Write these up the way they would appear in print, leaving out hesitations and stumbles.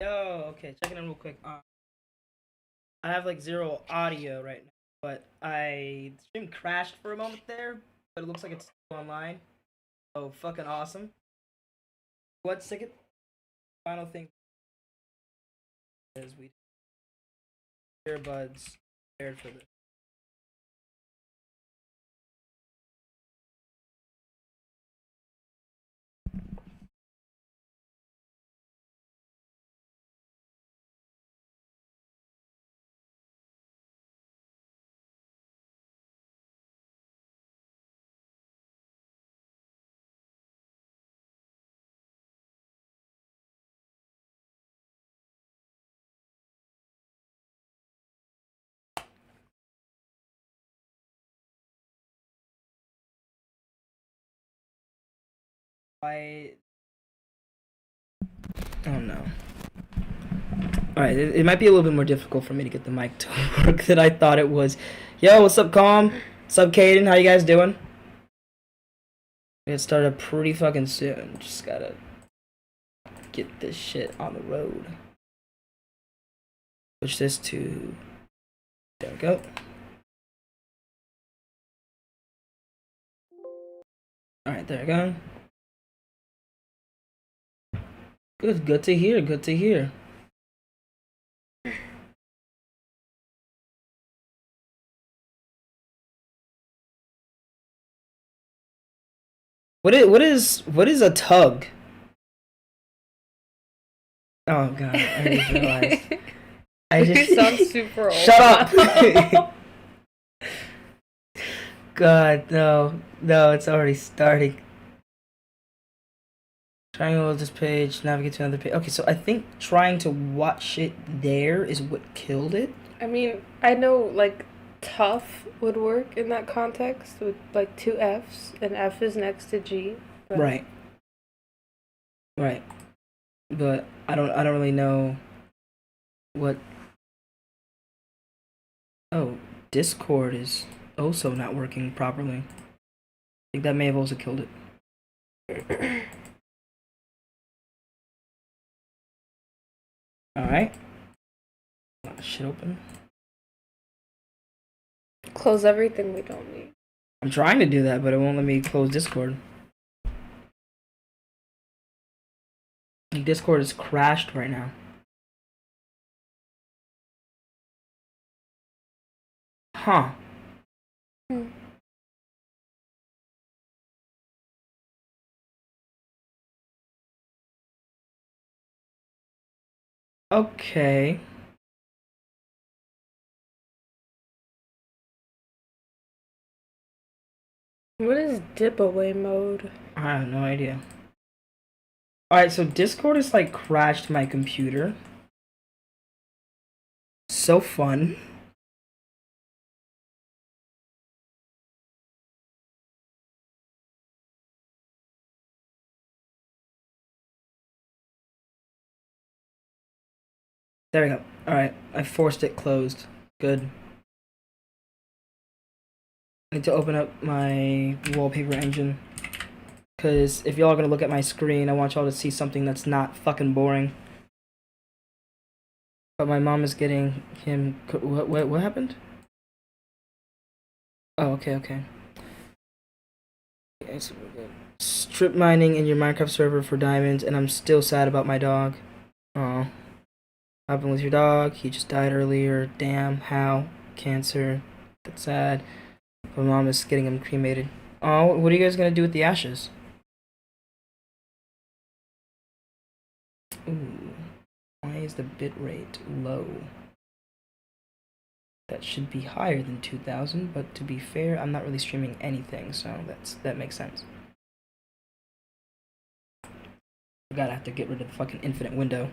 Yo, okay, checking in real quick. I have like zero audio right now, but I stream crashed for a moment there, but it looks like it's still online. Oh, fucking awesome. What second? Final thing is we earbuds prepared for this. I oh no. Alright, it might be a little bit more difficult for me to get the mic to work than I thought it was. Yo, what's up, Calm? What's up, Caden? How you guys doing? It started pretty fucking soon. Just gotta get this shit on the road. Switch this to... There we go. Alright, there we go. Good to hear, good to hear. What is a tug? Oh god, I just realized. You sound super old. Shut up! God, no, it's already starting. Triangle of this page, navigate to another page. Okay, so I think trying to watch it there is what killed it. I mean, I know like tough would work in that context with like two F's, and F is next to G. But... Right. But I don't really know what. Oh, Discord is also not working properly. I think that may have also killed it. Alright. Shit open. Close everything we don't need. I'm trying to do that, but it won't let me close Discord. Discord is crashed right now. Huh. Okay. What is dip away mode? I have no idea. Alright, so Discord has like crashed my computer. So fun. There we go. Alright, I forced it closed. Good. I need to open up my wallpaper engine. Because if y'all are going to look at my screen, I want y'all to see something that's not fucking boring. But my mom is getting him... What happened? Oh, okay. Okay, so we're good. Strip mining in your Minecraft server for diamonds, and I'm still sad about my dog. Aw. What happened with your dog? He just died earlier. Damn, how? Cancer. That's sad. My mom is getting him cremated. Oh, what are you guys gonna do with the ashes? Ooh. Why is the bitrate low? That should be higher than 2000, but to be fair, I'm not really streaming anything, so that makes sense. I gotta have to get rid of the fucking infinite window.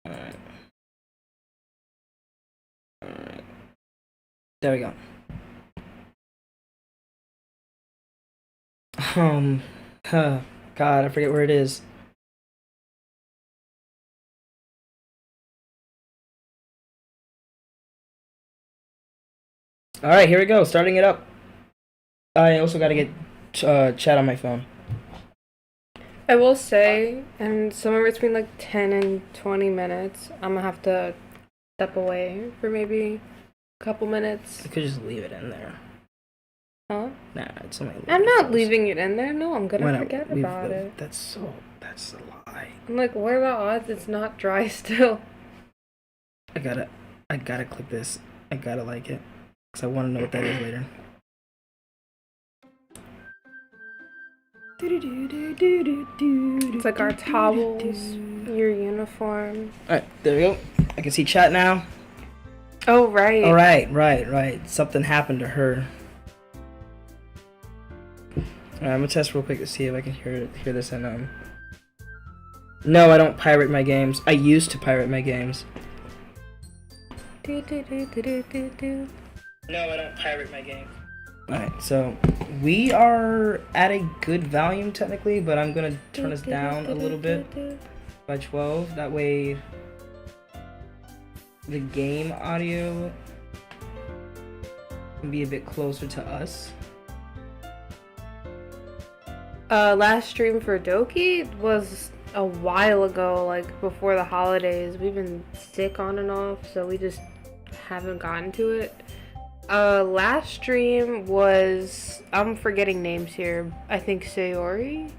Alright. There we go. God, I forget where it is. Alright, here we go, starting it up. I also gotta get chat on my phone. I will say, and somewhere between like 10 and 20 minutes, I'm gonna have to step away for maybe a couple minutes. I could just leave it in there. Huh? Nah, it's only. I'm not leaving it in there. No, I'm gonna Why not? forget about it. That's a lie. I'm like, what are the odds it's not dry still? I gotta click this. I gotta like it. Because I want to know what that is later. It's like our towels, your uniform. Alright, there we go. I can see chat now. Oh, right. Alright, right. Something happened to her. Alright, I'm gonna test real quick to see if I can hear this and No, I don't pirate my games. I used to pirate my games. No, I don't pirate my games. Alright, so we are at a good volume technically, but I'm gonna turn this down a little bit by 12. That way the game audio can be a bit closer to us. Last stream for Doki was a while ago, like before the holidays. We've been sick on and off, so we just haven't gotten to it. Last stream was, I'm forgetting names here. I think Sayori.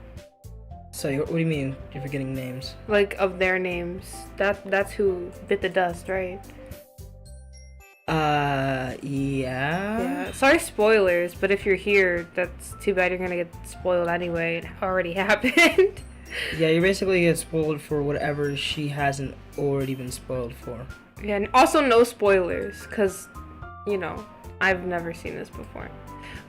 So what do you mean you're forgetting names? Like of their names. That's who bit the dust, right? Yeah. Yeah. Sorry, spoilers, but if you're here, that's too bad. You're gonna get spoiled anyway. It already happened. Yeah, you basically get spoiled for whatever she hasn't already been spoiled for. Yeah, and also no spoilers, because, you know, I've never seen this before.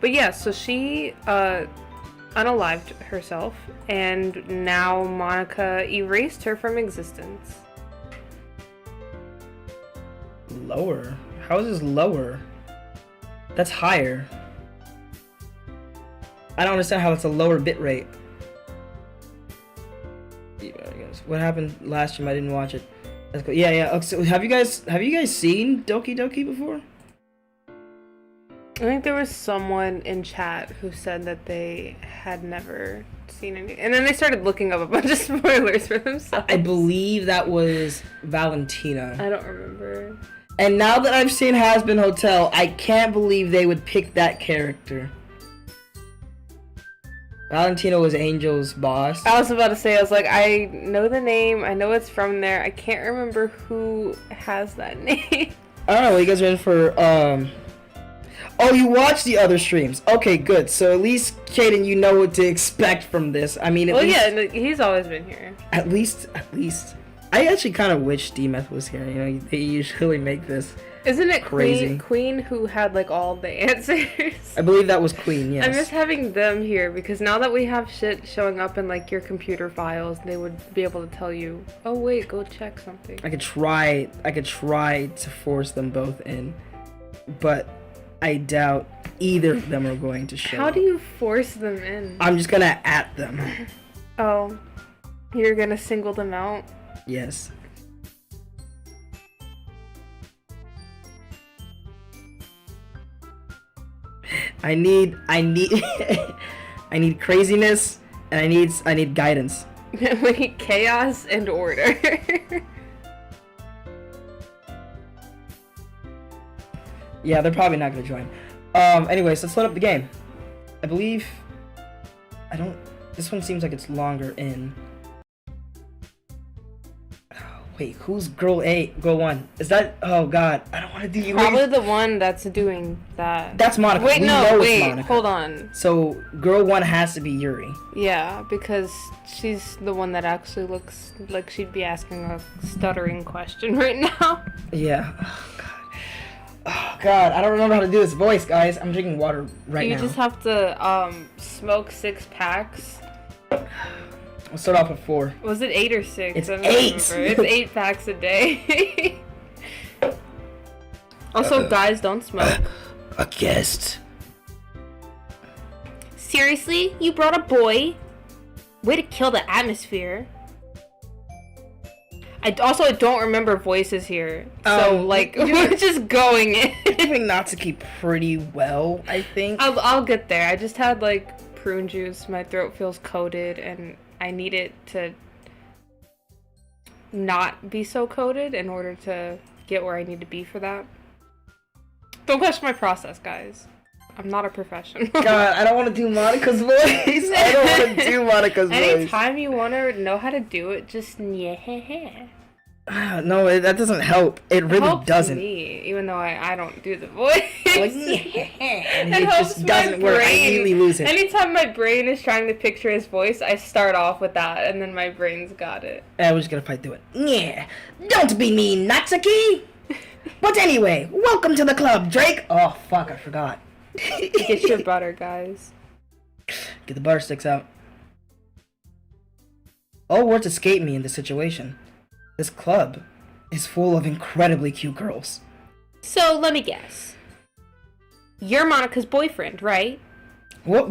But yeah, so she unalived herself, and now Monica erased her from existence. Lower? How is this lower? That's higher. I don't understand how it's a lower bit rate. What happened last stream? I didn't watch it. Let's go. Yeah. Okay, so have you guys seen Doki Doki before? I think there was someone in chat who said that they had never seen any, and then they started looking up a bunch of spoilers for themselves. I believe that was Valentina. I don't remember. And now that I've seen Has Been Hotel, I can't believe they would pick that character. Valentina was Angel's boss. I was about to say, I was like, I know the name, I know it's from there, I can't remember who has that name. I don't know, you guys are in for, Oh, you watched the other streams. Okay, good. So at least, Kaden, you know what to expect from this. I mean, at least... yeah, he's always been here. At least. I actually kind of wish D-Meth was here. You know, they usually make this... Isn't it crazy. Queen who had, like, all the answers? I believe that was Queen, yes. I miss having them here, because now that we have shit showing up in, like, your computer files, they would be able to tell you, oh, wait, go check something. I could try to force them both in, but I doubt either of them are going to show How do you force them in? I'm just gonna at them. Oh, you're gonna single them out? Yes. I need I need craziness, and I need guidance. We need chaos and order. Yeah, they're probably not gonna join. Anyways, let's load up the game. I believe this one seems like it's longer in. Wait, who's girl 8? Girl 1? Is that... Oh, God. I don't want to do you. Probably the one that's doing that. That's Monica. Wait, we no, know wait. It's Monica. Hold on. So, girl 1 has to be Yuri. Yeah, because she's the one that actually looks like she'd be asking a stuttering question right now. Yeah. Oh, God. Oh, God. I don't remember how to do this voice, guys. I'm drinking water right now. You just have to smoke 6 packs. I'll start off with 4. Was it 8 or 6? It's I don't 8! remember. It's 8 packs a day. Also, guys, don't smoke. A guest. Seriously? You brought a boy? Way to kill the atmosphere. I don't remember voices here. So, like, we're just going in. You're doing Natsuki pretty well, I think. I'll get there. I just had, like, prune juice. My throat feels coated, and I need it to not be so coded in order to get where I need to be for that. Don't question my process, guys. I'm not a professional. God, I don't want to do Monica's voice. I don't want to do Monica's voice. Anytime you want to know how to do it, just no, that doesn't help. It really helps doesn't. Me, even though I don't do the voice. Like, and it just doesn't work. I immediately lose it. Anytime my brain is trying to picture his voice, I start off with that, and then my brain's got it. And we're just gonna fight through it. Yeah, don't be mean, Natsuki. But anyway, welcome to the club, Drake. Oh fuck, I forgot. Get your butter, guys. Get the butter sticks out. All words escape me in this situation. This club is full of incredibly cute girls. So, let me guess. You're Monica's boyfriend, right? What?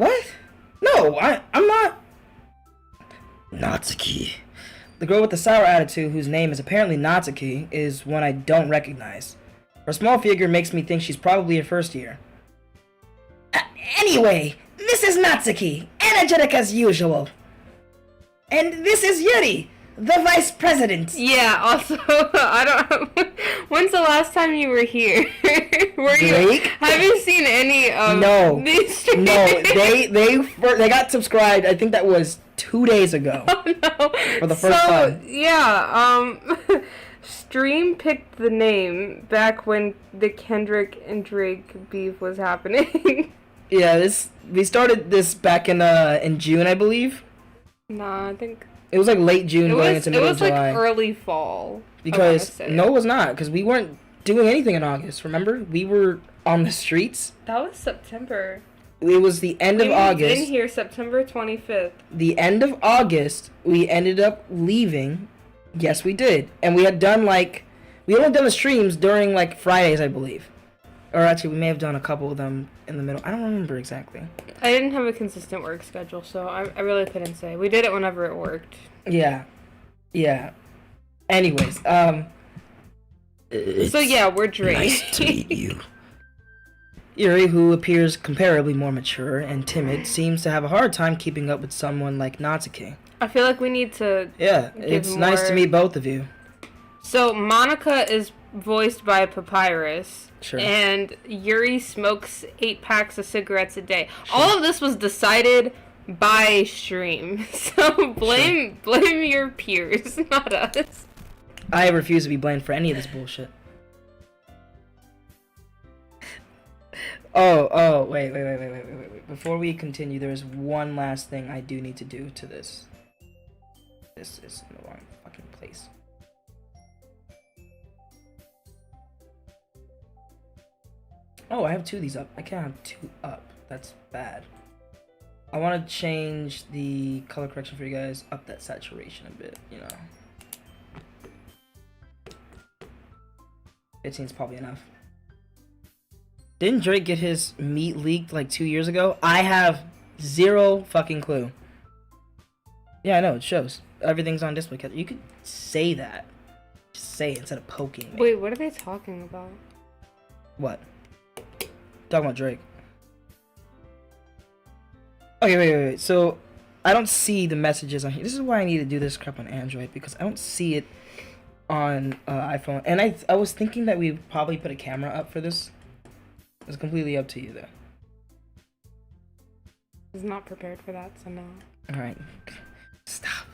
No, I'm not. Natsuki. The girl with the sour attitude, whose name is apparently Natsuki, is one I don't recognize. Her small figure makes me think she's probably in first year. Anyway, this is Natsuki, energetic as usual. And this is Yuri, the vice president. Yeah, also, I don't... When's the last time you were here? Drake? Have you seen any of these streams? No, they got subscribed, I think that was 2 days ago. Oh, no. For the first time. Yeah, Stream picked the name back when the Kendrick and Drake beef was happening. Yeah, we started this back in June, I believe. Nah, I think it was like late June going into middle of July. It was like early fall. Because no, it was not. Because we weren't doing anything in August. Remember, we were on the streets. That was September. It was the end of August. We moved in here September 25th. The end of August, we ended up leaving. Yes, we did, and we had done we only done the streams during like Fridays, I believe. Or actually, we may have done a couple of them in the middle. I don't remember exactly. I didn't have a consistent work schedule, so I really couldn't say. We did it whenever it worked. Yeah. Anyways, so yeah, we're Drake. Nice to meet you. Yuri, who appears comparably more mature and timid, seems to have a hard time keeping up with someone like Natsuki. I feel like we need to... Yeah, it's nice to meet both of you. So, Monica is voiced by Papyrus. Sure. And Yuri smokes 8 packs of cigarettes a day. Sure. All of this was decided by stream. So, blame your peers, not us. I refuse to be blamed for any of this bullshit. Oh, wait. Before we continue, there is one last thing I do need to do to this. This is in the wrong fucking place. Oh, I have 2 of these up. I can't have 2 up. That's bad. I want to change the color correction for you guys. Up that saturation a bit, you know. 15 is probably enough. Didn't Drake get his meat leaked like 2 years ago? I have zero fucking clue. Yeah, I know, it shows. Everything's on display. You could say that. Just say it instead of poking me. Wait, what are they talking about? What? Talking about Drake. Okay, wait. So, I don't see the messages on here. This is why I need to do this crap on Android, because I don't see it on iPhone. And I was thinking that we would probably put a camera up for this. It's completely up to you, though. I was not prepared for that, so no. Alright. Stop.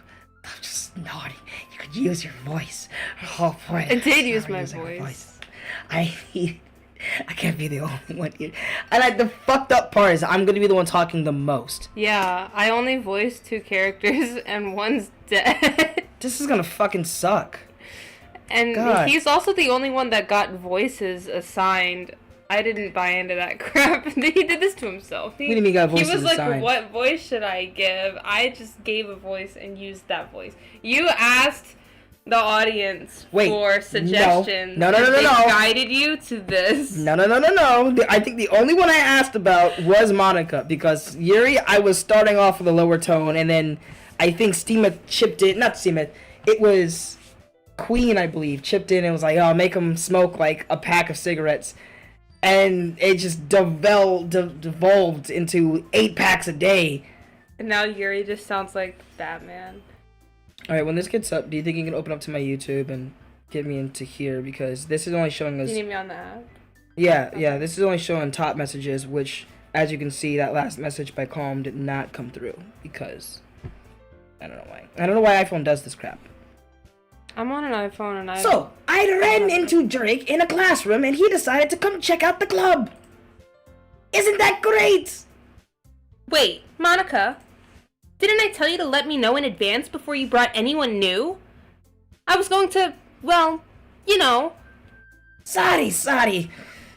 I'm just naughty. You could use your voice. Oh, boy. I did use my voice. I can't be the only one here. And the fucked up part is I'm gonna be the one talking the most. Yeah, I only voiced 2 characters and one's dead. This is gonna fucking suck. And God. He's also the only one that got voices assigned. I didn't buy into that crap. He did this to himself. What do you mean he got voices He was like, assigned? what voice should I give? I just gave a voice and used that voice. You asked the audience for suggestions. No. They guided you to this. No. I think the only one I asked about was Monica, because Yuri, I was starting off with a lower tone, and then I think it was Queen, I believe, chipped in and was like, oh, make him smoke like a pack of cigarettes. And it just devolved into 8 packs a day. And now Yuri just sounds like Batman. Alright, when this gets up, do you think you can open up to my YouTube and get me into here? Because this is only showing us... Do you need me on the app? Yeah, okay. This is only showing top messages, which, as you can see, that last message by Calm did not come through. Because... I don't know why. I don't know why iPhone does this crap. I'm on an iPhone and I... So, I ran into Drake in a classroom and he decided to come check out the club. Isn't that great? Wait, Monica, didn't I tell you to let me know in advance before you brought anyone new? I was going to, well, you know. Sorry.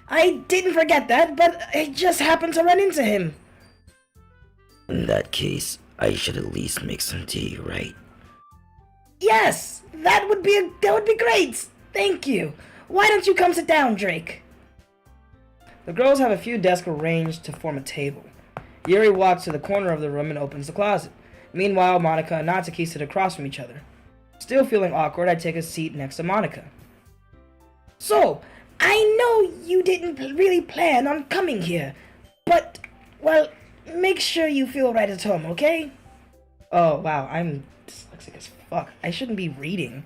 I didn't forget that, but I just happened to run into him. In that case, I should at least make some tea, right? Yes, that would be great. Thank you. Why don't you come sit down, Drake? The girls have a few desks arranged to form a table. Yuri walks to the corner of the room and opens the closet. Meanwhile, Monica and Natsuki sit across from each other. Still feeling awkward, I take a seat next to Monica. So, I know you didn't really plan on coming here, but, well, make sure you feel right at home, okay? Oh, wow, I'm dyslexic as fuck. I shouldn't be reading.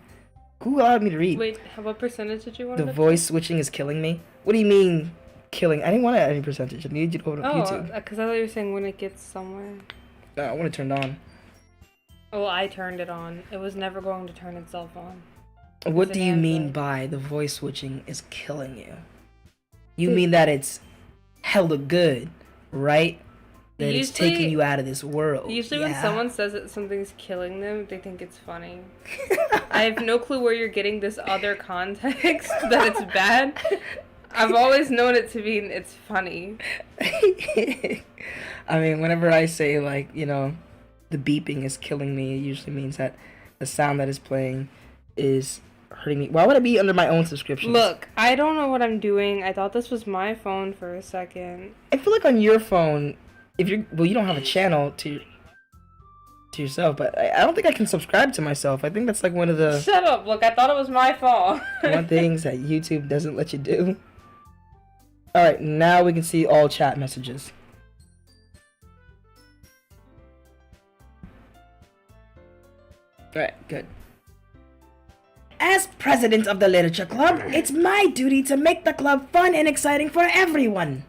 Who allowed me to read? Wait, what percentage did you want? The voice switching is killing me. What do you mean, killing? I didn't want it at any percentage. I needed you to open up YouTube. Oh, because I thought you were saying when it gets somewhere. I want it turned on. Oh, I turned it on. It was never going to turn itself on. What do you mean by the voice switching is killing you? You mean that it's hella good, right? That it's taking you out of this world. Usually when someone says that something's killing them, they think it's funny. I have no clue where you're getting this other context that it's bad. I've always known it to mean it's funny. I mean, whenever I say, like, you know, the beeping is killing me, it usually means that the sound that is playing is hurting me. Why would I be under my own subscription? Look, I don't know what I'm doing. I thought this was my phone for a second. I feel like on your phone, if you're, well, you don't have a channel to yourself, but I don't think I can subscribe to myself. I think that's like one of the... Shut up, look, I thought it was my phone. one things that YouTube doesn't let you do. Alright, now we can see all chat messages. Alright, good. As president of the Literature Club, it's my duty to make the club fun and exciting for everyone.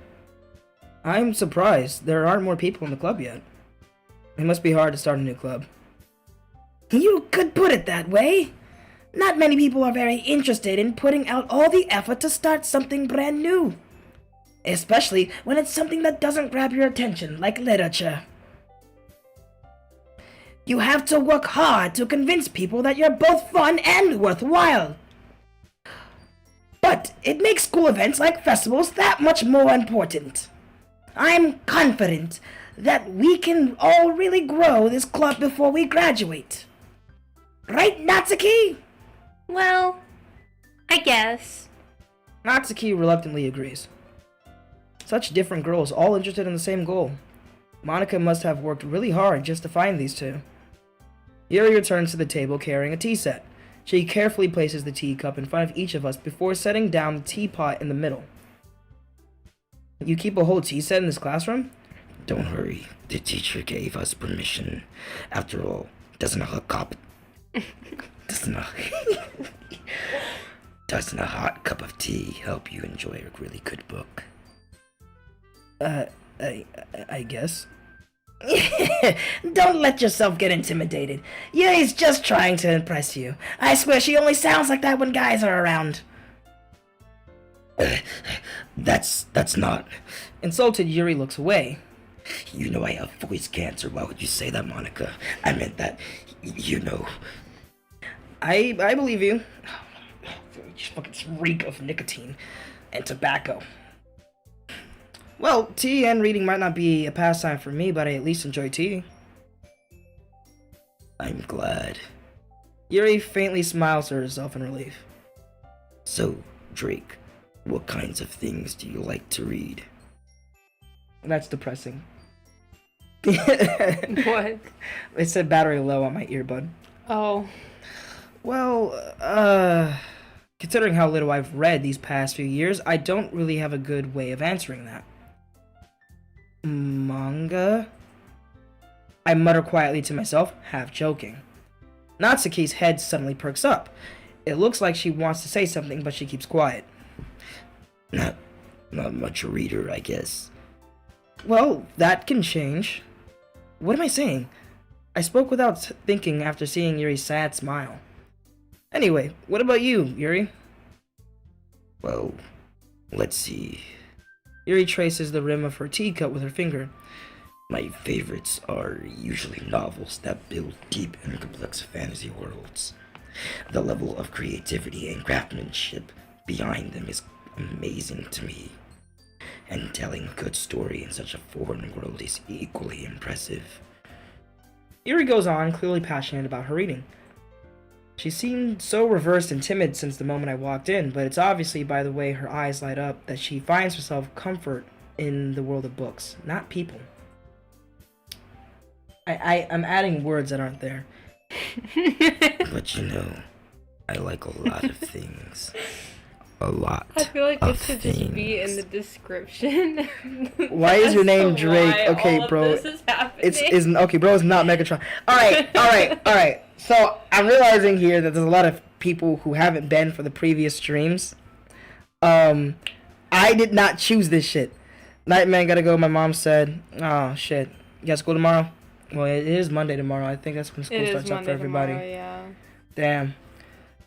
I'm surprised there aren't more people in the club yet. It must be hard to start a new club. You could put it that way. Not many people are very interested in putting out all the effort to start something brand new. Especially when it's something that doesn't grab your attention, like literature. You have to work hard to convince people that you're both fun and worthwhile. But it makes school events like festivals that much more important. I'm confident that we can all really grow this club before we graduate. Right, Natsuki? Well, I guess. Natsuki reluctantly agrees. Such different girls, all interested in the same goal. Monica must have worked really hard just to find these two. Yuri returns to the table carrying a tea set. She carefully places the teacup in front of each of us before setting down the teapot in the middle. You keep a whole tea set in this classroom? Don't worry, the teacher gave us permission. After all, doesn't a hot cup of tea help you enjoy a really good book? I guess. Don't let yourself get intimidated. Yuri's just trying to impress you. I swear she only sounds like that when guys are around. That's not... Insulted, Yuri looks away. You know I have voice cancer. Why would you say that, Monica? I meant that, you know... I believe you. You fucking reek of nicotine and tobacco. Well, tea and reading might not be a pastime for me, but I at least enjoy tea. I'm glad. Yuri faintly smiles to herself in relief. So, Drake, what kinds of things do you like to read? That's depressing. What? It said battery low on my earbud. Oh. Well, considering how little I've read these past few years, I don't really have a good way of answering that. Manga? I mutter quietly to myself, half joking. Natsuki's head suddenly perks up. It looks like she wants to say something, but she keeps quiet. Not much a reader, I guess. Well, that can change. What am I saying? I spoke without thinking after seeing Yuri's sad smile. Anyway, what about you, Yuri? Well, let's see. Yuri traces the rim of her teacup with her finger. My favorites are usually novels that build deep and complex fantasy worlds. The level of creativity and craftsmanship behind them is amazing to me. And telling a good story in such a foreign world is equally impressive. Yuri goes on, clearly passionate about her reading. She seemed so reversed and timid since the moment I walked in, but it's obviously by the way her eyes light up that she finds herself comfort in the world of books, not people. I'm adding words that aren't there. But you know, I like a lot of things. A lot. I feel like of it should just be in the description. Why is your name As to Drake? why Okay, all of bro. this is happening. It's okay, bro. It's not Megatron. All right. So I'm realizing here that there's a lot of people who haven't been for the previous streams. I did not choose this shit. Nightman gotta go. My mom said, "Oh shit, you got school tomorrow." Well, it is Monday tomorrow. I think that's when school starts up for everybody. Tomorrow, yeah. Damn.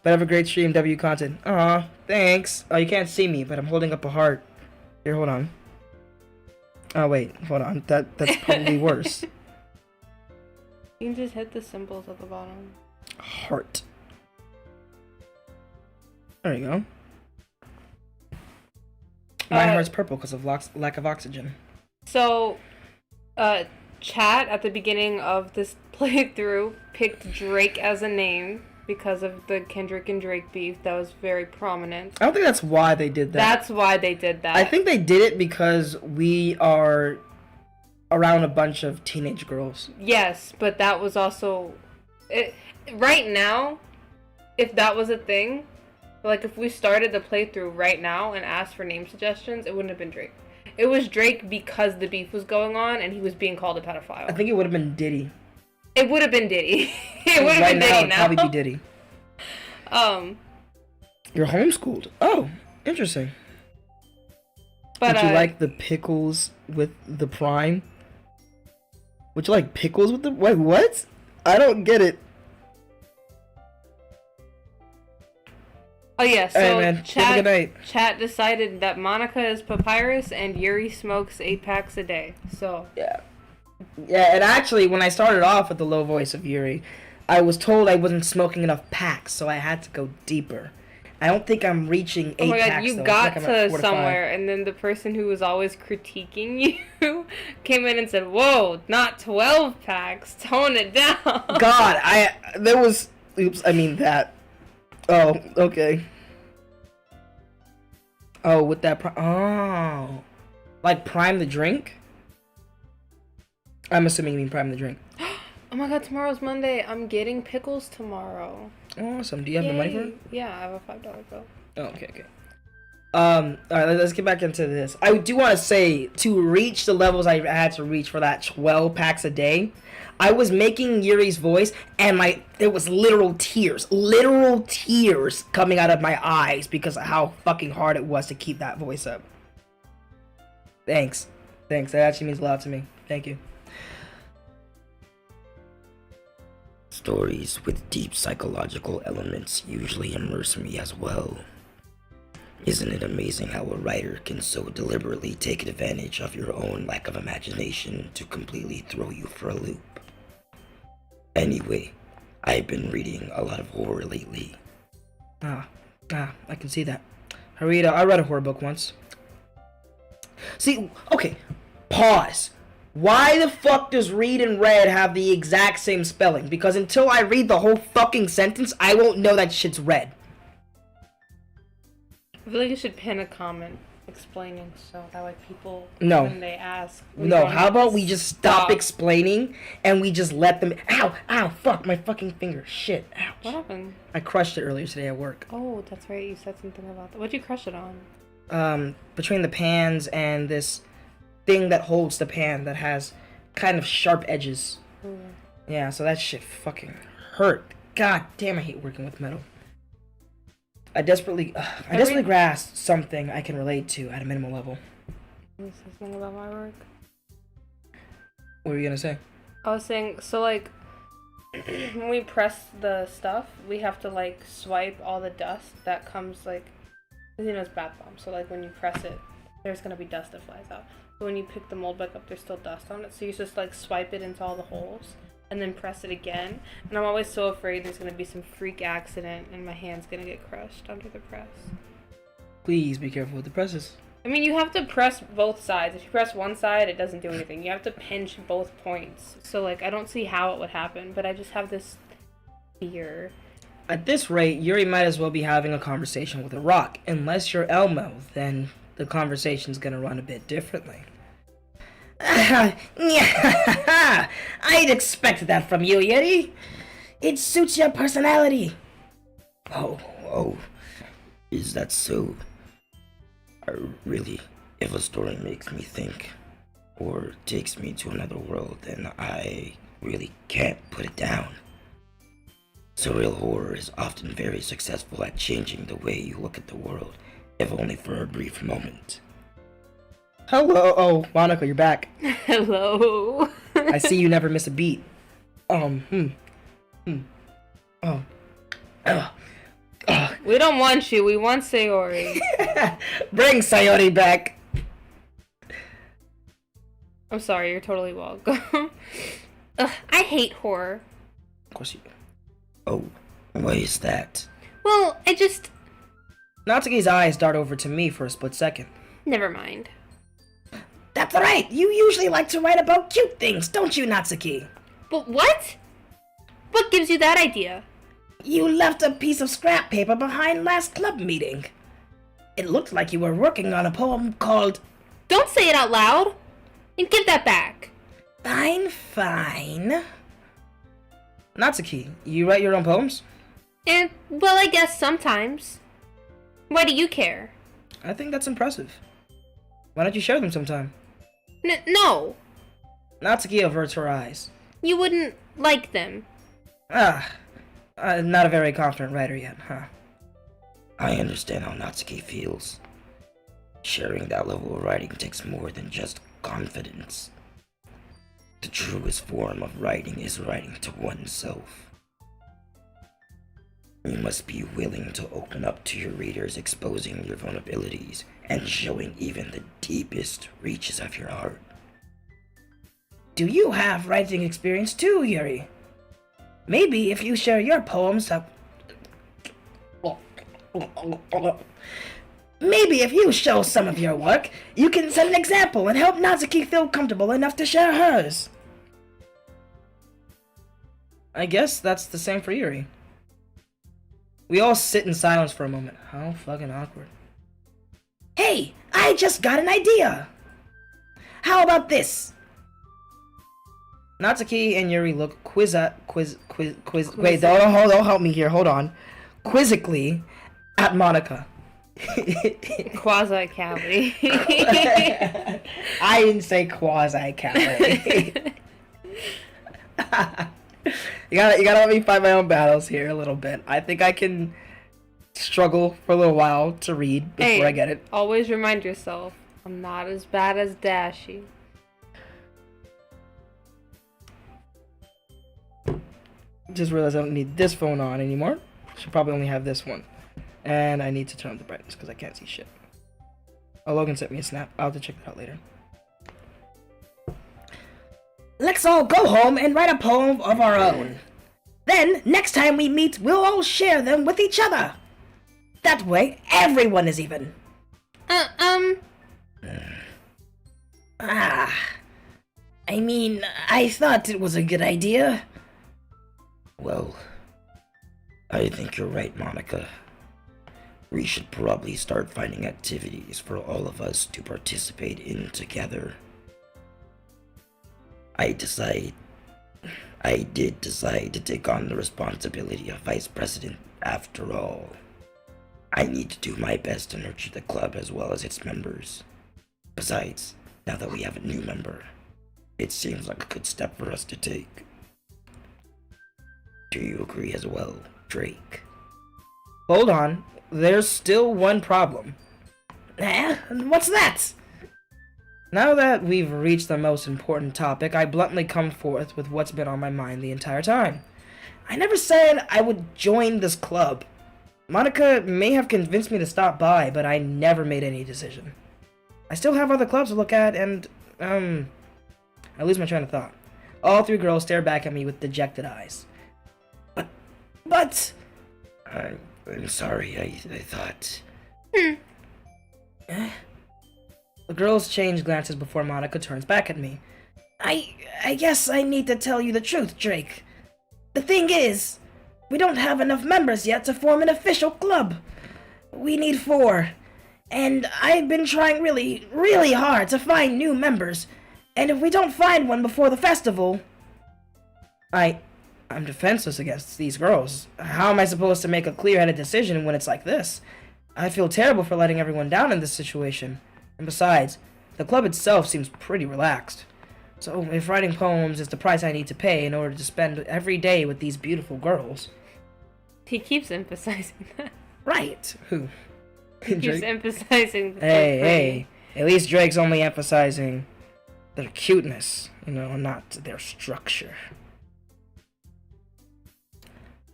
But have a great stream, W content. Aw, thanks. Oh, you can't see me, but I'm holding up a heart. Here, hold on. Oh wait, hold on. That's probably worse. You can just hit the symbols at the bottom. Heart. There you go. My heart's purple because of lack of oxygen. So, chat at the beginning of this playthrough picked Drake as a name because of the Kendrick and Drake beef that was very prominent. I don't think that's why they did that. That's why they did that. I think they did it because we are around a bunch of teenage girls. Yes, but that was also... right now, if that was a thing, like if we started the playthrough right now and asked for name suggestions, it wouldn't have been Drake. It was Drake because the beef was going on and he was being called a pedophile. I think it would have been Diddy. It would have been Diddy. It would have been Diddy now. It'd probably be Diddy. You're homeschooled. Oh, interesting. But, would you like the pickles with the prime? Would you like pickles with the... Wait, what? I don't get it. Oh yeah, so hey, man. Have a good night. Chat decided that Monica is papyrus and Yuri smokes 8 packs a day. So yeah, and actually, when I started off with the low voice of Yuri, I was told I wasn't smoking enough packs, so I had to go deeper. I don't think I'm reaching 8 packs. Oh my god, you though. got to somewhere, and then the person who was always critiquing you came in and said, "Whoa, not 12 packs, tone it down." God, that. Oh, okay. Oh, with that like prime the drink? I'm assuming you mean prime the drink. Oh my god, tomorrow's Monday. I'm getting pickles tomorrow. Awesome. Do you have the money for it? Yeah, I have a $5 bill. Oh, okay. Alright, let's get back into this. I do want to say, to reach the levels I had to reach for that 12 packs a day, I was making Yuri's voice, and there was literal tears coming out of my eyes because of how fucking hard it was to keep that voice up. Thanks. That actually means a lot to me. Thank you. Stories with deep psychological elements usually immerse me as well. Isn't it amazing how a writer can so deliberately take advantage of your own lack of imagination to completely throw you for a loop? Anyway, I've been reading a lot of horror lately. I can see that. I read a horror book once. See, okay, pause. Why the fuck does read and read have the exact same spelling? Because until I read the whole fucking sentence, I won't know that shit's read. I feel like you should pin a comment explaining so that way people, when they ask... No, how about we just stop explaining and we just let them... Ow, fuck, my fucking finger. Shit, ouch. What happened? I crushed it earlier today at work. Oh, that's right, you said something about that. What'd you crush it on? Between the pans and this thing that holds the pan that has kind of sharp edges. Ooh. Yeah, so that shit fucking hurt. God damn, I hate working with metal. I desperately grasp something I can relate to at a minimal level. Can you say something about my work? What were you gonna say? I was saying, so like, when we press the stuff, we have to like swipe all the dust that comes like, you know, it's bath bomb. So like when you press it, there's gonna be dust that flies out. But when you pick the mold back up, there's still dust on it. So you just like swipe it into all the holes and then press it again. And I'm always so afraid there's gonna be some freak accident and my hand's gonna get crushed under the press. Please be careful with the presses. I mean, you have to press both sides. If you press one side, it doesn't do anything. You have to pinch both points. So, like, I don't see how it would happen, but I just have this fear. At this rate, Yuri might as well be having a conversation with a rock. Unless you're Elmo, then the conversation's gonna run a bit differently. I'd expect that from you, Yuri. It suits your personality. Oh, is that so? If a story makes me think, or takes me to another world, then I really can't put it down. Surreal horror is often very successful at changing the way you look at the world, if only for a brief moment. Hello. Oh, Monica, you're back. Hello. I see you never miss a beat. Oh. We don't want you. We want Sayori. Bring Sayori back. I'm sorry. You're totally welcome. Ugh, I hate horror. Of course you do. Oh, why is that? Well, I just... Natsuki's eyes dart over to me for a split second. Never mind. That's right. You usually like to write about cute things, don't you, Natsuki? But what? What gives you that idea? You left a piece of scrap paper behind last club meeting. It looked like you were working on a poem called... Don't say it out loud! And give that back! Fine. Natsuki, you write your own poems? And, well, I guess sometimes. Why do you care? I think that's impressive. Why don't you share them sometime? No! Natsuki averts her eyes. You wouldn't like them. Not a very confident writer yet, huh? I understand how Natsuki feels. Sharing that level of writing takes more than just confidence. The truest form of writing is writing to oneself. You must be willing to open up to your readers, exposing your vulnerabilities and showing even the deepest reaches of your heart. Do you have writing experience too, Yuri? Maybe if you share your poems Maybe if you show some of your work, you can set an example and help Natsuki feel comfortable enough to share hers. I guess that's the same for Yuri. We all sit in silence for a moment. How fucking awkward. Hey, I just got an idea! How about this? Natsuki and Yuri look wait, don't help me here, hold on. Quizzically at Monica. Quasi-Cali. I didn't say quasi-Cali. You gotta let me fight my own battles here a little bit. I think I can struggle for a little while to read before I get it. Always remind yourself, I'm not as bad as Dashi. Just realized I don't need this phone on anymore. Should probably only have this one. And I need to turn up the brightness because I can't see shit. Oh, Logan sent me a snap. I'll have to check that out later. Let's all go home and write a poem of our own. Then, next time we meet, we'll all share them with each other. That way, everyone is even. I mean, I thought it was a good idea. Well, I think you're right, Monica. We should probably start finding activities for all of us to participate in together. I did decide to take on the responsibility of vice president after all. I need to do my best to nurture the club as well as its members. Besides, now that we have a new member, it seems like a good step for us to take. Do you agree as well, Drake? Hold on, there's still one problem. What's that? Now that we've reached the most important topic, I bluntly come forth with what's been on my mind the entire time. I never said I would join this club. Monica may have convinced me to stop by, but I never made any decision. I still have other clubs to look at, and, I lose my train of thought. All three girls stare back at me with dejected eyes. But... I'm sorry, I thought... The girls change glances before Monica turns back at me. I guess I need to tell you the truth, Drake. The thing is, we don't have enough members yet to form an official club. We need 4. And I've been trying really, really hard to find new members. And if we don't find one before the festival... I'm defenseless against these girls. How am I supposed to make a clear-headed decision when it's like this? I feel terrible for letting everyone down in this situation. And besides, the club itself seems pretty relaxed. So if writing poems is the price I need to pay in order to spend every day with these beautiful girls... He keeps emphasizing that. Right. Who? He keeps emphasizing that Hey, at least Drake's only emphasizing their cuteness, not their structure.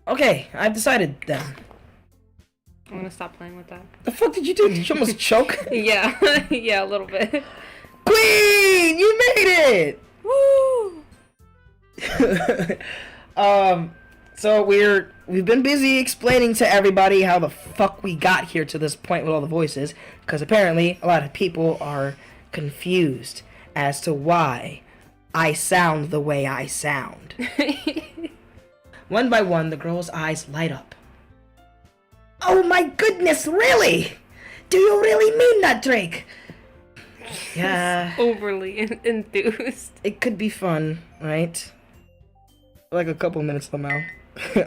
Okay, I've decided then. I'm gonna stop playing with that. The fuck did you do? Did you almost choke? Yeah, yeah, a little bit. Queen! You made it! Woo! So we've been busy explaining to everybody how the fuck we got here to this point with all the voices, because apparently a lot of people are confused as to why I sound the way I sound. One by one, the girls' eyes light up. Oh my goodness, really? Do you really mean that, Drake? Yeah. Overly enthused. It could be fun, right? Like a couple minutes, Lamau.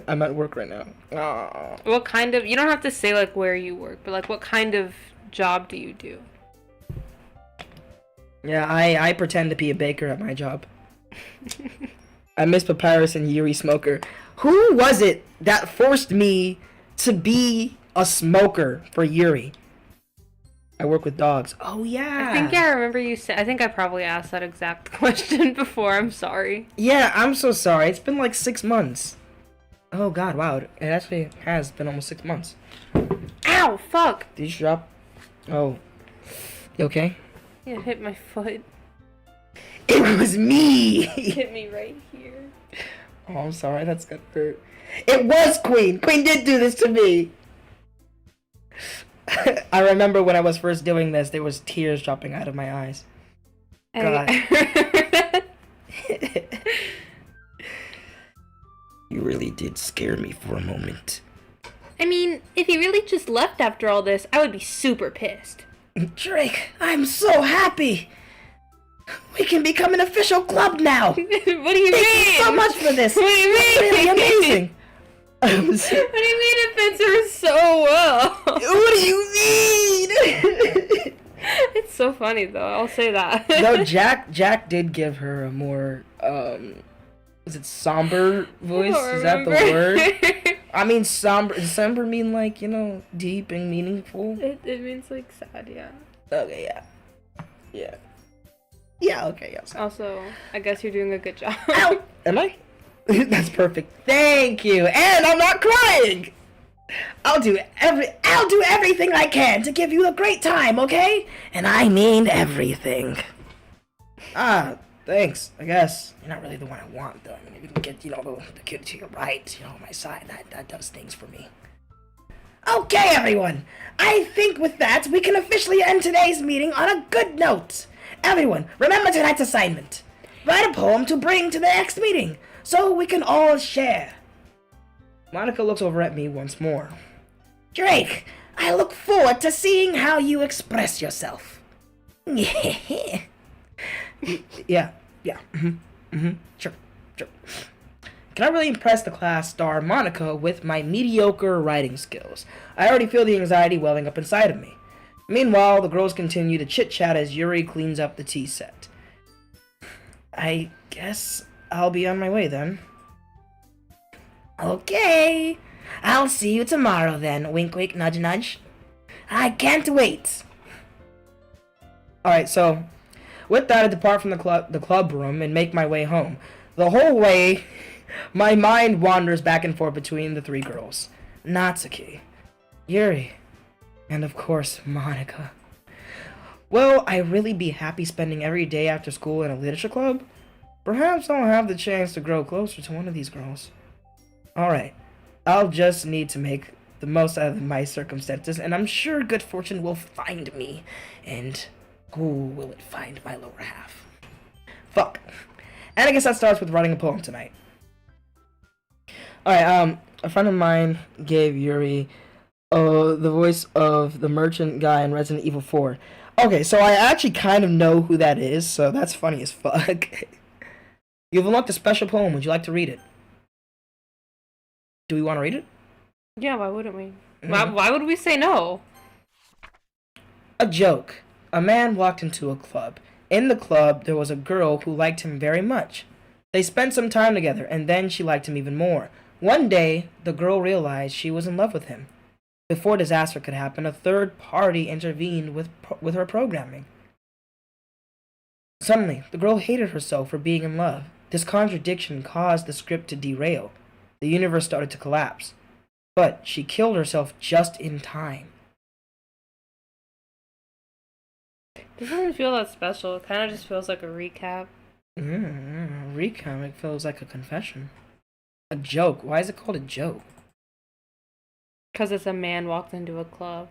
I'm at work right now. Aww. What kind of... You don't have to say, like, where you work, but, like, what kind of job do you do? Yeah, I pretend to be a baker at my job. I miss Papyrus and Yuri Smoker. Who was it that forced me to be a smoker for Yuri? I work with dogs. Oh, yeah. I think I remember you said... I think I probably asked that exact question before. I'm sorry. Yeah, I'm so sorry. It's been like 6 months. Oh, God, wow. It actually has been almost 6 months. Ow, fuck. Did you drop? Oh. You okay? Yeah, it hit my foot. It was me! It hit me right here. Oh, I'm sorry. That's gonna hurt. It was Queen! Queen did do this to me! I remember when I was first doing this, there was tears dropping out of my eyes. God. You really did scare me for a moment. I mean, if he really just left after all this, I would be super pissed. Drake, I'm so happy! We can become an official club now! What do you Thank mean? you so much for this! What do you mean? It's really amazing! What do you mean it fits her so well? What do you mean? It's so funny though, I'll say that. No, Jack did give her a more, is it somber voice? Is that the word? I mean, somber. Does somber mean like, deep and meaningful? It means like sad, yeah. Okay, yeah. Yeah. Yeah, okay, yes. Also, I guess you're doing a good job. Ow! Am I? That's perfect. Thank you. And I'm not crying. I'll do everything I can to give you a great time, okay? And I mean everything. Thanks. I guess you're not really the one I want, though. I mean, if you can get, the kid to your right, on my side, that does things for me. Okay, everyone. I think with that, we can officially end today's meeting on a good note. Everyone, remember tonight's assignment. Write a poem to bring to the next meeting, so we can all share. Monica looks over at me once more. Drake, I look forward to seeing how you express yourself. Yeah. Sure. Can I really impress the class star Monica with my mediocre writing skills? I already feel the anxiety welling up inside of me. Meanwhile, the girls continue to chit-chat as Yuri cleans up the tea set. I guess I'll be on my way then. Okay. I'll see you tomorrow then. Wink, wink, nudge, nudge. I can't wait. Alright, so with that, I depart from the club room and make my way home. The whole way, my mind wanders back and forth between the three girls. Natsuki, Yuri, and of course, Monica. Will I really be happy spending every day after school in a literature club? Perhaps I'll have the chance to grow closer to one of these girls. Alright, I'll just need to make the most out of my circumstances, and I'm sure good fortune will find me. And who will it find, my lower half? Fuck. And I guess that starts with writing a poem tonight. Alright, a friend of mine gave Yuri the voice of the merchant guy in Resident Evil 4. Okay, so I actually kind of know who that is, so that's funny as fuck. You've unlocked a special poem. Would you like to read it? Do we want to read it? Yeah, why wouldn't we? Why would we say no? A joke. A man walked into a club. In the club, there was a girl who liked him very much. They spent some time together, and then she liked him even more. One day, the girl realized she was in love with him. Before disaster could happen, a third party intervened with her programming. Suddenly, the girl hated herself for being in love. This contradiction caused the script to derail. The universe started to collapse. But she killed herself just in time. Doesn't even feel that special. It kind of just feels like a recap. Recap, it feels like a confession. A joke. Why is it called a joke? Because it's a man walked into a club.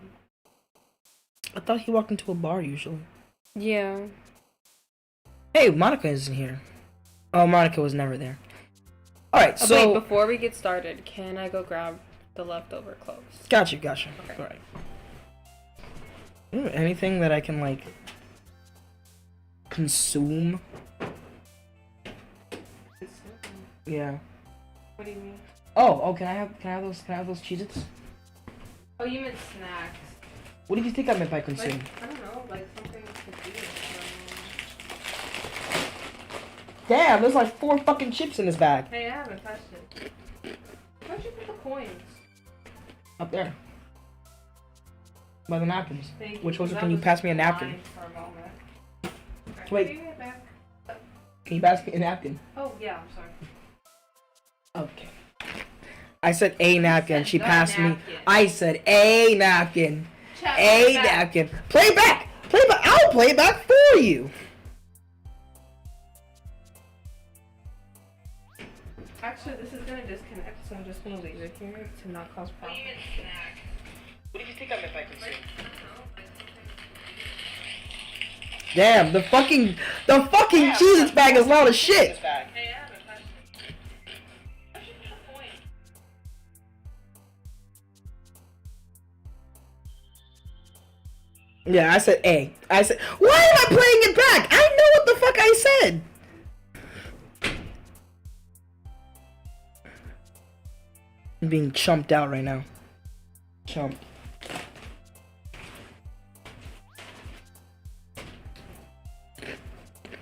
I thought he walked into a bar usually. Yeah. Hey, Monica isn't here. Oh, Monica was never there. Alright, so... Wait, before we get started, can I go grab the leftover clothes? Gotcha. Okay. Alright. Anything that I can, like... consume? Yeah. What do you mean? Oh, can I have those Cheez-Its? Oh, you meant snacks. What did you think I meant by consume? Like, I don't know, like something to eat. Damn, there's like 4 fucking chips in this bag. Hey, I haven't touched it. Where'd you put the coins? Up there. By the napkins. Thank you. Which was, That can you was pass me a napkin? mine for a moment. Okay, Wait. can you get back? Can you pass me a napkin? Oh, yeah, I'm sorry. Okay. I said a napkin. She the passed me. napkin. I said a napkin. Chat, A back. napkin. Play it back. Play it back. I'll play it back for you. Actually, this is gonna disconnect, so I'm just gonna leave it here to not cause problems. What did you think I meant by consume? Damn, the fucking Cheez-Its bag is loud as shit. Yeah, I said A. I said, why am I playing it back? I know what the fuck I said. I'm being chumped out right now. Chump.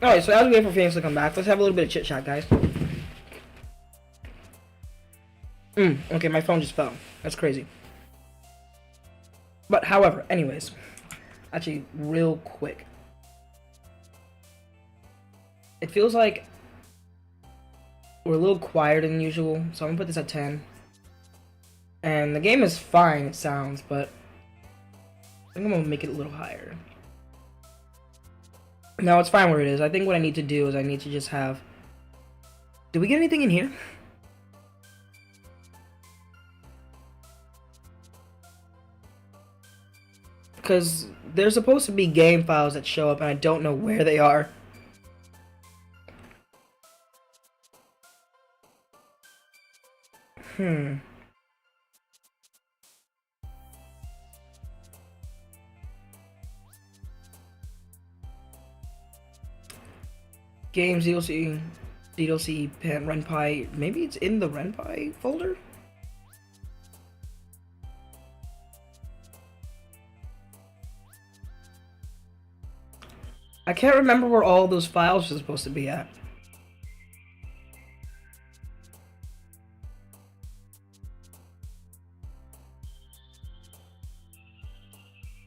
Alright, so as we wait for Phoenix to come back, let's have a little bit of chit chat, guys. Okay, my phone just fell. That's crazy. But however, anyways. Actually, real quick. It feels like we're a little quieter than usual, so I'm gonna put this at 10. And the game is fine, it sounds, but I think I'm gonna make it a little higher. No, it's fine where it is. I think what I need to do is I need to just have... Did we get anything in here? Because there's supposed to be game files that show up and I don't know where they are. Games, DDLC, pen, RenPy. Maybe it's in the RenPy folder? I can't remember where all those files are supposed to be at.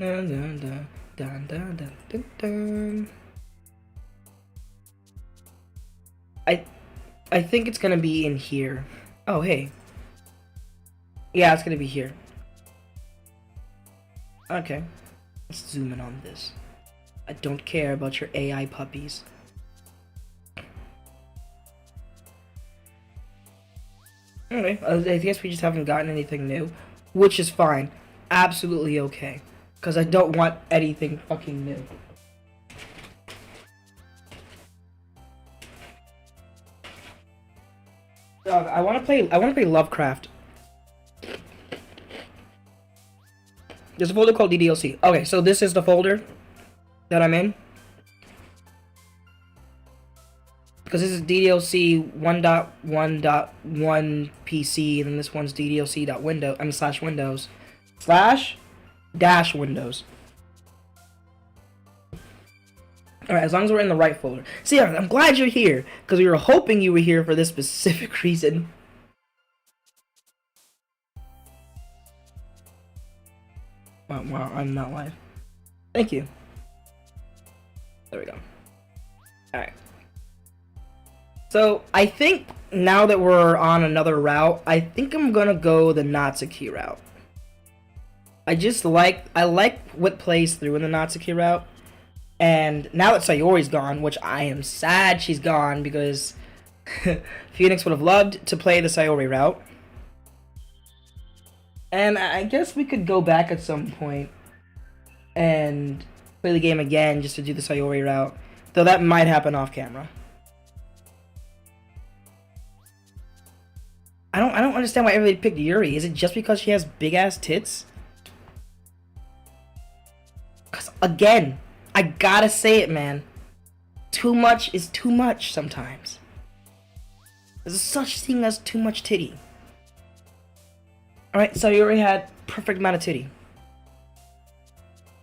Dun, dun, dun, dun, dun, dun, dun, dun. I think it's gonna be in here. Oh, hey. Yeah, it's gonna be here. Okay. Let's zoom in on this. I don't care about your AI puppies. Anyway, I guess we just haven't gotten anything new, which is fine. Absolutely okay. Because I don't want anything fucking new. I want to play Lovecraft. There's a folder called DDLC. Okay, so this is the folder that I'm in. Because this is DDLC 1.1.1 PC, and then this one's DDLC.window, /Windows /Windows. Alright, as long as we're in the right folder. See, I'm glad you're here, because we were hoping you were here for this specific reason. Wow, I'm not live. Thank you. There we go. Alright. So, I think now that we're on another route, I think I'm gonna go the Natsuki route. I like what plays through in the Natsuki route. And now that Sayori's gone, which I am sad she's gone because Phoenix would have loved to play the Sayori route. And I guess we could go back at some point and play the game again just to do the Sayori route. Though that might happen off camera. I don't understand why everybody picked Yuri. Is it just because she has big ass tits? Cause again, I gotta say it, man. Too much is too much sometimes. There's such thing as too much titty. Alright, so Yuri had perfect amount of titty.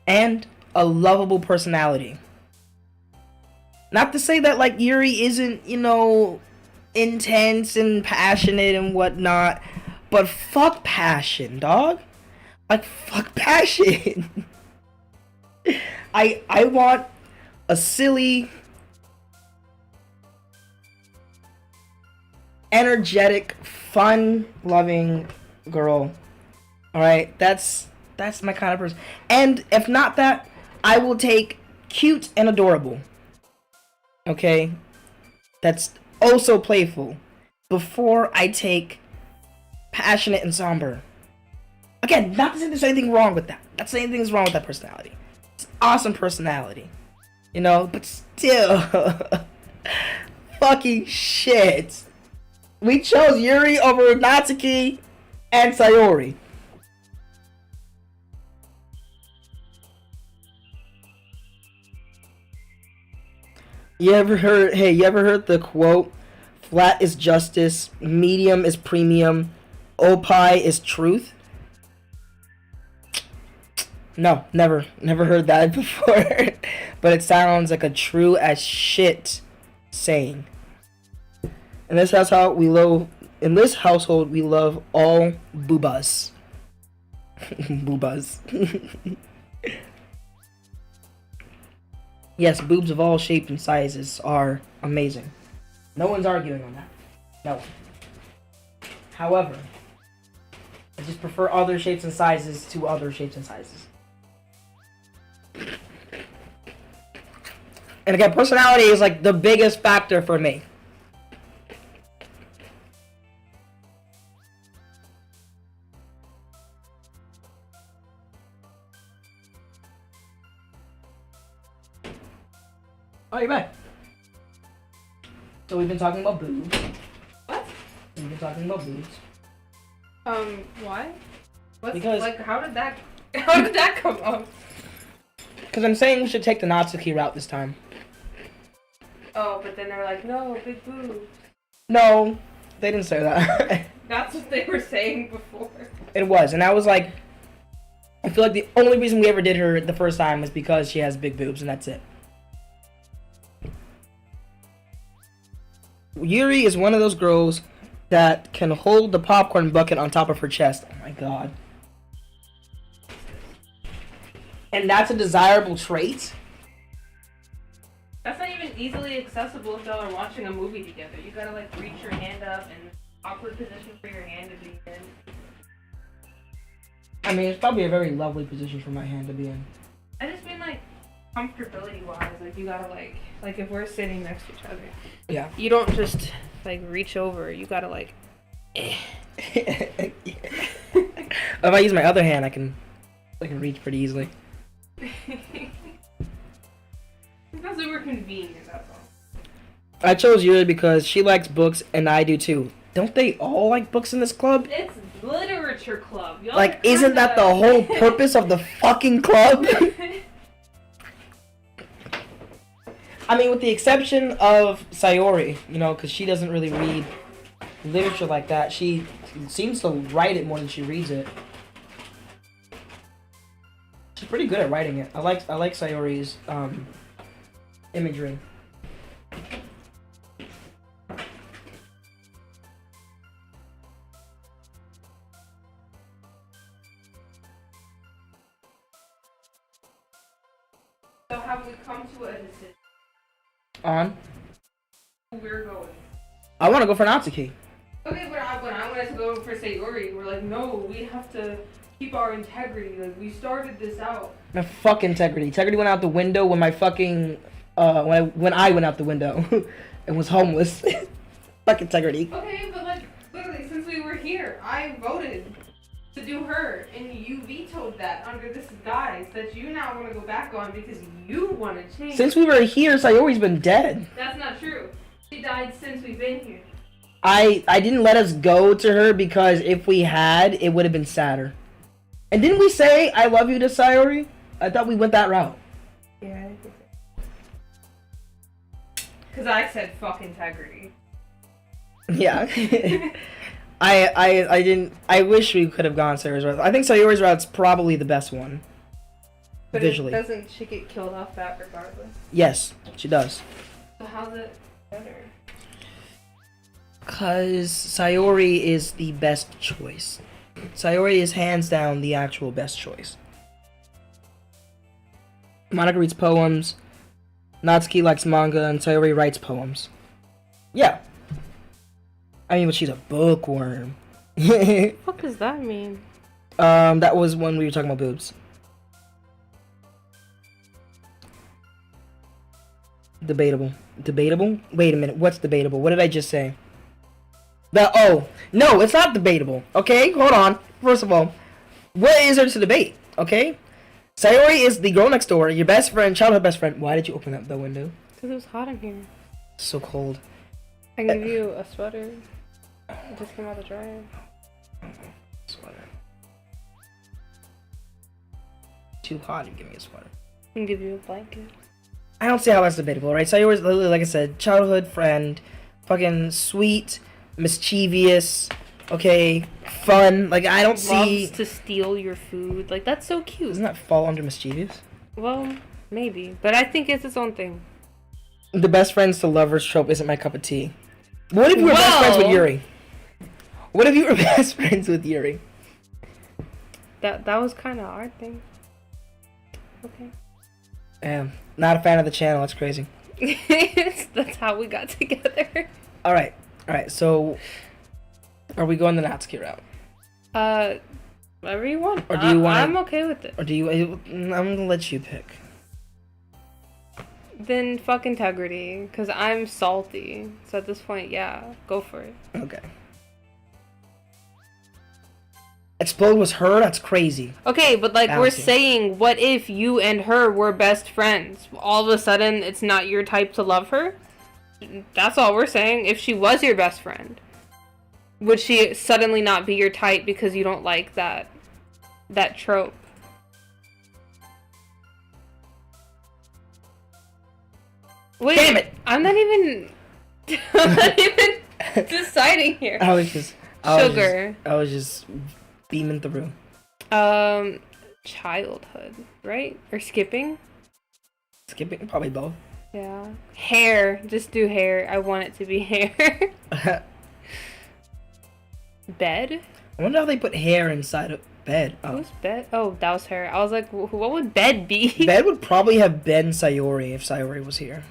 And a lovable personality. Not to say that, like, Yuri isn't, you know, intense and passionate and whatnot. But fuck passion, dog. Like, fuck passion. I want a silly, energetic, fun-loving girl. Alright, that's my kind of person. And if not that, I will take cute and adorable. Okay? That's also playful. Before I take passionate and somber. Again, not to say there's anything wrong with that. Not to say anything's wrong with that personality. It's an awesome personality. You know, but still. Fucking shit. We chose Yuri over Natsuki and Sayori. You ever heard the quote, flat is justice, medium is premium, opie is truth? No, never heard that before. But it sounds like a true as shit saying. In this household, we love all boobas. Boobas. Yes, boobs of all shapes and sizes are amazing. No one's arguing on that. No one. However, I just prefer other shapes and sizes to other shapes and sizes. And again, personality is like the biggest factor for me. Oh, you're back. So we've been talking about boobs. What? We've been talking about boobs. Why? What's, Because like, how did that come up? Because I'm saying we should take the Natsuki route this time. Oh, but then they're like, no, big boobs. No, they didn't say that. That's what they were saying before. It was, and I was like, I feel like the only reason we ever did her the first time was because she has big boobs, and that's it. Yuri is one of those girls that can hold the popcorn bucket on top of her chest. Oh my god. and that's a desirable trait. That's not even easily accessible if y'all are watching a movie together. You gotta like reach your hand up and awkward position for your hand to be in. I mean, it's probably a very lovely position for my hand to be in. I just mean like comfortability wise, like you gotta like if we're sitting next to each other. Yeah. You don't just like reach over. You gotta like. If I use my other hand, I can reach pretty easily. Because we were convenient, that's all. I chose Yuri because she likes books and I do too. Don't they all like books in this club? It's literature club. Y'all Like, isn't that the whole purpose of the fucking club? I mean, with the exception of Sayori, you know, because she doesn't really read literature like that. She seems to write it more than she reads it. She's pretty good at writing it. I like Sayori's imagery. So have we come to a decision? On? We're going. I want to go for Natsuki. Okay, but when I wanted to go for Sayori, we're like, no, we have to keep our integrity. Like, we started this out. My fuck integrity. Integrity went out the window when my fucking when I went out the window and was homeless. Fuck integrity. Okay, but like literally since we were here, I voted to do her, and you vetoed that under this guise that you now want to go back on because you want to change. Since we were here, Sayori's been dead. That's not true. She died since we've been here. I didn't let us go to her because if we had, it would have been sadder. And didn't we say I love you to Sayori? I thought we went that route. Yeah, I think so. Because I said fuck integrity. Yeah. I didn't. I wish we could have gone Sayori's route. I think Sayori's route's probably the best one. But visually. Doesn't she get killed off that regardless? Yes, she does. So how's it better? Because Sayori is the best choice. Sayori is hands down the actual best choice. Monica reads poems, Natsuki likes manga, and Sayori writes poems. Yeah. I mean, but she's a bookworm. What does that mean? That was when we were talking about boobs. Debatable. Debatable? Wait a minute, what's debatable? What did I just say? Oh, no, it's not debatable. Okay, hold on. First of all, what is there to debate? Okay? Sayori is the girl next door, your best friend, childhood best friend. Why did you open up the window? Because it was hot in here. It's so cold. I can give you a sweater. It just came out the dryer. Sweater. Too hot to give me a sweater. I can give you a blanket. I don't see how that's debatable, right? Sayori's literally, like I said, childhood friend, fucking sweet, mischievous, okay, fun. Like, I don't see... Loves to steal your food. Like, that's so cute. Doesn't that fall under mischievous? Well, maybe. But I think it's its own thing. The best friends to lovers trope isn't my cup of tea. What if you were best friends with Yuri? What if you were best friends with Yuri? That was kind of our thing. Okay. Not a fan of the channel. That's crazy. That's how we got together. All right. So, are we going the Natsuki route? Whatever you want. Or do you want? I'm okay with it. Or do you? I'm gonna let you pick. Then fuck integrity, cause I'm salty. So at this point, yeah, go for it. Okay. Explode was her? That's crazy. Okay, but like we're Balancing. saying, what if you and her were best friends? All of a sudden, it's not your type to love her? That's all we're saying. If she was your best friend, would she suddenly not be your type because you don't like that trope? Wait, Damn it! I'm not even deciding here. I was just beaming through. Childhood, right? Or skipping? Skipping, probably both. Yeah. Hair. Just do hair. I want it to be hair. Bed? I wonder how they put hair inside of Bed. Oh. Who's Bed? Oh, that was her. I was like, what would Bed be? Bed would probably have been Sayori if Sayori was here.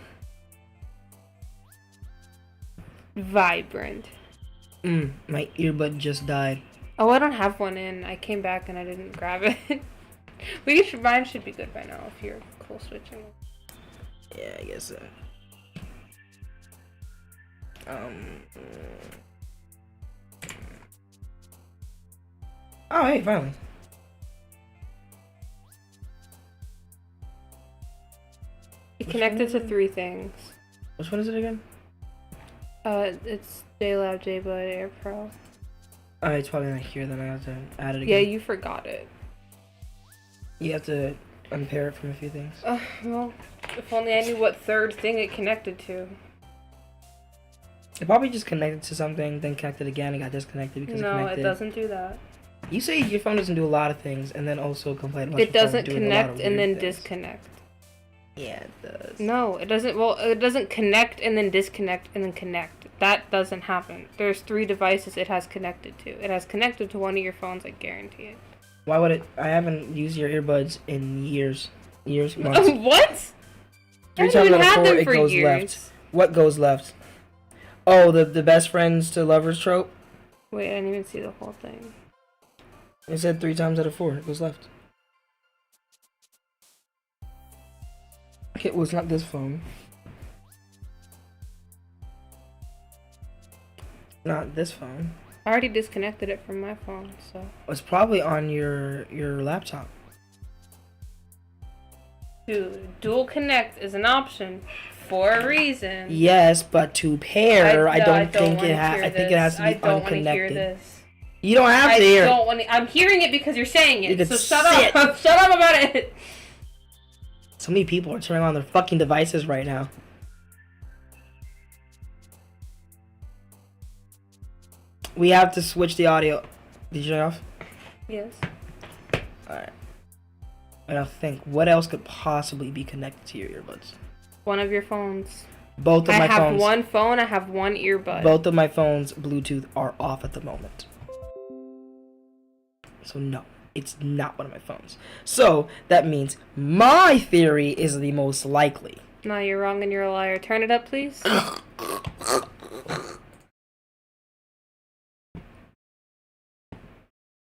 Vibrant. My earbud just died. Oh, I don't have one in. I came back and I didn't grab it. Mine should be good by now if you're cool switching. Yeah, I guess so. Oh, hey, finally. It connected to 3 things. Which one is it again? It's JLab JBud Air Pro. Oh, it's probably not here, then I have to add it again. Yeah, you forgot it. You have to unpair it from a few things. Well, if only I knew what 3rd thing it connected to. It probably just connected to something, then connected again and got disconnected because it connected. No, it doesn't do that. You say your phone doesn't do a lot of things, and then also complain about It your phone doesn't doing a lot of connect and weird then things. disconnect. Yeah, it does. No, it doesn't. Well, it doesn't connect and then disconnect and then connect. That doesn't happen. There's 3 devices it has connected to. It has connected to one of your phones, I guarantee it. Why would it? I haven't used your earbuds in years, months. What? I 3 haven't times even out of had 4, them it for goes years. left. What goes left? Oh, the best friends to lovers trope. Wait, I didn't even see the whole thing. It said 3 times out of 4, it goes left. Okay, well, it's not this phone. Not this phone. I already disconnected it from my phone, so. It's probably on your laptop. Dude, dual connect is an option for a reason. Yes, but to pair, I don't think wanna it has. hear I think it this. has to be I don't want to hear unconnected. this. You don't have to hear. I don't want to. I'm hearing it because you're saying You it. could So shut sit. up. Shut up about it. So many people are turning on their fucking devices right now. We have to switch the audio. Did you turn it off? Yes. Alright. And I'll think, what else could possibly be connected to your earbuds? One of your phones. Both of I my have phones. one phone. I have one earbud. Both of my phones' Bluetooth are off at the moment. So no, it's not one of my phones. So that means my theory is the most likely. No, you're wrong and you're a liar. Turn it up, please.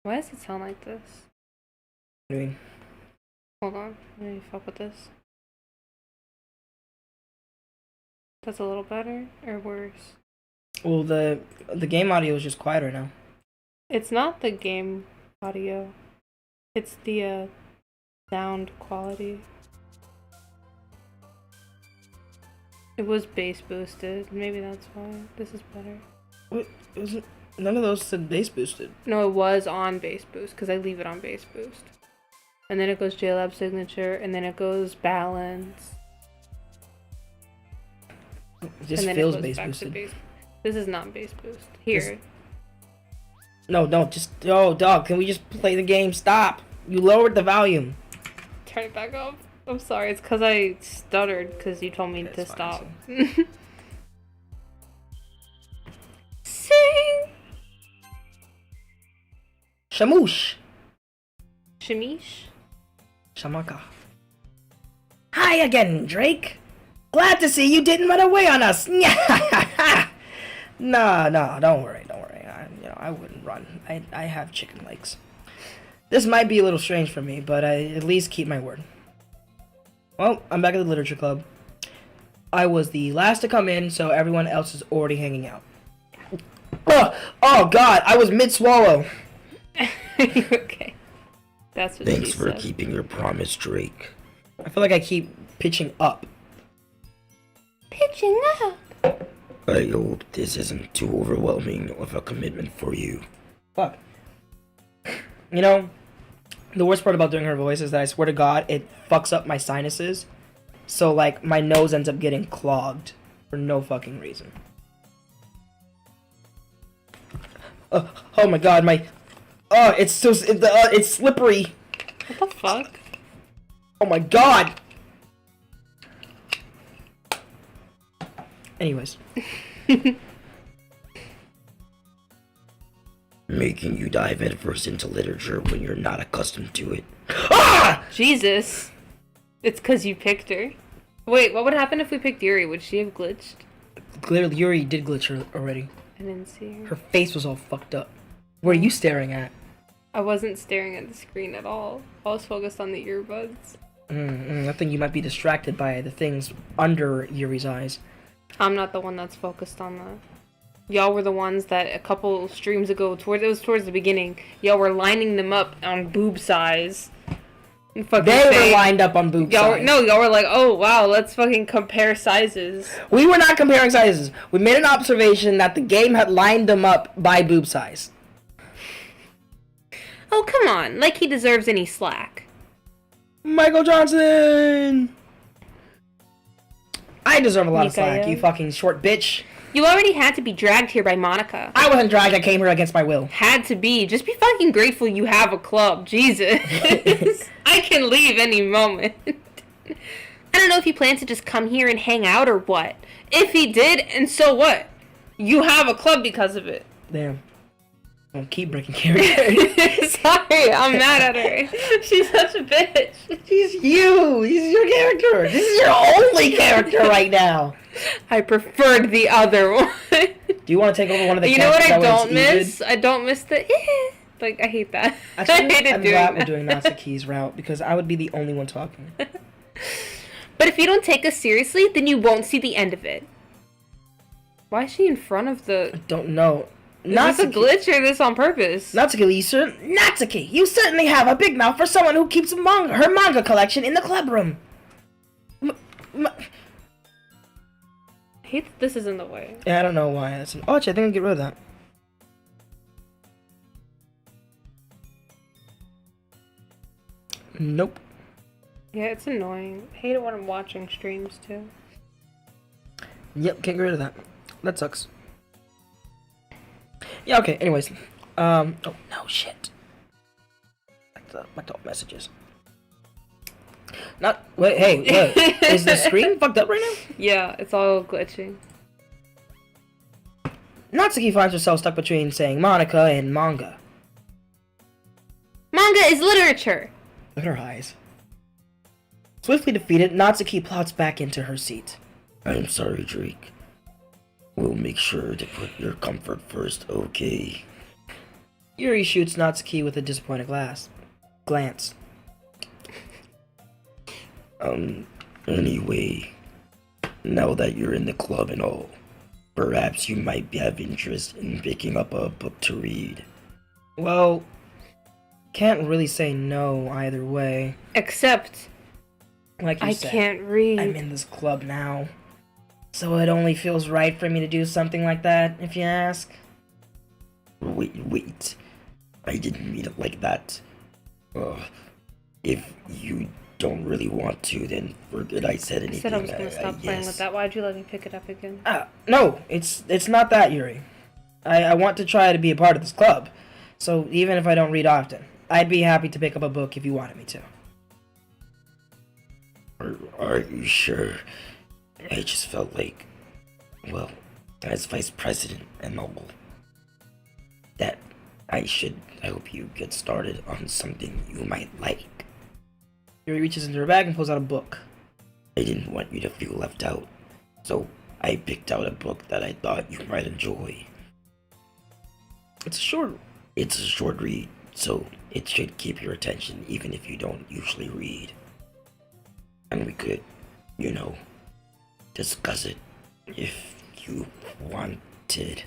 Why does it sound like this? I mean, Hold on. Let me fuck with this. That's a little better or worse? well, the game audio is just quieter now. It's not the game audio. It's the sound quality. It was bass boosted. Maybe that's why. This is better. What? It wasn't. None of those said bass boosted. No, it was on bass boost because I leave it on bass boost. And then it goes JLab signature, and then it goes balance. It just and then feels it goes bass back to boosted. bass. This is not bass boost. Here. No, just dog. Can we just play the game? Stop. You lowered the volume. Turn it back up. I'm sorry. It's because I stuttered because you told me Okay, to it's stop. fine, Sing! Shamoosh. Shamish? Shamaka. Hi again, Drake. Glad to see you didn't run away on us. No, don't worry. I wouldn't run. I have chicken legs. This might be a little strange for me, but I at least keep my word. Well, I'm back at the literature club. I was the last to come in, so everyone else is already hanging out. Oh God, I was mid-swallow. Okay. That's what Thanks she for said. keeping your promise, Drake. I feel like I keep pitching up. Pitching up. I hope this isn't too overwhelming of a commitment for you. Fuck. You know, the worst part about doing her voice is that I swear to God, it fucks up my sinuses. So, like, my nose ends up getting clogged for no fucking reason. Oh my God, it's so, it's slippery. What the fuck? Oh my God. Anyways. making you dive headfirst into literature when you're not accustomed to it. Ah! Jesus. It's because you picked her. Wait, what would happen if we picked Yuri? Would she have glitched? Clearly, Yuri did glitch her already. I didn't see her. Her face was all fucked up. What are you staring at? I wasn't staring at the screen at all. I was focused on the earbuds. I think you might be distracted by the things under Yuri's eyes. I'm not the one that's focused on the... Y'all were the ones that a couple streams ago, it was towards the beginning, y'all were lining them up on boob size. They were lined up on boob size. Y'all were like, oh wow, let's fucking compare sizes. We were not comparing sizes. We made an observation that the game had lined them up by boob size. Oh, come on. Like he deserves any slack. Michael Johnson! I deserve a lot of slack, Mikael. you fucking short bitch. You already had to be dragged here by Monica. I wasn't dragged, I came here against my will. Had to be. Just be fucking grateful you have a club. Jesus. I can leave any moment. I don't know if he plans to just come here and hang out or what. If he did, and so what? You have a club because of it. Damn. I'll keep breaking character. Sorry, I'm mad at her. She's such a bitch. He's you! He's your character! This is your only character right now! I preferred the other one. Do you want to take over one of the You know what characters? I don't miss? I don't miss the Like, I hate that. Actually, I hated I'm doing glad that. we're doing Natsuki's route, because I would be the only one talking. But if you don't take us seriously, then you won't see the end of it. Why is she in front of the... I don't know. Is this a glitch or this on purpose? Natsuki, you certainly have a big mouth for someone who keeps her manga collection in the club room. I hate that this is in the way. Yeah, I don't know why. Actually, I think I'll get rid of that. Nope. Yeah, it's annoying. I hate it when I'm watching streams, too. Yep, can't get rid of that. That sucks. Yeah, okay, anyways. Oh, no, shit. My top messages. Wait. Is the screen fucked up right now? Yeah, it's all glitching. Natsuki finds herself stuck between saying Monica and manga. Manga is literature! Look at her eyes. Swiftly defeated, Natsuki plots back into her seat. I'm sorry, Drake. We'll make sure to put your comfort first, okay? Yuri shoots Natsuki with a disappointed glance. Anyway, now that you're in the club and all, perhaps you might have interest in picking up a book to read. Well, can't really say no either way. Except, Like you I said, can't read. I'm in this club now. So it only feels right for me to do something like that, if you ask. Wait. I didn't mean it like that. If you don't really want to, then forget I said anything. I said I was gonna stop playing with that. Why'd you let me pick it up again? No, it's not that, Yuri. I want to try to be a part of this club. So even if I don't read often, I'd be happy to pick up a book if you wanted me to. Are you sure? I just felt like, well, as vice president and all, that I should help you get started on something you might like. Yuri reaches into her bag and pulls out a book. I didn't want you to feel left out, so I picked out a book that I thought you might enjoy. It's a short read, so it should keep your attention even if you don't usually read. And we could, discuss it if you wanted.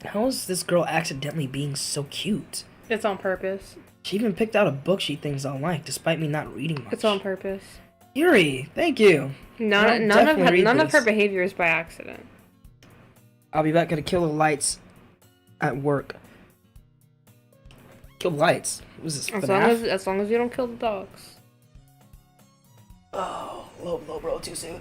How is this girl accidentally being so cute? It's on purpose. She even picked out a book she thinks I'll like, despite me not reading much. It's on purpose. Yuri, thank you. None of her behavior is by accident. I'll be back to kill the lights at work. Kill the lights? What was this, As long as you don't kill the dogs. Oh, low bro, too soon.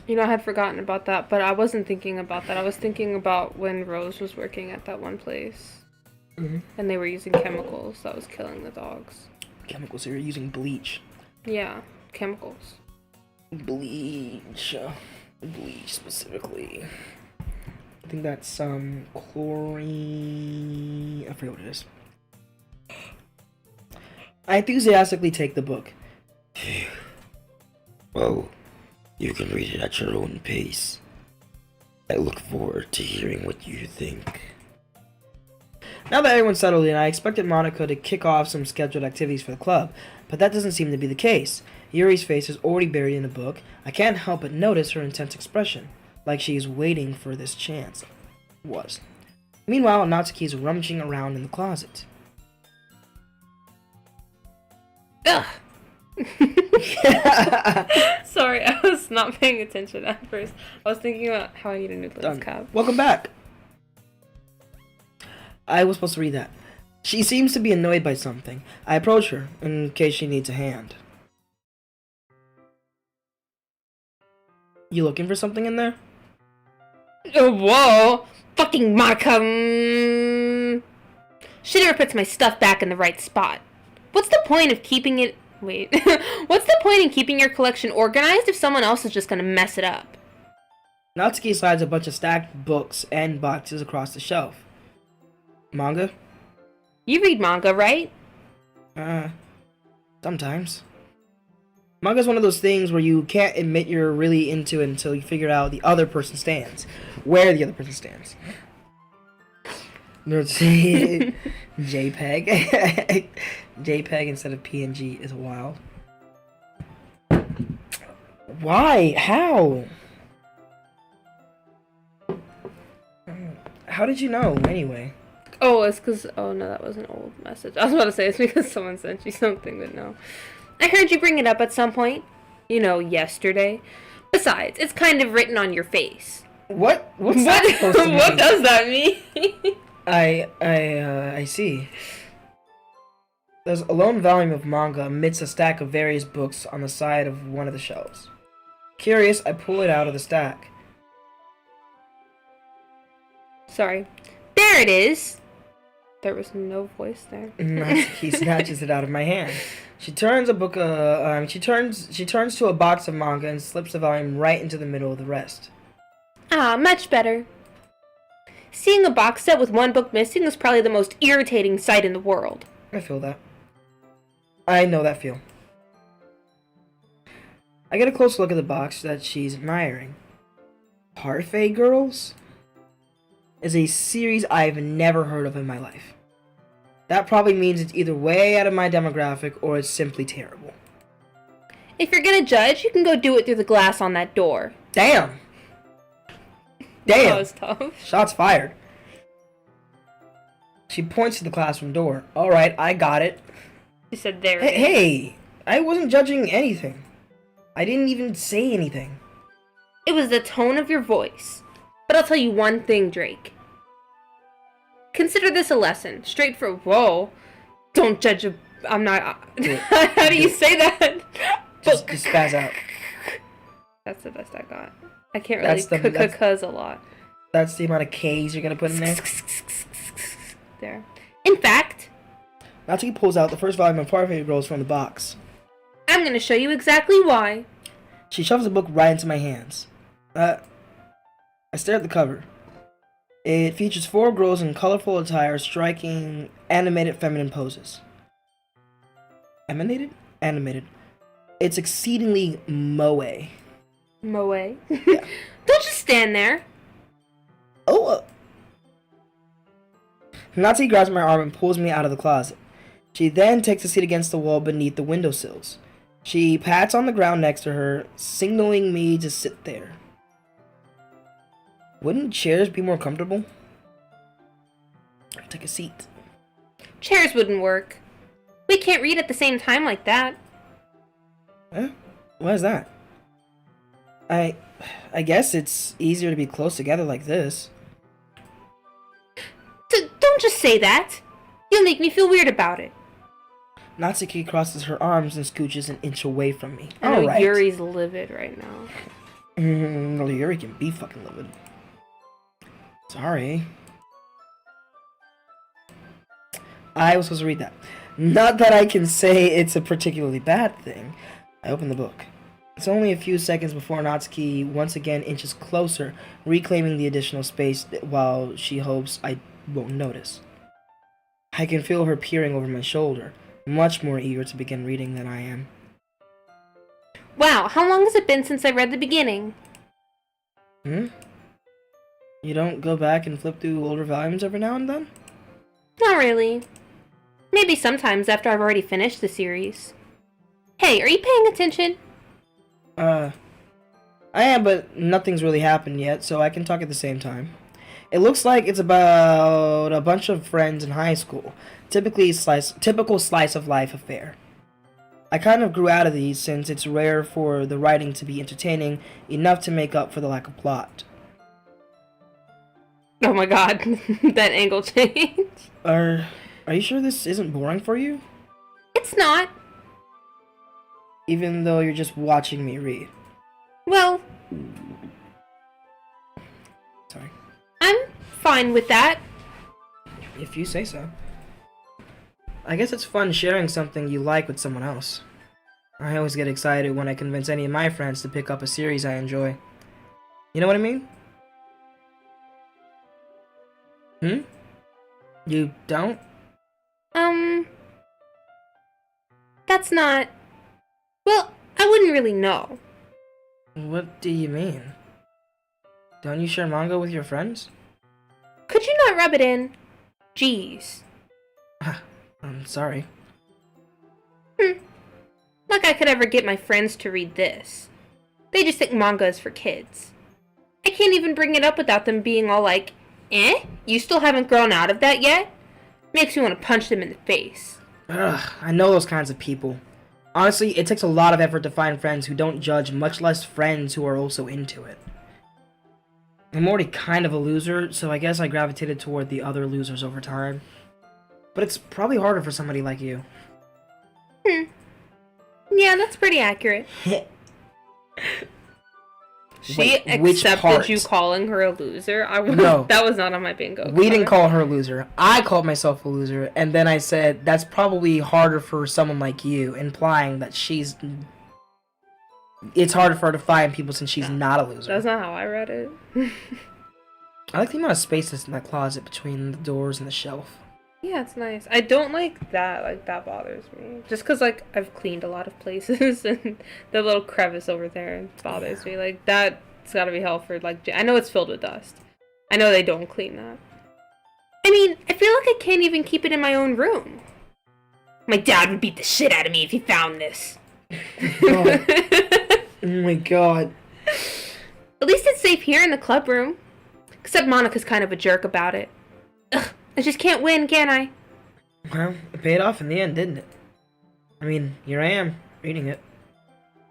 I had forgotten about that, but I wasn't thinking about that. I was thinking about when Rose was working at that one place. Mm-hmm. And they were using chemicals that was killing the dogs. Chemicals, so you're using bleach. Yeah, chemicals. Bleach. bleach specifically. I think that's some chlorine. I forget what it is. I enthusiastically take the book. Well, you can read it at your own pace. I look forward to hearing what you think. Now that everyone's settled in, I expected Monica to kick off some scheduled activities for the club, but that doesn't seem to be the case. Yuri's face is already buried in a book. I can't help but notice her intense expression, like she is waiting for this chance. Meanwhile, Natsuki is rummaging around in the closet. Ugh. Sorry, I was not paying attention at first. I was thinking about how I need a new lens cap. Welcome back. I was supposed to read that. She seems to be annoyed by something. I approach her in case she needs a hand. You looking for something in there? Oh, whoa! Fucking Monica! She never puts my stuff back in the right spot. What's the point of keeping it... Wait. What's the point in keeping your collection organized if someone else is just gonna mess it up? Natsuki slides a bunch of stacked books and boxes across the shelf. Manga? You read manga, right? Sometimes. Manga's one of those things where you can't admit you're really into it until you figure out the other person stands. Where the other person stands. JPEG. JPEG instead of PNG is wild. Why? How? How did you know, anyway? Oh, it's because... Oh, no, that was an old message. I was about to say it's because someone sent you something, but no. I heard you bring it up at some point. You know, yesterday. Besides, it's kind of written on your face. What? What's that supposed to mean? What does that mean? I see. There's a lone volume of manga amidst a stack of various books on the side of one of the shelves. Curious, I pull it out of the stack. Sorry. There it is! There was no voice there. He snatches it out of my hand. She turns she turns to a box of manga and slips the volume right into the middle of the rest. Ah, much better. Seeing a box set with one book missing was probably the most irritating sight in the world. I feel that. I know that feel. I get a close look at the box that she's admiring. Parfait Girls is a series I've never heard of in my life. That probably means it's either way out of my demographic or it's simply terrible. If you're gonna judge, you can go do it through the glass on that door. Damn! That was tough. Shots fired. She points to the classroom door. Alright, I got it. She said there. Hey, I wasn't judging anything. I didn't even say anything. It was the tone of your voice. But I'll tell you one thing, Drake. Consider this a lesson. Straight for... Whoa. Don't judge a... I'm not... How do you say that? Just spaz out. That's the best I got. I can't really cuz a lot. That's the amount of K's you're gonna put in there? There. In fact... Natsuki pulls out the first volume of Parfait Girls from the box. I'm gonna show you exactly why. She shoves the book right into my hands. I stare at the cover. It features 4 girls in colorful attire striking animated feminine poses. Animated. It's exceedingly moe. Moe? Yeah. Don't just stand there. Oh! Natsuki grabs my arm and pulls me out of the closet. She then takes a seat against the wall beneath the windowsills. She pats on the ground next to her, signaling me to sit there. Wouldn't chairs be more comfortable? Take a seat. Chairs wouldn't work. We can't read at the same time like that. Huh? Why is that? I guess it's easier to be close together like this. Don't just say that. You'll make me feel weird about it. Natsuki crosses her arms and scooches an inch away from me. I know Alright. Yuri's livid right now. Well, Yuri can be fucking livid. Sorry. I was supposed to read that. Not that I can say it's a particularly bad thing. I open the book. It's only a few seconds before Natsuki once again inches closer, reclaiming the additional space while she hopes I won't notice. I can feel her peering over my shoulder, much more eager to begin reading than I am. Wow, how long has it been since I read the beginning? You don't go back and flip through older volumes every now and then? Not really. Maybe sometimes after I've already finished the series. Hey, are you paying attention? I am, but nothing's really happened yet, so I can talk at the same time. It looks like it's about a bunch of friends in high school. Typical slice of life affair. I kind of grew out of these since it's rare for the writing to be entertaining enough to make up for the lack of plot. Oh my god, that angle change. Are you sure this isn't boring for you? It's not. Even though you're just watching me read. Well, Sorry. I'm fine with that. If you say so. I guess it's fun sharing something you like with someone else. I always get excited when I convince any of my friends to pick up a series I enjoy. You know what I mean? You don't? That's not... Well, I wouldn't really know. What do you mean? Don't you share manga with your friends? Could you not rub it in? Jeez. I'm sorry. Like I could ever get my friends to read this. They just think manga is for kids. I can't even bring it up without them being all like, eh? You still haven't grown out of that yet? Makes me want to punch them in the face. Ugh, I know those kinds of people. Honestly, it takes a lot of effort to find friends who don't judge, much less friends who are also into it. I'm already kind of a loser, so I guess I gravitated toward the other losers over time. But it's probably harder for somebody like you. Yeah, that's pretty accurate. She Wait, which accepted part? you calling her a loser? No. That was not on my bingo We didn't card. call her a loser. I called myself a loser, and then I said that's probably harder for someone like you, implying that it's harder for her to find people since she's not a loser. That's not how I read it. I like the amount of space that's in that closet between the doors and the shelf. Yeah, it's nice. I don't like that. Like, that bothers me. Just because, like, I've cleaned a lot of places, and the little crevice over there bothers me. Like, that's gotta be hell for, like, I know it's filled with dust. I know they don't clean that. I mean, I feel like I can't even keep it in my own room. My dad would beat the shit out of me if he found this. Oh, oh my god. At least it's safe here in the club room. Except Monica's kind of a jerk about it. Ugh, I just can't win, can I? Well, it paid off in the end, didn't it? I mean, here I am, reading it.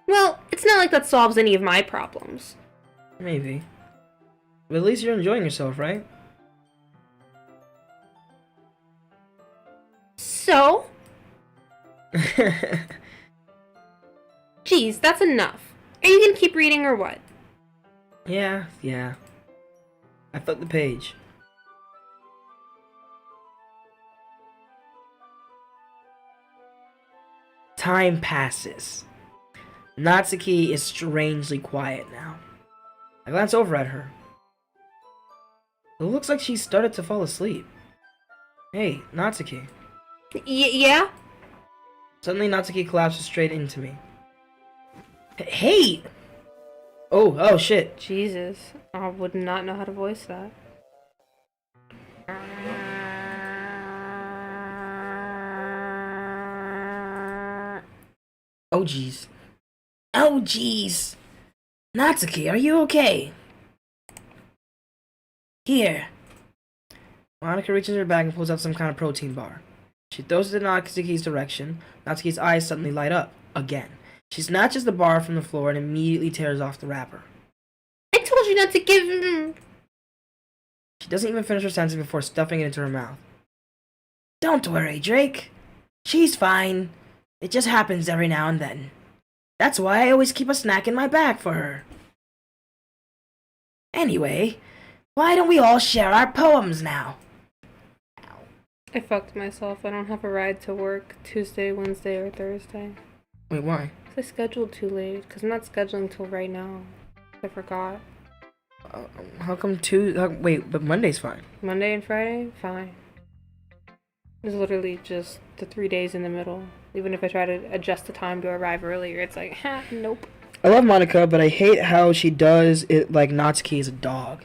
Well, it's not like that solves any of my problems. Maybe. But at least you're enjoying yourself, right? So? Geez, that's enough. Are you gonna keep reading or what? Yeah. I flipped the page. Time passes. Natsuki is strangely quiet now. I glance over at her. It looks like she's started to fall asleep. Hey, Natsuki. Yeah? Suddenly, Natsuki collapses straight into me. Hey! Oh, shit. Jesus, I would not know how to voice that. Oh, jeez. Oh, jeez. Natsuki, are you okay? Here. Monica reaches her bag and pulls out some kind of protein bar. She throws it in Natsuki's direction. Natsuki's eyes suddenly light up. Again. She snatches the bar from the floor and immediately tears off the wrapper. I told you not to give him... She doesn't even finish her sentence before stuffing it into her mouth. Don't worry, Drake. She's fine. It just happens every now and then. That's why I always keep a snack in my bag for her. Anyway, why don't we all share our poems now? I fucked myself. I don't have a ride to work Tuesday, Wednesday, or Thursday. Wait, why? Because I scheduled too late? Because I'm not scheduling till right now. I forgot. How come wait, but Monday's fine. Monday and Friday? Fine. It's literally just the 3 days in the middle. Even if I try to adjust the time to arrive earlier, it's like, nope. I love Monica, but I hate how she does it like Natsuki is a dog.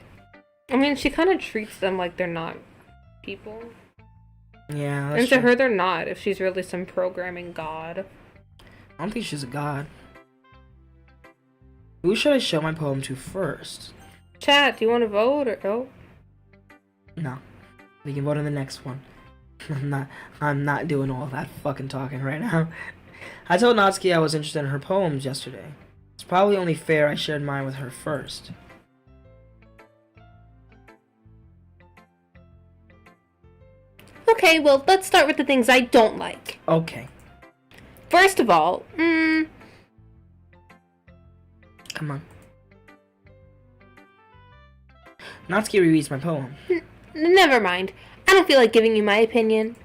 I mean, she kind of treats them like they're not people. Yeah, that's And to true. her, they're not, if she's really some programming god. I don't think she's a god. Who should I show my poem to first? Chat, do you want to vote or oh? No. We can vote on the next one. I'm not doing all that fucking talking right now. I told Natsuki I was interested in her poems yesterday. It's probably only fair I shared mine with her first. Okay, well, let's start with the things I don't like. Okay. First of all, Come on. Natsuki rereads my poem. Never mind. I don't feel like giving you my opinion.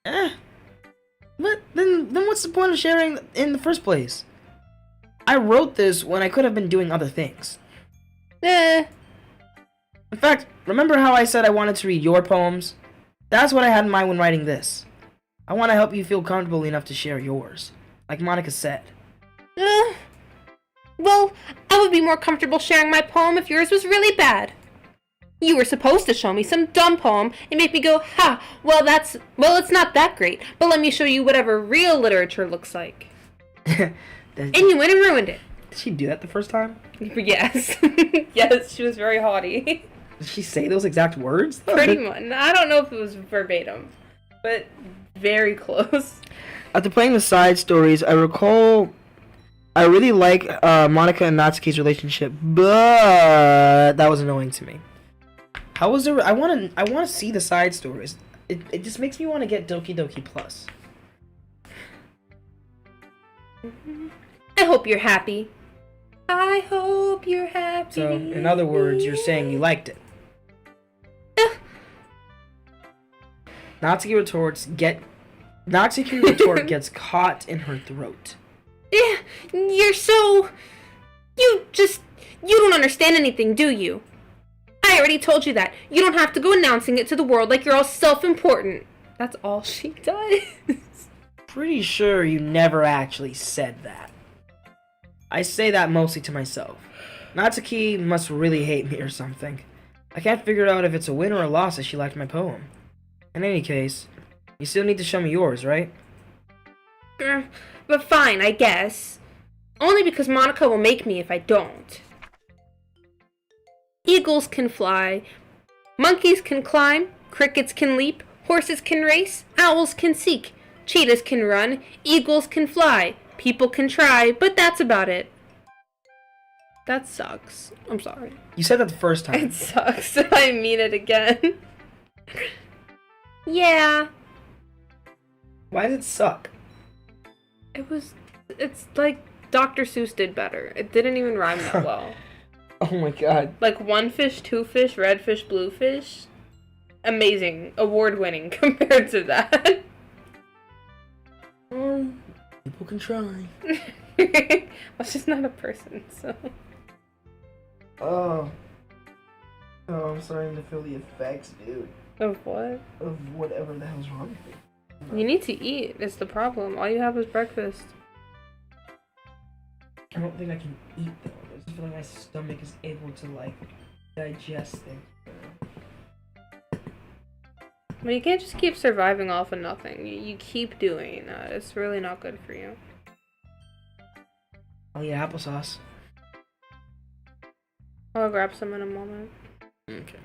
But then what's the point of sharing in the first place? I wrote this when I could have been doing other things. In fact, remember how I said I wanted to read your poems? That's what I had in mind when writing this. I want to help you feel comfortable enough to share yours, like Monica said. Well, I would be more comfortable sharing my poem if yours was really bad. You were supposed to show me some dumb poem and make me go, well, it's not that great, but let me show you whatever real literature looks like. And you went and ruined it. Did she do that the first time? Yes. Yes, she was very haughty. Did she say those exact words? Pretty much. I don't know if it was verbatim, but very close. After playing the side stories, I recall I really like Monica and Natsuki's relationship, but that was annoying to me. How was there? I want to see the side stories. It just makes me want to get Doki Doki Plus. I hope you're happy. I hope you're happy. So, in other words, you're saying you liked it. Natsuki retort gets caught in her throat. You're so... You don't understand anything, do you? I already told you that. You don't have to go announcing it to the world like you're all self-important. That's all she does. Pretty sure you never actually said that. I say that mostly to myself. Natsuki must really hate me or something. I can't figure out if it's a win or a loss that she liked my poem. In any case, you still need to show me yours, right? But fine, I guess. Only because Monica will make me if I don't. Eagles can fly, monkeys can climb, crickets can leap, horses can race, owls can seek, cheetahs can run, eagles can fly, people can try, but that's about it. That sucks. I'm sorry. You said that the first time. It sucks. I mean it again. Yeah. Why does it suck? It's like Dr. Seuss did better. It didn't even rhyme that well. Oh my god. Like one fish, two fish, red fish, blue fish. Amazing. Award winning compared to that. People can try. Well, she's not a person, so. Oh, I'm starting to feel the effects, dude. Of what? Of whatever the hell's wrong with me. You need to eat. It's the problem. All you have is breakfast. I don't think I can eat though. I just feel like my stomach is able to like digest things. But you can't just keep surviving off of nothing. You keep doing that. It's really not good for you. I'll eat applesauce. I'll grab some in a moment. Okay.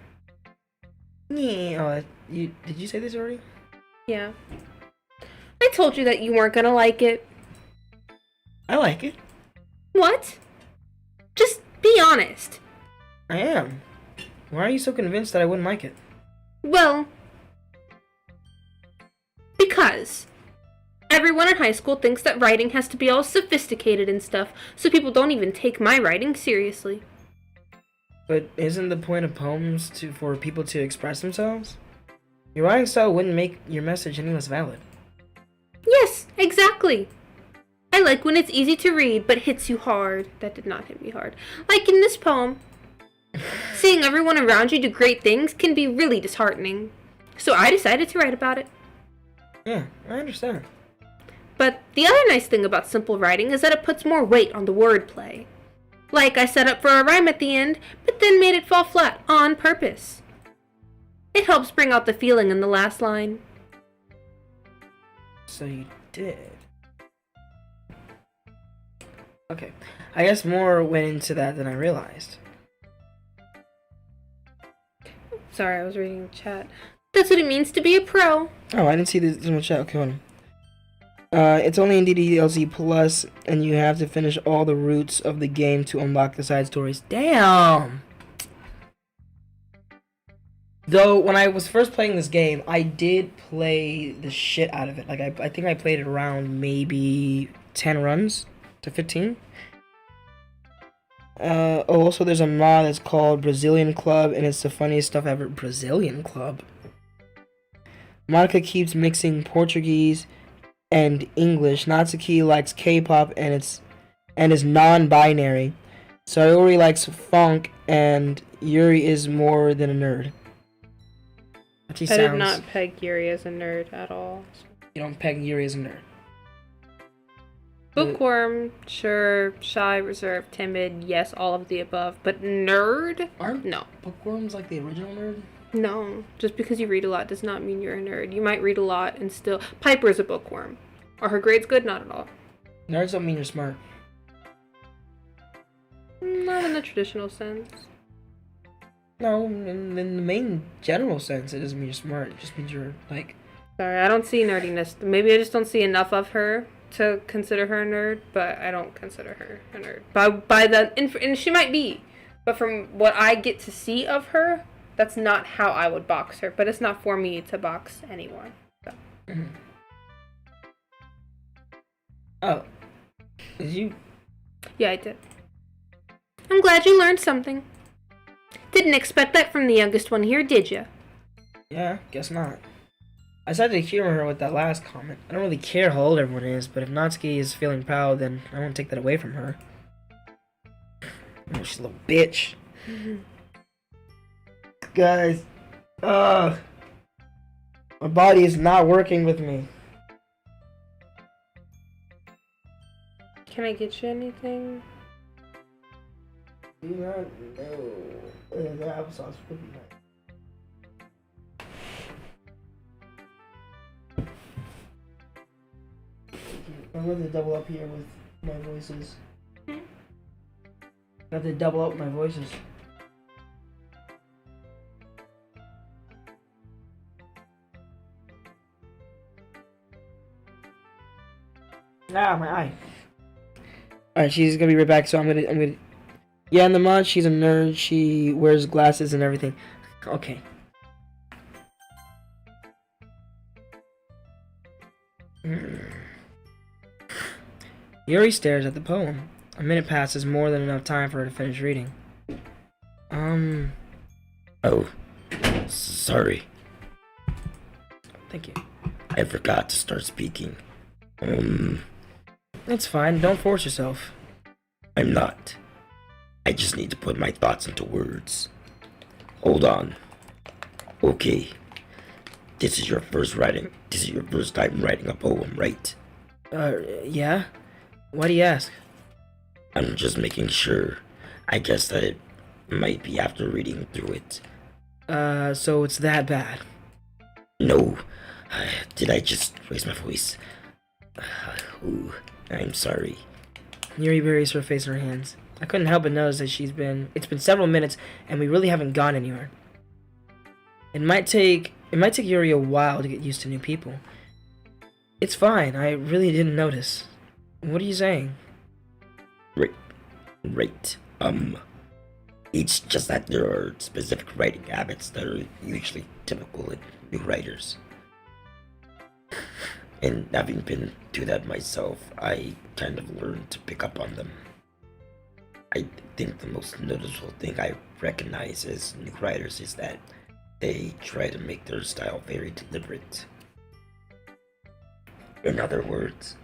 Yeah. Did you say this already? Yeah. I told you that you weren't gonna like it. I like it. What? Just be honest. I am. Why are you so convinced that I wouldn't like it? Well, because everyone in high school thinks that writing has to be all sophisticated and stuff, so people don't even take my writing seriously. But isn't the point of poems for people to express themselves? Your writing style wouldn't make your message any less valid. Yes, exactly. I like when it's easy to read, but hits you hard. That did not hit me hard. Like in this poem. Seeing everyone around you do great things can be really disheartening. So I decided to write about it. Yeah, I understand. But the other nice thing about simple writing is that it puts more weight on the wordplay. Like I set up for a rhyme at the end, but then made it fall flat on purpose. It helps bring out the feeling in the last line. So you did. Okay. I guess more went into that than I realized. Sorry, I was reading chat. That's what it means to be a pro. Oh, I didn't see this much chat. Okay, hold on. It's only in DDLC Plus, and you have to finish all the routes of the game to unlock the side stories. Damn! Though, when I was first playing this game, I did play the shit out of it. Like, I think I played it around maybe 10 runs to 15. Also, there's a mod that's called Brazilian Club, and it's the funniest stuff ever. Brazilian Club? Monica keeps mixing Portuguese and English. Natsuki likes K-pop and is non-binary. Sayori likes funk, and Yuri is more than a nerd. I did not peg Yuri as a nerd at all. You don't peg Yuri as a nerd. Bookworm, sure. Shy, reserved, timid, yes, all of the above. But nerd? No. Bookworms like the original nerd? No. Just because you read a lot does not mean you're a nerd. You might read a lot and still... Piper's a bookworm. Are her grades good? Not at all. Nerds don't mean you're smart. Not in the traditional sense. No, in the main general sense, it doesn't mean you're smart. It just means you're, like... Sorry, I don't see nerdiness. Maybe I just don't see enough of her to consider her a nerd, but I don't consider her a nerd. And she might be, but from what I get to see of her, that's not how I would box her. But it's not for me to box anyone. So. Mm-hmm. Oh. Did you? Yeah, I did. I'm glad you learned something. Didn't expect that from the youngest one here, did ya? Yeah, guess not. I decided to humor her with that last comment. I don't really care how old everyone is, but if Natsuki is feeling proud, then I won't take that away from her. Oh, she's a little bitch. Mm-hmm. Guys, my body is not working with me. Can I get you anything? Do not know. The applesauce would be nice. I'm going to double up here with my voices. I have to double up my voices. Ah, my eye. Alright, she's gonna be right back, so I'm gonna... Yeah, in the mod, she's a nerd. She wears glasses and everything. Okay. Yuri stares at the poem. A minute passes, more than enough time for her to finish reading. Oh, sorry. Thank you. I forgot to start speaking. It's fine, don't force yourself. I'm not. I just need to put my thoughts into words. Hold on. Okay. This is your first time writing a poem, right? Yeah? Why do you ask? I'm just making sure. I guess that it might be after reading through it. So it's that bad? No. Did I just raise my voice? Ooh, I'm sorry. Yuri buries her face in her hands. I couldn't help but notice that it's been several minutes and we really haven't gone anywhere. It might take Yuri a while to get used to new people. It's fine, I really didn't notice. What are you saying? Right. It's just that there are specific writing habits that are usually typical in new writers. And having been through that myself, I kind of learned to pick up on them. I think the most noticeable thing I recognize as new writers is that they try to make their style very deliberate. In other words,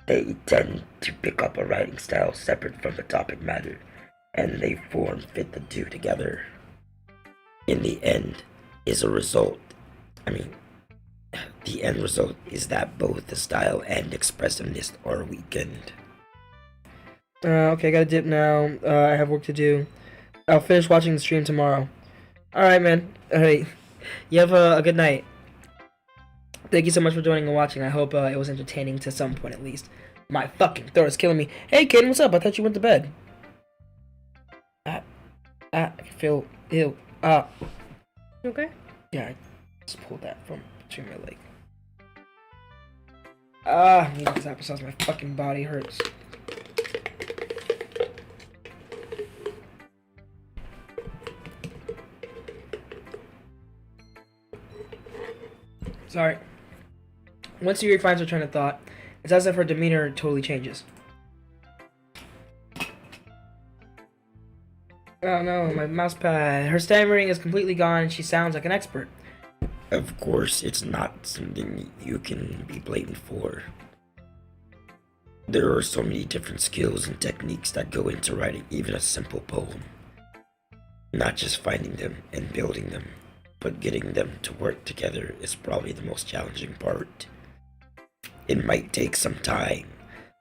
They tend to pick up a writing style separate from the topic matter, and they fit the two together. In the end is a result. The end result is that both the style and expressiveness are weakened. Okay, I gotta dip now. I have work to do. I'll finish watching the stream tomorrow. Alright, man. Alright. You have a good night. Thank you so much for joining and watching. I hope it was entertaining to some point at least. My fucking throat is killing me. Hey, Kaden, what's up? I thought you went to bed. I feel ill. Okay. Yeah, I just pulled that from between my leg. I need this applesauce. My fucking body hurts. Sorry. Once Yuri finds her train of thought, it's as if her demeanor totally changes. Oh no, my mouse pad. Her stammering is completely gone and she sounds like an expert. Of course, it's not something you can be blamed for. There are so many different skills and techniques that go into writing even a simple poem. Not just finding them and building them, but getting them to work together is probably the most challenging part. It might take some time,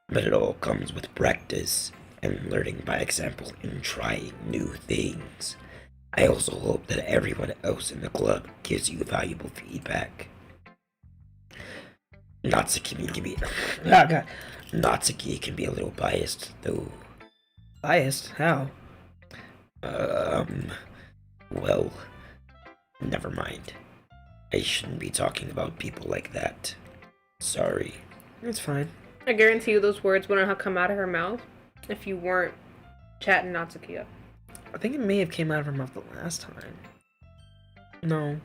but it all comes with practice and learning by example and trying new things. I also hope that everyone else in the club gives you valuable feedback. Natsuki can be Natsuki can be a little biased though. Biased? How? Well, never mind. I shouldn't be talking about people like that. Sorry. It's fine. I guarantee you those words wouldn't have come out of her mouth if you weren't chatting Natsuki up. I think it may have came out of her mouth the last time. No.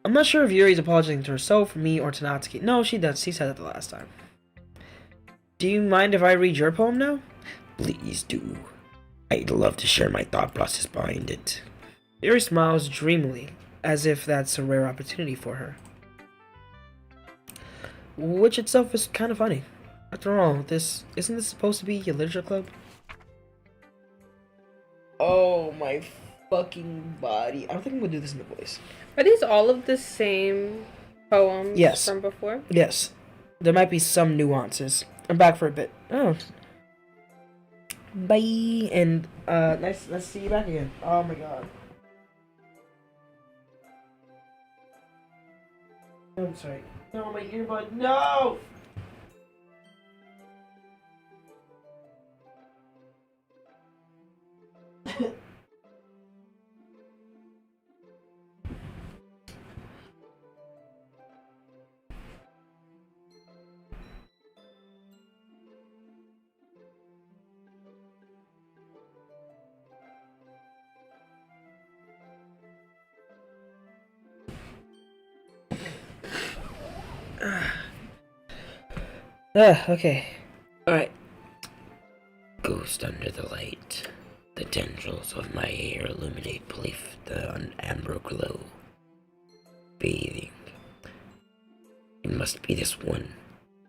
I'm not sure if Yuri's apologizing to herself, me, or to Natsuki. No, she does. She said it the last time. Do you mind if I read your poem now? Please do. I'd love to share my thought process behind it. Yuri smiles dreamily, as if that's a rare opportunity for her. Which itself is kind of funny. After all, isn't this supposed to be a literature club? Oh my fucking body. I don't think I'm gonna do this in the voice. Are these all of the same poems Yes. from before? Yes. There might be some nuances. I'm back for a bit. Oh. Bye. And nice to see you back again. Oh my god. I'm sorry. No, my earbud. No! Okay. Alright. Ghost under the light. The tendrils of my hair illuminate beneath the amber glow. Bathing. It must be this one,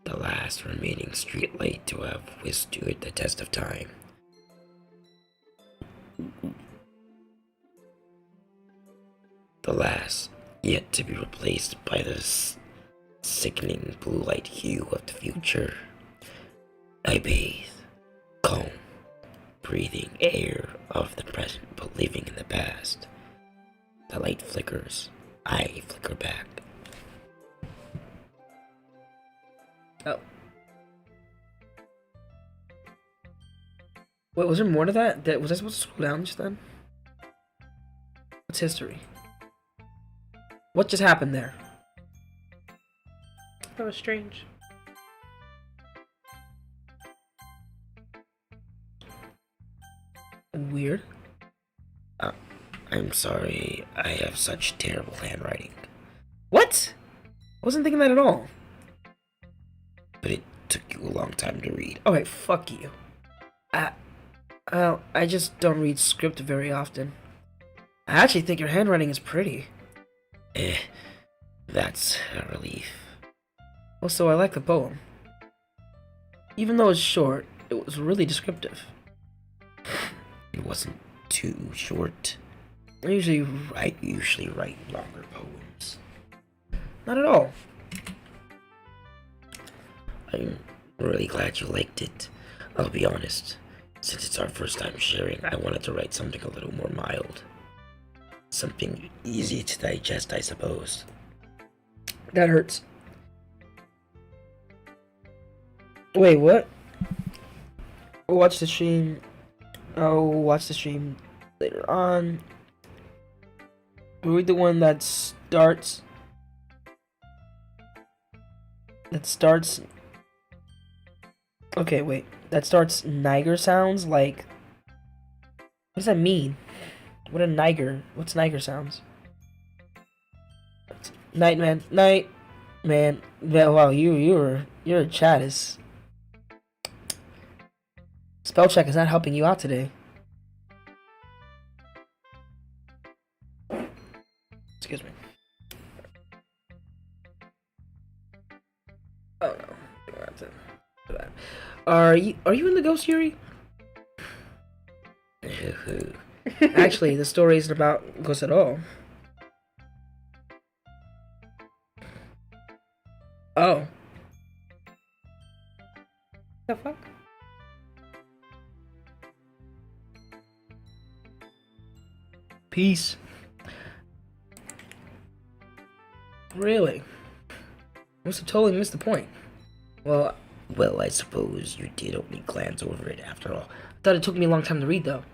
the last remaining streetlight to have withstood the test of time. The last, yet to be replaced by this sickening blue light hue of the future. I bathe, calm, breathing air of the present but living in the past. The light flickers, I flicker back. Oh. Wait, was there more to that? Was I supposed to scroll down just then? What's history? What just happened there? That was strange. Weird. I'm sorry, I have such terrible handwriting. What? I wasn't thinking that at all. But it took you a long time to read. Okay, fuck you. I just don't read script very often. I actually think your handwriting is pretty. That's a relief. Also, I like the poem. Even though it's short, it was really descriptive. It wasn't too short. I usually write longer poems. not at all. I'm really glad you liked it. I'll be honest, since it's our first time sharing, I wanted to write something a little more mild. Something easy to digest, I suppose. That hurts. Wait, what? Watch the stream. I'll watch the stream later on. Read the one that starts. Okay, wait. That starts Niger sounds like. What does that mean? What a Niger? What's Niger sounds? Night man. Wow, your chat is. Spell check is not helping you out today. Excuse me. Oh no. We don't have to do that. Are you in the ghost Yuri? Actually, the story isn't about ghosts at all. Oh. The fuck? Peace. Really? Must have totally missed the point. Well, I suppose you did only glance over it after all. I thought it took me a long time to read, though.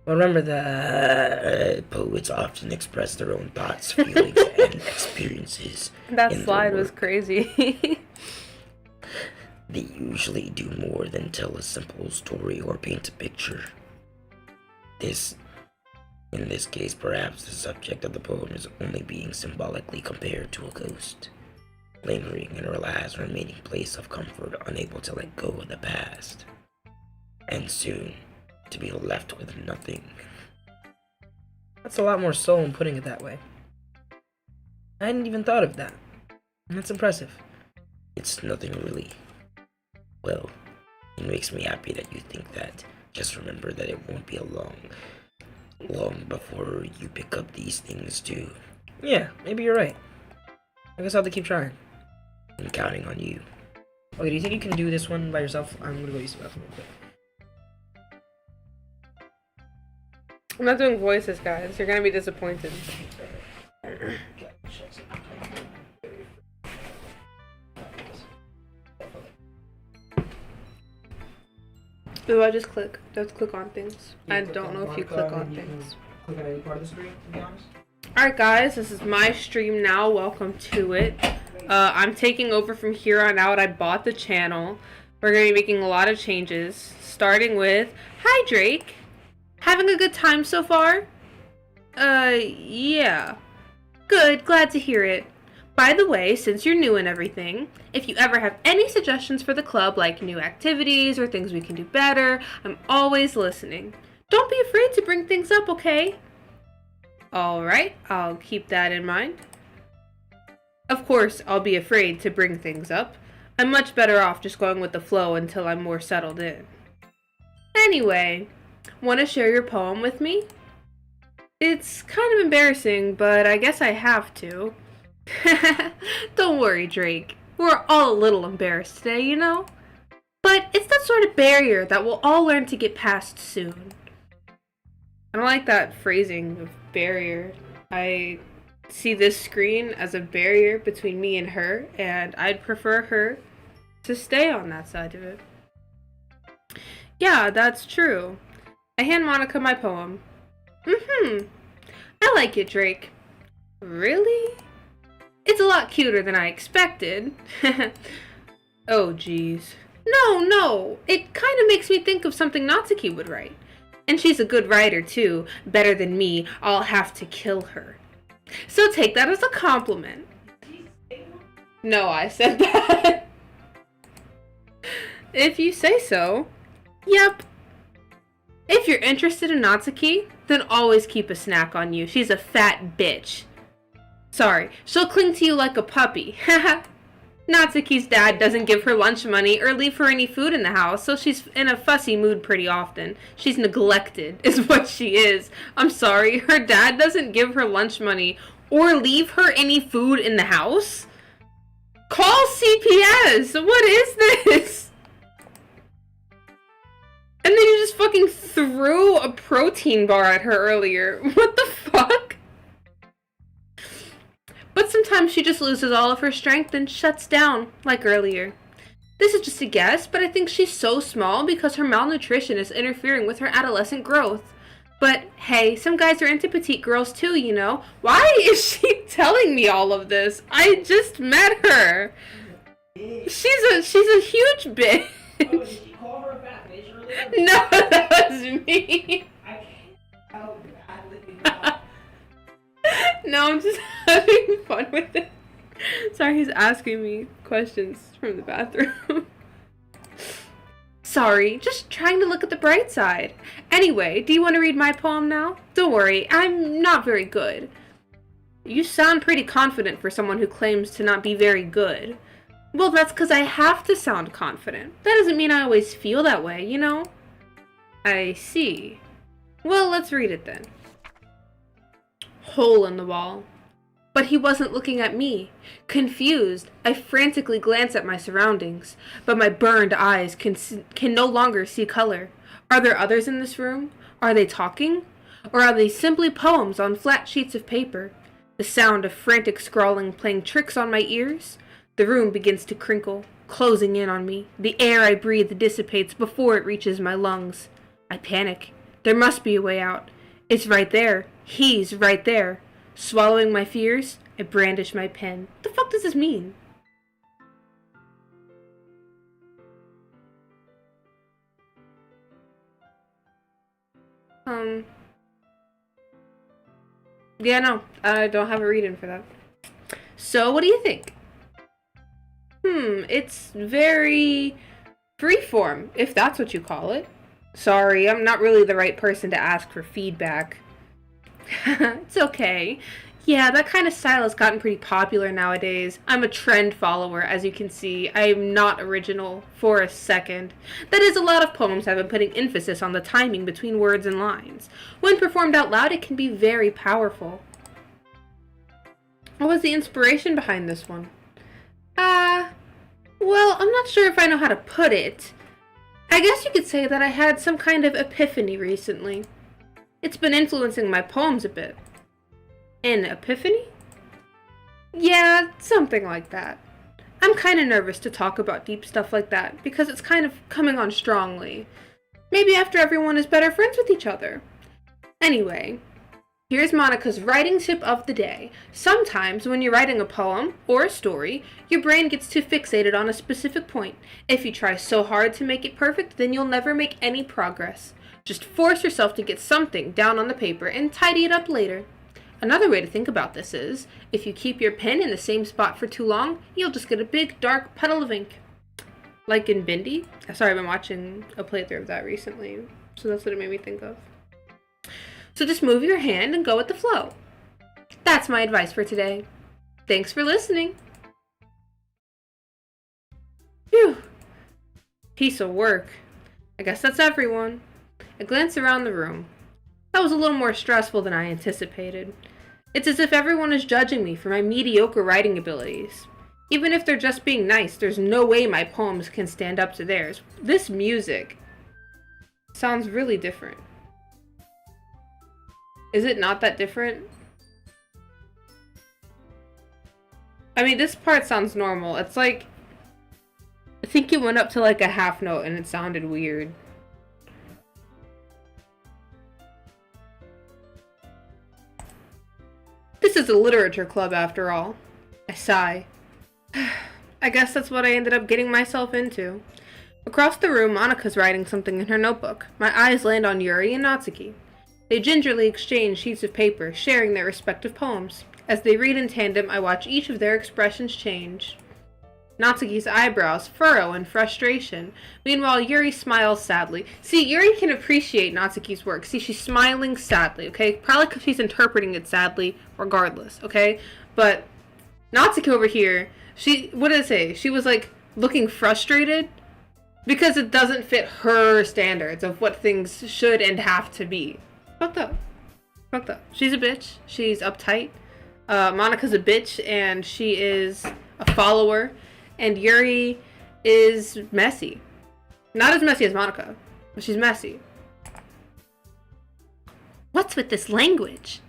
Well, remember that poets often express their own thoughts, feelings, and experiences. That in slide their was work. crazy. They usually do more than tell a simple story or paint a picture. In this case, perhaps the subject of the poem is only being symbolically compared to a ghost, lingering in her last remaining place of comfort, unable to let go of the past, and soon to be left with nothing. that's a lot more soul in putting it that way. I hadn't even thought of that. That's impressive. It's nothing really. Well, it makes me happy that you think that. Just remember that it won't be long before you pick up these things too. Yeah, maybe you're right. I guess I'll have to keep trying. I'm counting on you. Okay, do you think you can do this one by yourself? I'm gonna go use the bathroom real quick. I'm not doing voices, guys. You're gonna be disappointed. Do I just click? Let's click on things. I don't know if you click on things. Click on any part of the screen, to be honest. Alright guys, this is my stream now. Welcome to it. I'm taking over from here on out. I bought the channel. We're going to be making a lot of changes. Starting with, hi Drake. Having a good time so far? Yeah. Good, glad to hear it. By the way, since you're new and everything, if you ever have any suggestions for the club, like new activities or things we can do better, I'm always listening. Don't be afraid to bring things up, okay? Alright, I'll keep that in mind. Of course, I'll be afraid to bring things up. I'm much better off just going with the flow until I'm more settled in. Anyway, want to share your poem with me? It's kind of embarrassing, but I guess I have to. Don't worry, Drake. We're all a little embarrassed today, you know? But it's that sort of barrier that we'll all learn to get past soon. I don't like that phrasing of barrier. I see this screen as a barrier between me and her, and I'd prefer her to stay on that side of it. Yeah, that's true. I hand Monica my poem. I like it, Drake. Really? It's a lot cuter than I expected. Oh, geez. No. It kind of makes me think of something Natsuki would write. And she's a good writer, too. Better than me. I'll have to kill her. So take that as a compliment. No, I said that. If you say so. Yep. If you're interested in Natsuki, then always keep a snack on you. She's a fat bitch. Sorry, she'll cling to you like a puppy. Natsuki's dad doesn't give her lunch money or leave her any food in the house, so she's in a fussy mood pretty often. She's neglected, is what she is. I'm sorry, her dad doesn't give her lunch money or leave her any food in the house? Call CPS! What is this? And then you just fucking threw a protein bar at her earlier. What the fuck? But sometimes she just loses all of her strength and shuts down, like earlier. This is just a guess, but I think she's so small because her malnutrition is interfering with her adolescent growth. But hey, some guys are into petite girls too, you know? Why is she telling me all of this? I just met her. She's a huge bitch. Oh, did she call her a fat bitch earlier? No, that was me. I can't tell badly. No, I'm just having fun with it. Sorry, he's asking me questions from the bathroom. Sorry, just trying to look at the bright side. Anyway, do you want to read my poem now? Don't worry, I'm not very good. You sound pretty confident for someone who claims to not be very good. Well, that's because I have to sound confident. That doesn't mean I always feel that way, you know? I see. Well, let's read it then. Hole in the wall. But he wasn't looking at me. Confused, I frantically glance at my surroundings, but my burned eyes can no longer see color. Are there others in this room? Are they talking? Or are they simply poems on flat sheets of paper? The sound of frantic scrawling playing tricks on my ears? The room begins to crinkle, closing in on me. The air I breathe dissipates before it reaches my lungs. I panic. There must be a way out. It's right there. He's right there. Swallowing my fears, I brandish my pen. What the fuck does this mean? Yeah, no, I don't have a read-in for that. So, what do you think? It's very freeform, if that's what you call it. Sorry, I'm not really the right person to ask for feedback. It's okay. Yeah, that kind of style has gotten pretty popular nowadays. I'm a trend follower, as you can see. I am not original for a second. That is, a lot of poems have been putting emphasis on the timing between words and lines. When performed out loud, it can be very powerful. What was the inspiration behind this one? Well, I'm not sure if I know how to put it. I guess you could say that I had some kind of epiphany recently. It's been influencing my poems a bit. An epiphany? Yeah, something like that. I'm kind of nervous to talk about deep stuff like that because it's kind of coming on strongly. Maybe after everyone is better friends with each other. Anyway, here's Monica's writing tip of the day. Sometimes when you're writing a poem or a story, your brain gets too fixated on a specific point. If you try so hard to make it perfect, then you'll never make any progress. Just force yourself to get something down on the paper and tidy it up later. Another way to think about this is, if you keep your pen in the same spot for too long, you'll just get a big dark puddle of ink. Like in Bindi. Sorry, I've been watching a playthrough of that recently, so that's what it made me think of. So just move your hand and go with the flow. That's my advice for today. Thanks for listening. Phew. Piece of work. I guess that's everyone. I glance around the room. That was a little more stressful than I anticipated. It's as if everyone is judging me for my mediocre writing abilities. Even if they're just being nice, there's no way my poems can stand up to theirs. This music sounds really different. Is it not that different? I mean, this part sounds normal. It's like, I think it went up to like a half note and it sounded weird. This is a literature club after all. I sigh. I guess that's what I ended up getting myself into. Across the room, Monika's writing something in her notebook. My eyes land on Yuri and Natsuki. They gingerly exchange sheets of paper, sharing their respective poems. As they read in tandem, I watch each of their expressions change. Natsuki's eyebrows furrow in frustration. Meanwhile, Yuri smiles sadly. See, Yuri can appreciate Natsuki's work. See, she's smiling sadly, okay? Probably because she's interpreting it sadly regardless, okay? But Natsuki over here, what did it say? She was like looking frustrated because it doesn't fit her standards of what things should and have to be. Fucked up. Fucked up. She's a bitch. She's uptight. Monika's a bitch and she is a follower. And Yuri is messy. Not as messy as Monika, but she's messy. What's with this language?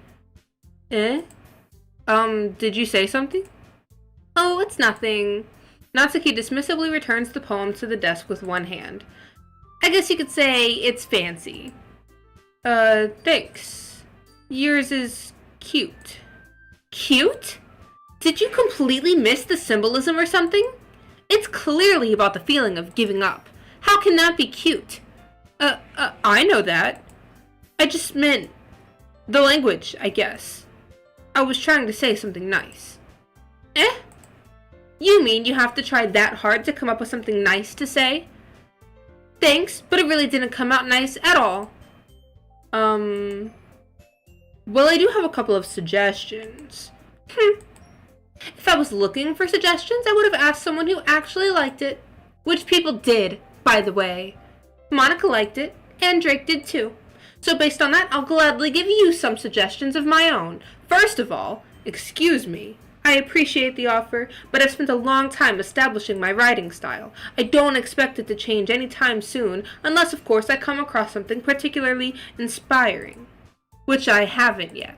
Eh? Did you say something? Oh, it's nothing. Natsuki dismissively returns the poem to the desk with one hand. I guess you could say it's fancy. Thanks. Yours is cute. Cute? Did you completely miss the symbolism or something? It's clearly about the feeling of giving up. How can that be cute? I know that. I just meant the language, I guess. I was trying to say something nice. Eh? You mean you have to try that hard to come up with something nice to say? Thanks, but it really didn't come out nice at all. Well, I do have a couple of suggestions. If I was looking for suggestions, I would have asked someone who actually liked it. Which people did, by the way. Monika liked it, and Drake did too. So based on that, I'll gladly give you some suggestions of my own. First of all, excuse me. I appreciate the offer, but I've spent a long time establishing my writing style. I don't expect it to change anytime soon, unless of course I come across something particularly inspiring. Which I haven't yet.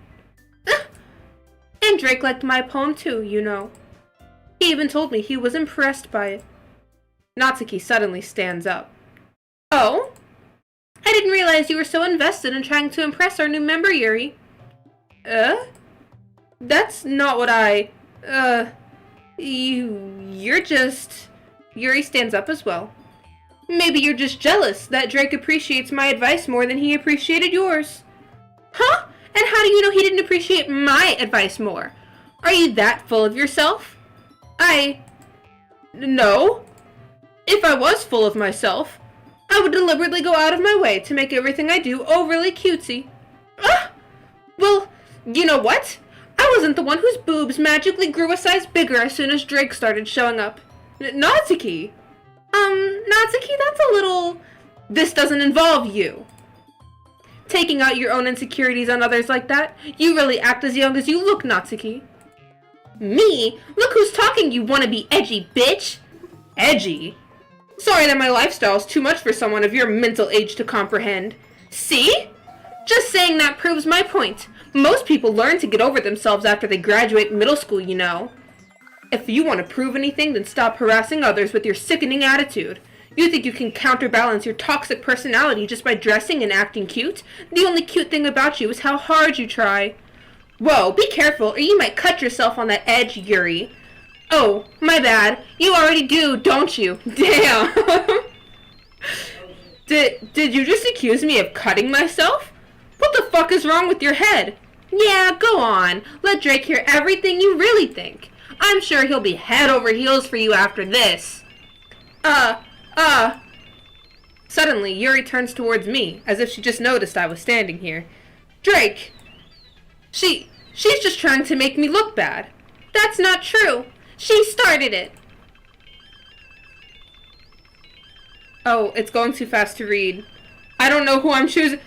And Drake liked my poem too, you know. He even told me he was impressed by it. Natsuki suddenly stands up. Oh? I didn't realize you were so invested in trying to impress our new member, Yuri. That's not what you're just... Yuri stands up as well. Maybe you're just jealous that Drake appreciates my advice more than he appreciated yours. Huh? And how do you know he didn't appreciate my advice more? Are you that full of yourself? No. If I was full of myself, I would deliberately go out of my way to make everything I do overly cutesy. Well, you know what? I wasn't the one whose boobs magically grew a size bigger as soon as Drake started showing up. Natsuki? Natsuki, that's a little... This doesn't involve you. Taking out your own insecurities on others like that? You really act as young as you look, Natsuki. Me? Look who's talking, you wannabe edgy bitch! Edgy? Sorry that my lifestyle's too much for someone of your mental age to comprehend. See? Just saying that proves my point. Most people learn to get over themselves after they graduate middle school, you know. If you want to prove anything, then stop harassing others with your sickening attitude. You think you can counterbalance your toxic personality just by dressing and acting cute? The only cute thing about you is how hard you try. Whoa, be careful or you might cut yourself on that edge, Yuri. Oh, my bad. You already do, don't you? Damn. Did you just accuse me of cutting myself? What the fuck is wrong with your head? Yeah, go on. Let Drake hear everything you really think. I'm sure he'll be head over heels for you after this. Suddenly, Yuri turns towards me, as if she just noticed I was standing here. Drake! She's just trying to make me look bad. That's not true. She started it. Oh, it's going too fast to read. I don't know who I'm choosing.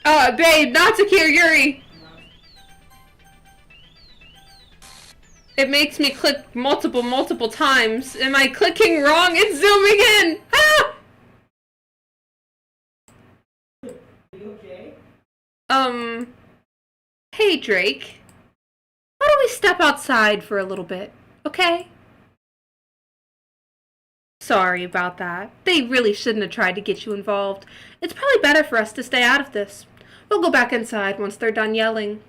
Babe, Natsuki or Yuri. It makes me click multiple times. Am I clicking wrong? It's zooming in! Ah! You okay? Hey, Drake. Why don't we step outside for a little bit, okay? Sorry about that. They really shouldn't have tried to get you involved. It's probably better for us to stay out of this. We'll go back inside once they're done yelling.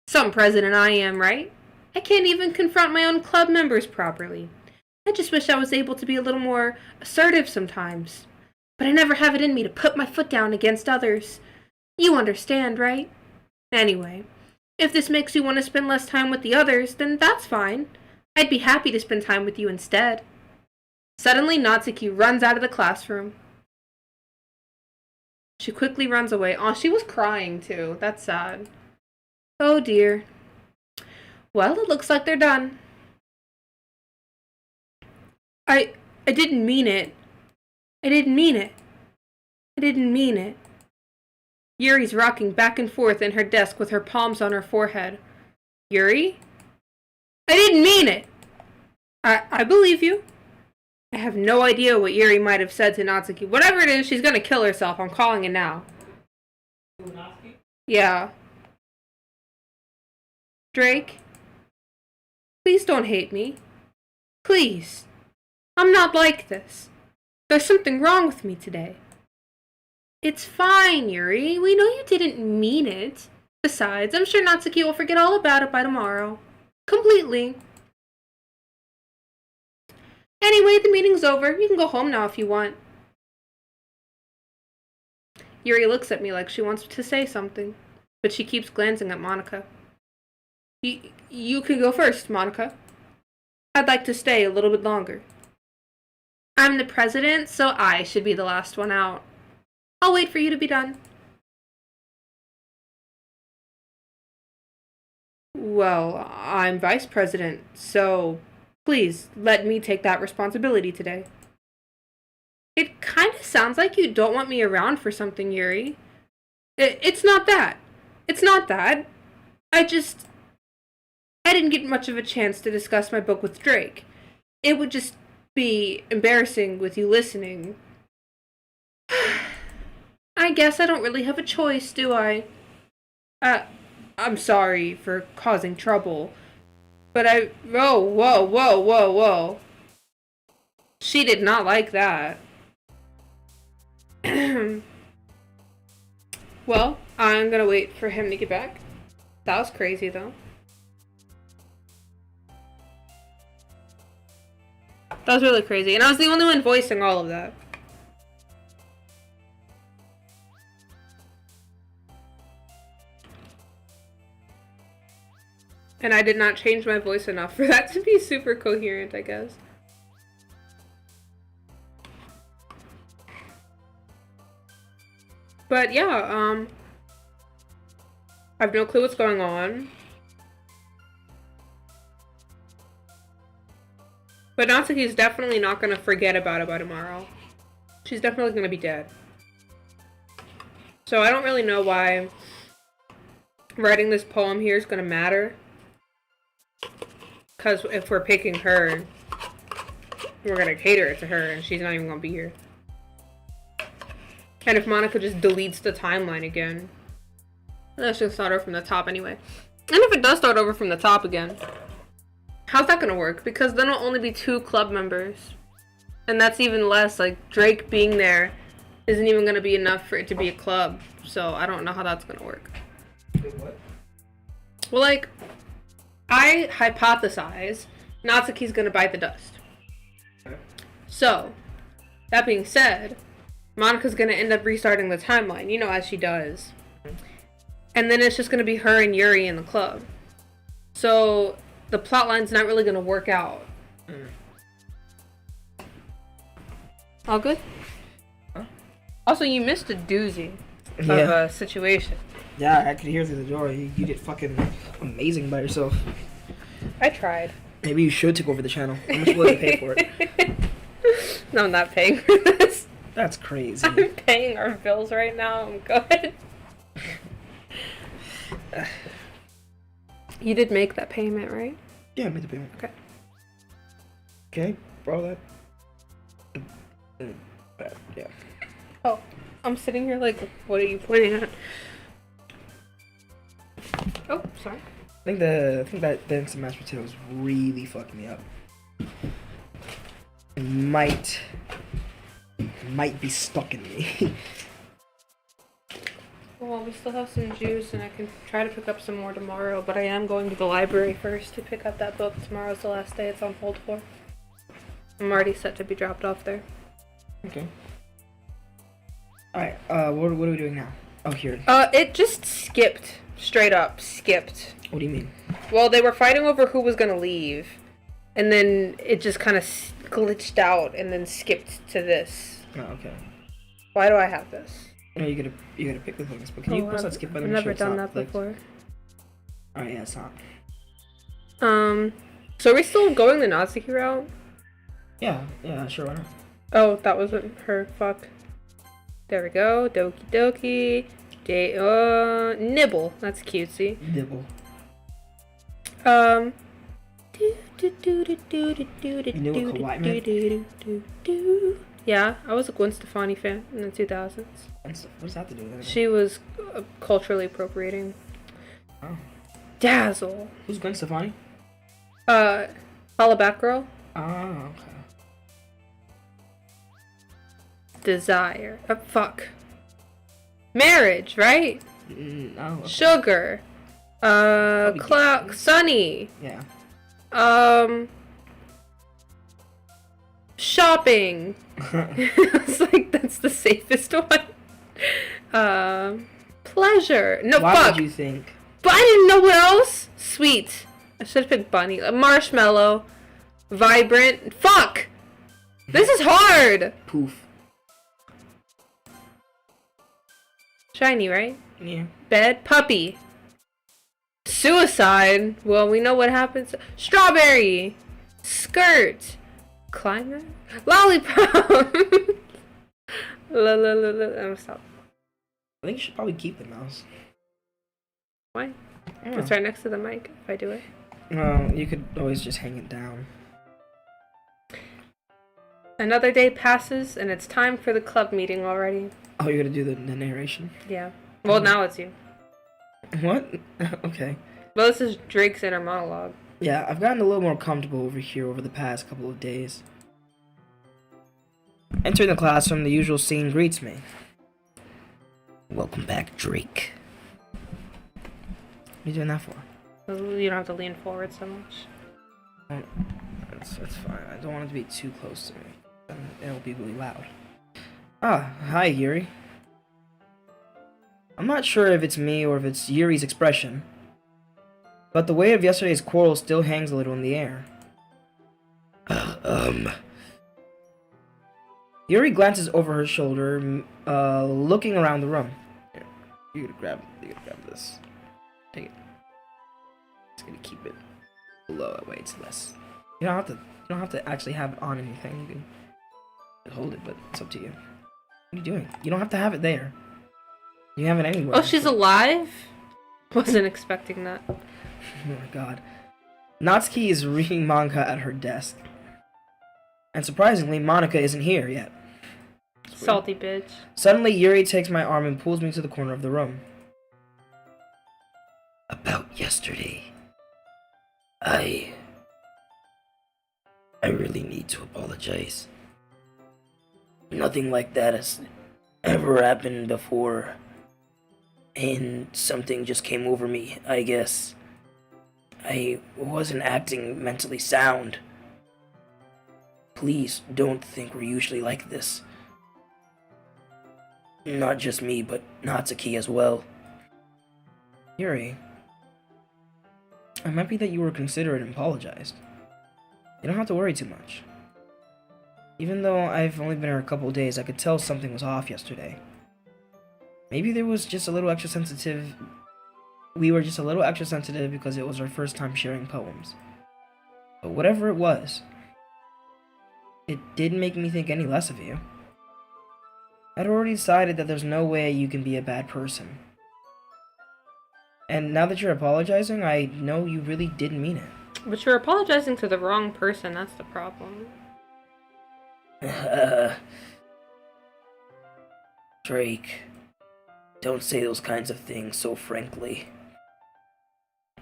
Some president I am, right? I can't even confront my own club members properly. I just wish I was able to be a little more assertive sometimes. But I never have it in me to put my foot down against others. You understand, right? Anyway, if this makes you want to spend less time with the others, then that's fine. I'd be happy to spend time with you instead. Suddenly, Natsuki runs out of the classroom. She quickly runs away. Oh, she was crying too. That's sad. Oh dear. Well, it looks like they're done. I didn't mean it. I didn't mean it. I didn't mean it. Yuri's rocking back and forth in her desk with her palms on her forehead. Yuri? I didn't mean it! I believe you. I have no idea what Yuri might have said to Natsuki. Whatever it is, she's gonna kill herself. I'm calling it now. Yeah. Drake? Please don't hate me. Please. I'm not like this. There's something wrong with me today. It's fine, Yuri. We know you didn't mean it. Besides, I'm sure Natsuki will forget all about it by tomorrow. Completely. Anyway, the meeting's over. You can go home now if you want. Yuri looks at me like she wants to say something, but she keeps glancing at Monica. You can go first, Monica. I'd like to stay a little bit longer. I'm the president, so I should be the last one out. I'll wait for you to be done. Well, I'm vice president, so please let me take that responsibility today. It kind of sounds like you don't want me around for something, Yuri. It's not that. It's not that. I didn't get much of a chance to discuss my book with Drake. It would just be embarrassing with you listening. I guess I don't really have a choice, do I? I'm sorry for causing trouble, but whoa. She did not like that. Well, I'm gonna wait for him to get back. That was crazy, though. That was really crazy, and I was the only one voicing all of that. And I did not change my voice enough for that to be super coherent, I guess. But yeah, I have no clue what's going on. But Natsuki is definitely not going to forget about it by tomorrow. She's definitely going to be dead. So I don't really know why writing this poem here is going to matter. Because if we're picking her, we're going to cater it to her and she's not even going to be here. And if Monica just deletes the timeline again, let's just start over from the top anyway. And if it does start over from the top again, how's that gonna work? Because then it'll only be 2 club members. And that's even less. Like, Drake being there isn't even gonna be enough for it to be a club. So I don't know how that's gonna work. Wait, what? Well, like, I hypothesize Natsuki's gonna bite the dust. Okay. So, that being said, Monica's gonna end up restarting the timeline, you know, as she does. And then it's just gonna be her and Yuri in the club. So the plotline's not really gonna work out. All good? Huh? Also, you missed a doozy of a situation. Yeah, I could hear through the door. You did fucking amazing by yourself. I tried. Maybe you should take over the channel. How much will you pay for it? No, I'm not paying for this. That's crazy. I'm paying our bills right now. I'm good. You did make that payment, right? Yeah, I made the payment. Okay. Okay, borrow that. Yeah. Oh, I'm sitting here like, what are you pointing at? Oh, sorry. I think that dance and mashed potatoes really fucked me up. It might be stuck in me. Well, we still have some juice, and I can try to pick up some more tomorrow, but I am going to the library first to pick up that book. Tomorrow's the last day it's on hold for. I'm already set to be dropped off there. Okay. Alright, what are we doing now? Oh, here. It just skipped. Straight up skipped. What do you mean? Well, they were fighting over who was gonna leave, and then it just kind of glitched out and then skipped to this. Oh, okay. Why do I have this? No, you gotta pick the things, but can you press that skip button? I've never done that before. Alright, yeah, it's not. So are we still going the Natsuki route? Yeah, sure, why not? Oh, that wasn't her. Fuck. There we go. Doki Doki. Nibble. That's cutesy. Dibble. Yeah, I was a Gwen Stefani fan in the 2000s. What does that have to do with it? She was culturally appropriating. Oh. Dazzle. Who's Gwen Stefani? Follow Back Girl. Oh, okay. Desire. Fuck. Marriage, right? No. Okay. Sugar. Sunny. Yeah. Shopping. It's like that's the safest one. Pleasure. No, Why fuck. would you think? But I didn't know what else. Sweet. I should have picked bunny. Marshmallow. Vibrant. Fuck. This is hard. Poof. Shiny, right? Yeah. Bed. Puppy. Suicide. Well, we know what happens. Strawberry. Skirt. Climber. Lollipop. I'm stop. I think you should probably keep the mouse. Why? Yeah. It's right next to the mic if I do it. Well, you could always just hang it down. Another day passes and it's time for the club meeting already. Oh, you're gonna do the narration? Yeah. Well, now it's you. What? Okay. Well, this is Drake's inner monologue. Yeah, I've gotten a little more comfortable over here over the past couple of days. Entering the classroom, the usual scene greets me. Welcome back, Drake. What are you doing that for? You don't have to lean forward so much. That's fine. I don't want it to be too close to me. Then it'll be really loud. Ah, hi, Yuri. I'm not sure if it's me or if it's Yuri's expression, but the weight of yesterday's quarrel still hangs a little in the air. Yuri glances over her shoulder, looking around the room. Here, you gotta grab this. Take it. Just gonna keep it below that way it's less. You don't have to actually have it on anything. You can hold it, but it's up to you. What are you doing? You don't have to have it there. You have it anywhere. Oh, she's alive? Wasn't expecting that. Oh my god. Natsuki is reading manga at her desk. And surprisingly, Monica isn't here yet. Salty bitch. Suddenly, Yuri takes my arm and pulls me to the corner of the room. About yesterday, I really need to apologize. Nothing like that has ever happened before. And something just came over me, I guess. I wasn't acting mentally sound. Please don't think we're usually like this. Not just me, but Natsuki as well. Yuri, I'm happy that you were considerate and apologized. You don't have to worry too much. Even though I've only been here a couple of days, I could tell something was off yesterday. Maybe there was just a little extra sensitive. We were just a little extra sensitive because it was our first time sharing poems. But whatever it was, it didn't make me think any less of you. I'd already decided that there's no way you can be a bad person. And now that you're apologizing, I know you really didn't mean it. But you're apologizing to the wrong person, that's the problem. Drake, don't say those kinds of things so frankly.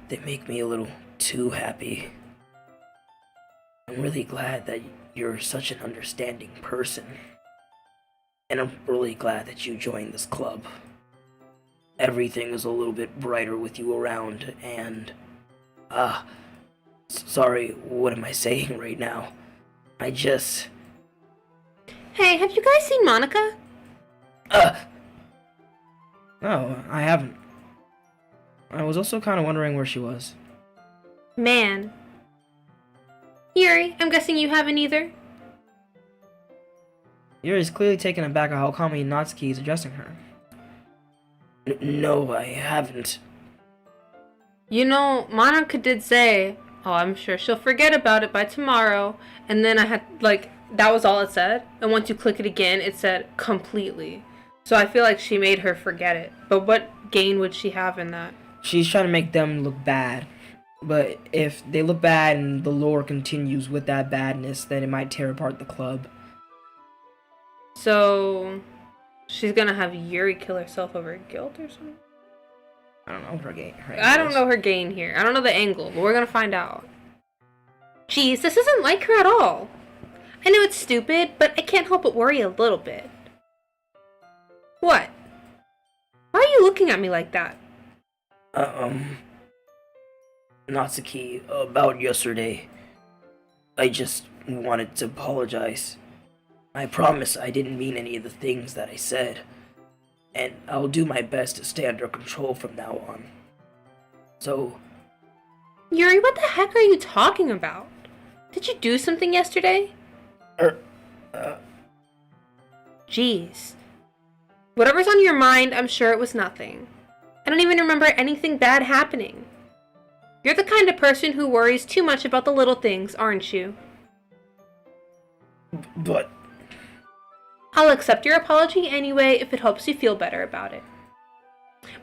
They make me a little too happy. I'm really glad that you're such an understanding person. And I'm really glad that you joined this club. Everything is a little bit brighter with you around, and... sorry, what am I saying right now? I just... Hey, have you guys seen Monica? No, I haven't. I was also kind of wondering where she was. Man. Yuri, I'm guessing you haven't either? Yuri's clearly taken aback at how calmly Natsuki is addressing her. No, I haven't. You know, Monica did say, Oh, I'm sure she'll forget about it by tomorrow. And then I had, like, that was all it said. And once you click it again, it said completely. So I feel like she made her forget it. But what gain would she have in that? She's trying to make them look bad. But if they look bad and the lore continues with that badness, then it might tear apart the club. So she's gonna have Yuri kill herself over guilt or something? I don't know her gain. I don't know her gain here. I don't know the angle, but we're gonna find out. Jeez, this isn't like her at all. I know it's stupid, but I can't help but worry a little bit. What? Why are you looking at me like that? Natsuki, about yesterday. I just wanted to apologize. I promise I didn't mean any of the things that I said. And I'll do my best to stay under control from now on. So... Yuri, what the heck are you talking about? Did you do something yesterday? Jeez. Whatever's on your mind, I'm sure it was nothing. I don't even remember anything bad happening. You're the kind of person who worries too much about the little things, aren't you? But... I'll accept your apology anyway if it helps you feel better about it.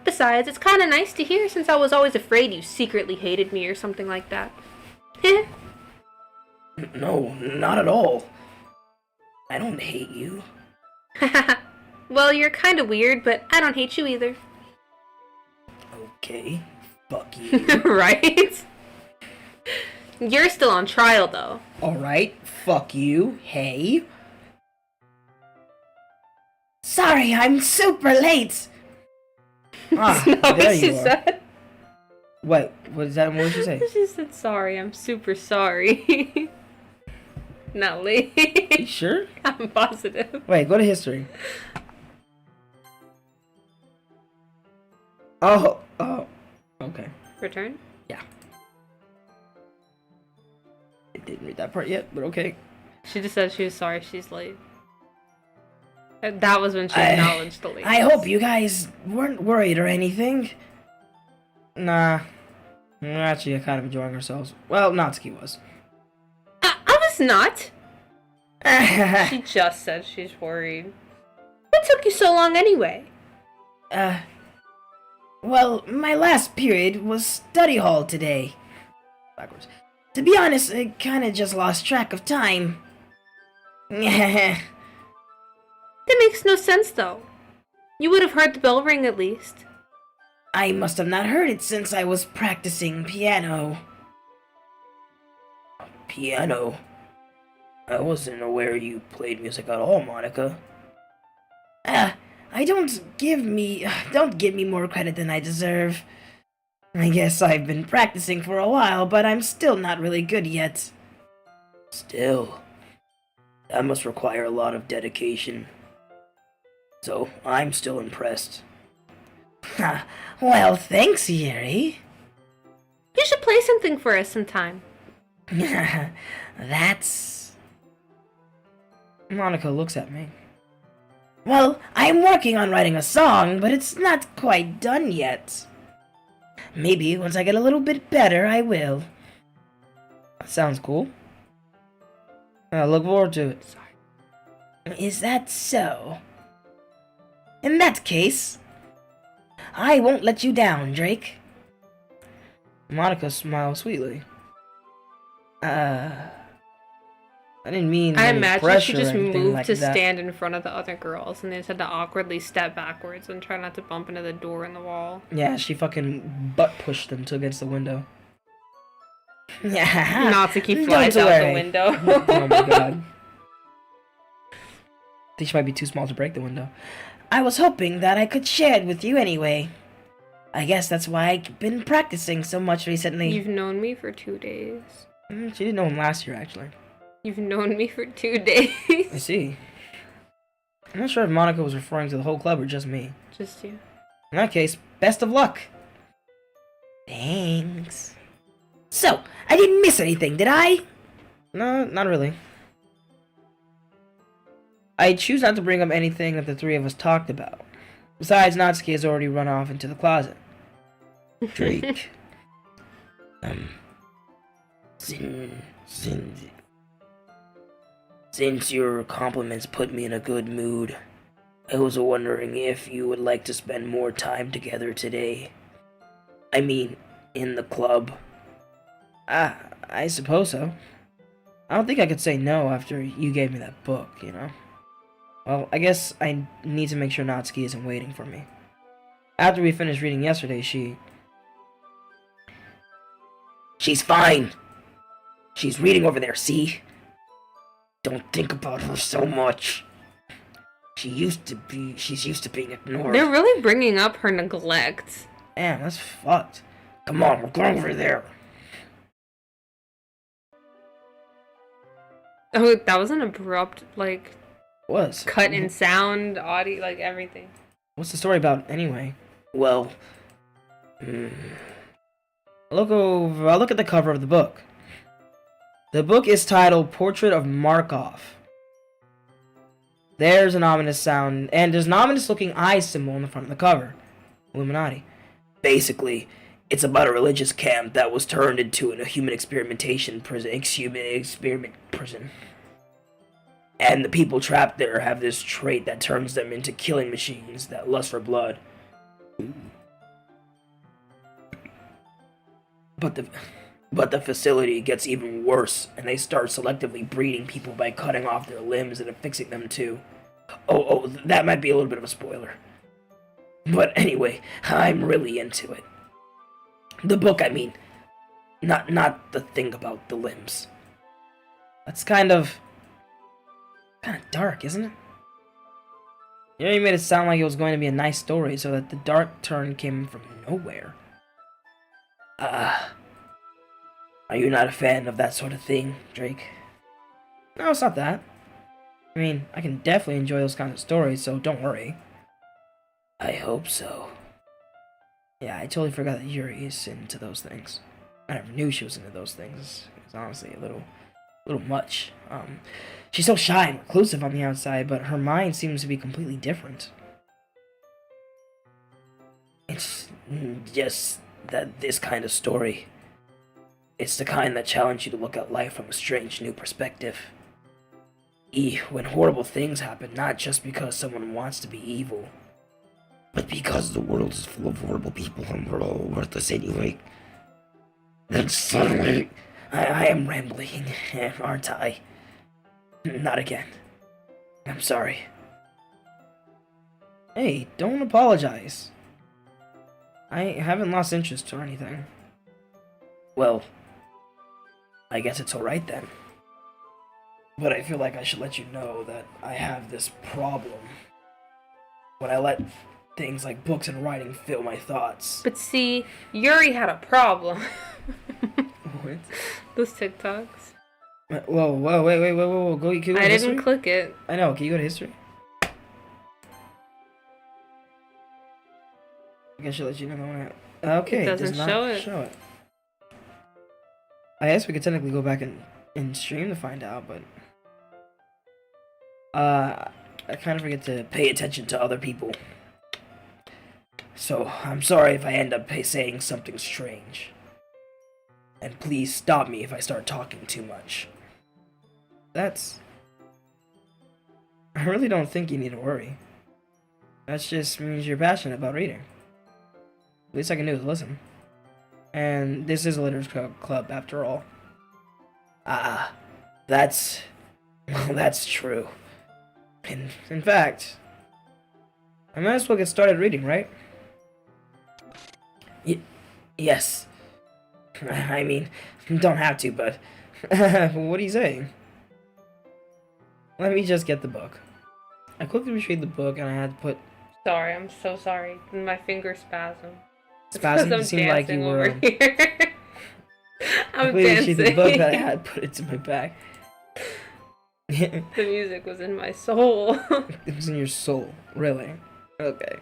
Besides, it's kinda nice to hear since I was always afraid you secretly hated me or something like that. No, not at all. I don't hate you. Well, you're kinda weird, but I don't hate you either. Okay, fuck you. Right? You're still on trial, though. Alright, fuck you. Hey. Sorry, I'm super late. Ah, That's not there what she you are. said. What? What is that? What did she say? She said, sorry, I'm super sorry. Not late. You sure? I'm positive. Wait, go to history. Oh, okay. Return? Yeah. I didn't read that part yet, but okay. She just said she was sorry she's late. That was when she acknowledged the late. I hope you guys weren't worried or anything. Nah. We're actually kind of enjoying ourselves. Well, Natsuki was. I was not. She just said she's worried. What took you so long anyway? Well, my last period was study hall today. Backwards. To be honest, I kinda just lost track of time. That makes no sense, though. You would have heard the bell ring at least. I must have not heard it since I was practicing piano. Piano? I wasn't aware you played music at all, Monica. Don't give me more credit than I deserve. I guess I've been practicing for a while, but I'm still not really good yet. Still, that must require a lot of dedication. So, I'm still impressed. Well, thanks, Yuri. You should play something for us sometime. That's... Monica looks at me. Well, I'm working on writing a song, but it's not quite done yet. Maybe once I get a little bit better, I will. Sounds cool. I look forward to it. Is that so? In that case, I won't let you down, Drake. Monica smiles sweetly. I didn't mean I any imagine she pressure just or anything moved like to that. stand in front of the other girls, and they just had to awkwardly step backwards and try not to bump into the door in the wall. Yeah, she fucking butt pushed them to against the window. Natsuki flies Don't out worry. the window. Oh my god. I think she might be too small to break the window. I was hoping that I could share it with you anyway. I guess that's why I've been practicing so much recently. You've known me for 2 days. She didn't know him last year, actually. You've known me for 2 days. I see. I'm not sure if Monica was referring to the whole club or just me. Just you. In that case, best of luck. Thanks. So, I didn't miss anything, did I? No, not really. I choose not to bring up anything that the three of us talked about. Besides, Natsuki has already run off into the closet. Drake. Since your compliments put me in a good mood, I was wondering if you would like to spend more time together today. I mean, in the club. I suppose so. I don't think I could say no after you gave me that book, you know? Well, I guess I need to make sure Natsuki isn't waiting for me. After we finished reading yesterday, She's fine. She's reading over there, see? Don't think about her so much. She's used to being ignored. They're really bringing up her neglect. Damn, that's fucked. Come on, we're going over there. Oh, that was an abrupt, like, cut in sound, audio, like, everything. What's the story about, anyway? Well, I'll look at the cover of the book. The book is titled Portrait of Markov. There's an ominous sound, and there's an ominous looking eye symbol on the front of the cover. Illuminati. basically, it's about a religious camp that was turned into a human experimentation prison. And the people trapped there have this trait that turns them into killing machines that lust for blood. But the facility gets even worse, and they start selectively breeding people by cutting off their limbs and affixing them to... Oh, that might be a little bit of a spoiler. But anyway, I'm really into it. The book, I mean. Not the thing about the limbs. That's kind of dark, isn't it? You made it sound like it was going to be a nice story, so that the dark turn came from nowhere. Are you not a fan of that sort of thing, Drake? No, it's not that. I mean, I can definitely enjoy those kinds of stories, so don't worry. I hope so. Yeah, I totally forgot that Yuri is into those things. I never knew she was into those things. It's honestly a little much. She's so shy and reclusive on the outside, but her mind seems to be completely different. It's just that this kind of story, it's the kind that challenges you to look at life from a strange new perspective. When horrible things happen, not just because someone wants to be evil, but because the world is full of horrible people and we're all worthless anyway. Then suddenly, I am rambling, aren't I? Not again. I'm sorry. Hey, don't apologize. I haven't lost interest or anything. Well, I guess it's alright then. But I feel like I should let you know that I have this problem. When I let things like books and writing fill my thoughts. But see, Yuri had a problem. What? Those TikToks. Whoa, wait. Can you go to I history? didn't click it. I know, can you go to history? I guess I should let you know that one. Okay, It doesn't does not show it. I guess we could technically go back and stream to find out, but... I kind of forget to Pay attention to other people. So, I'm sorry if I end up saying something strange. And please stop me if I start talking too much. I really don't think you need to worry. That just means you're passionate about reading. Least I can do is listen. And this is a literature club, after all. That's true. In fact, I might as well get started reading, right? Yes. I mean, don't have to, but... What are you saying? Let me just get the book. I quickly retrieved the book and I had to put... Sorry, I'm so sorry. My finger spasm. Spasm? It seemed like you were... over here. I'm quickly retrieved the dancing. book that I had put into my bag. The music was in my soul. It was in your soul. Really? Okay.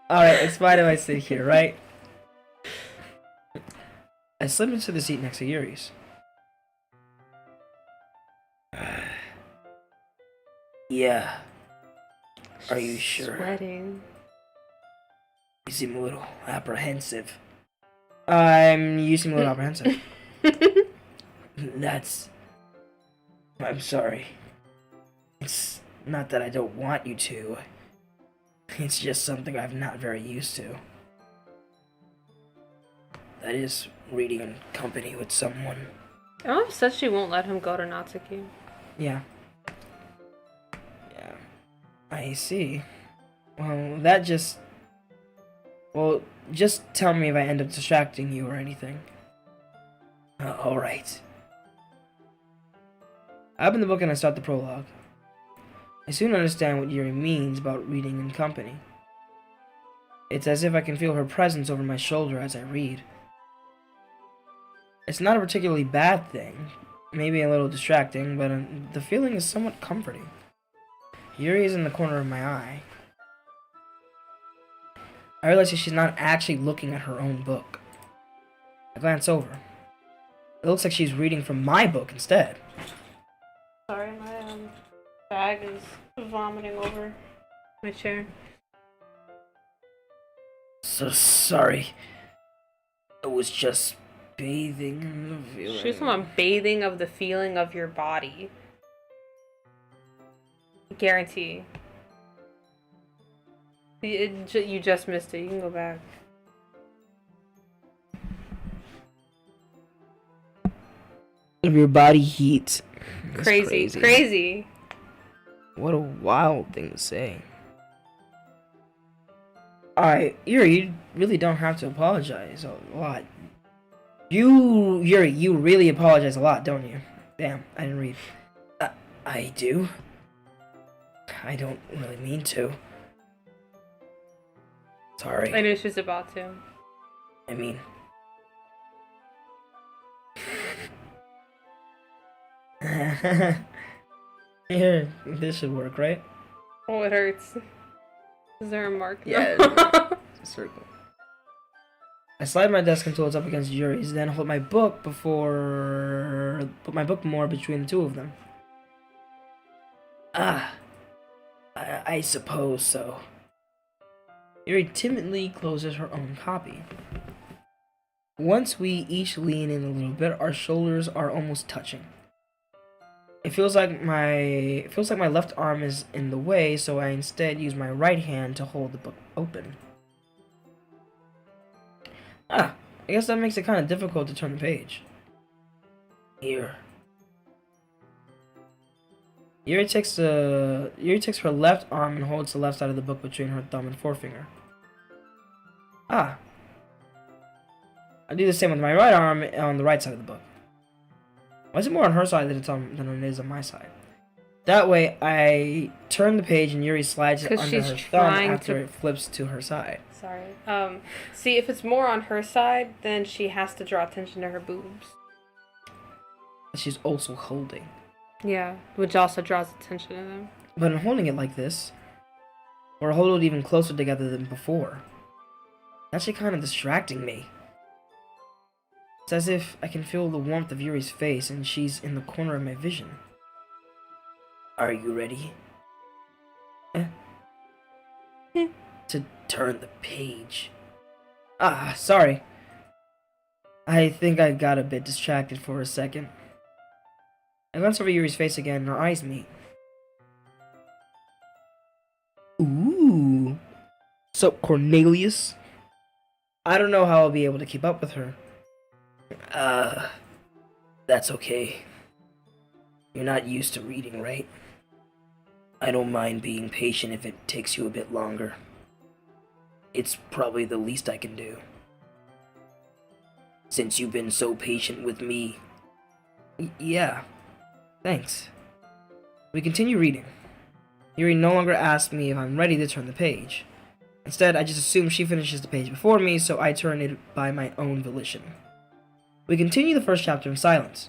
Alright, it's fine if I sit here, right? I slipped into the seat next to Yuri's. Yeah. Are you sure? Sweating. You seem a little apprehensive. You seem a little apprehensive. I'm sorry. It's not that I don't want you to. It's just something I'm not very used to. That is reading in company with someone. Oh, said she won't let him go to Natsuki. Yeah. Yeah. I see. Well, just tell me if I end up distracting you or anything. Alright. I open the book and I start the prologue. I soon understand what Yuri means about reading in company. It's as if I can feel her presence over my shoulder as I read. It's not a particularly bad thing, maybe a little distracting, but the feeling is somewhat comforting. Yuri is in the corner of my eye. I realize that she's not actually looking at her own book. I glance over. It looks like she's reading from my book instead. Sorry, my bag is vomiting over my chair. So sorry. I was just bathing in the feeling. She was talking about bathing of the feeling of your body. Guarantee. You just missed it. You can go back. Of your body heat. That's Crazy. What a wild thing to say. Alright, Yuri, you really don't have to apologize a lot. Yuri, you really apologize a lot, don't you? Damn, I didn't read. I do? I don't really mean to. Sorry. I knew she was about to. I mean... Here, this should work, right? Oh, it hurts. Is there a mark? Yeah, it's a circle. I slide my desk until it's up against Yuri's, then hold my book put my book more between the two of them. I suppose so. Yuri timidly closes her own copy. Once we each lean in a little bit, our shoulders are almost touching. It feels like my left arm is in the way, so I instead use my right hand to hold the book open. I guess that makes it kind of difficult to turn the page. Here. Yuri takes her left arm and holds the left side of the book between her thumb and forefinger. I do the same with my right arm on the right side of the book. Why is it more on her side than it is on my side? That way, I turn the page and Yuri slides it under her thumb after it flips to her side. Sorry. See, if it's more on her side, then she has to draw attention to her boobs. She's also holding. Yeah, which also draws attention to them. But in holding it like this, we're huddled even closer together than before. It's actually kind of distracting me. It's as if I can feel the warmth of Yuri's face and she's in the corner of my vision. Are you ready? To turn the page. Sorry. I think I got a bit distracted for a second. I glance over Yuri's face again and our eyes meet. Ooh. Sup, Cornelius? I don't know how I'll be able to keep up with her. That's okay. You're not used to reading, right? I don't mind being patient if it takes you a bit longer. It's probably the least I can do. Since you've been so patient with me. Yeah. Thanks. We continue reading. Yuri no longer asks me if I'm ready to turn the page. Instead, I just assume she finishes the page before me, so I turn it by my own volition. We continue the first chapter in silence.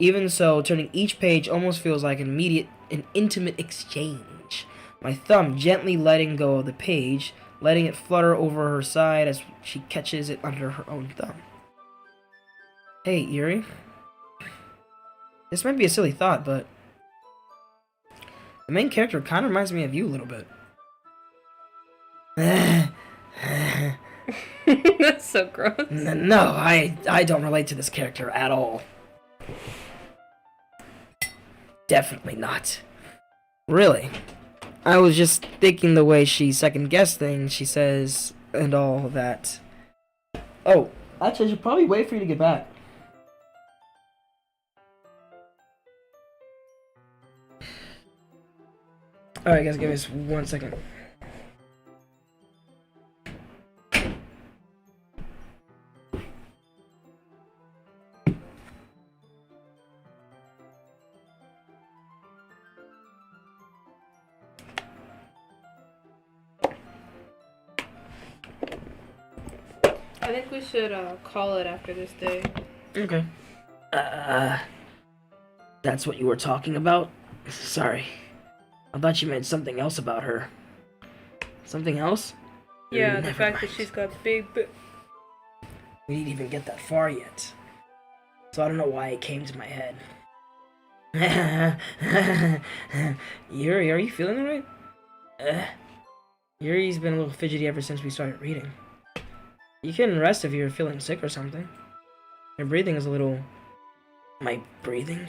Even so, turning each page almost feels like an intimate exchange. My thumb gently letting go of the page, letting it flutter over her side as she catches it under her own thumb. Hey, Yuri. This might be a silly thought, but the main character kind of reminds me of you a little bit. so gross. No, I don't relate to this character at all. Definitely not. Really. I was just thinking the way she second-guessed things, she says, and all that. Oh, actually, I should probably wait for you to get back. Alright, guys, give me just 1 second. I think we should call it after this day. Okay. That's what you were talking about? Sorry. I thought you meant something else about her. Something else? Yeah, the Never fact that mind. she's got big. We didn't even get that far yet. So I don't know why it came to my head. Yuri, are you feeling alright? Yuri's been a little fidgety ever since we started reading. You can rest if you're feeling sick or something. Your breathing is a little... My breathing?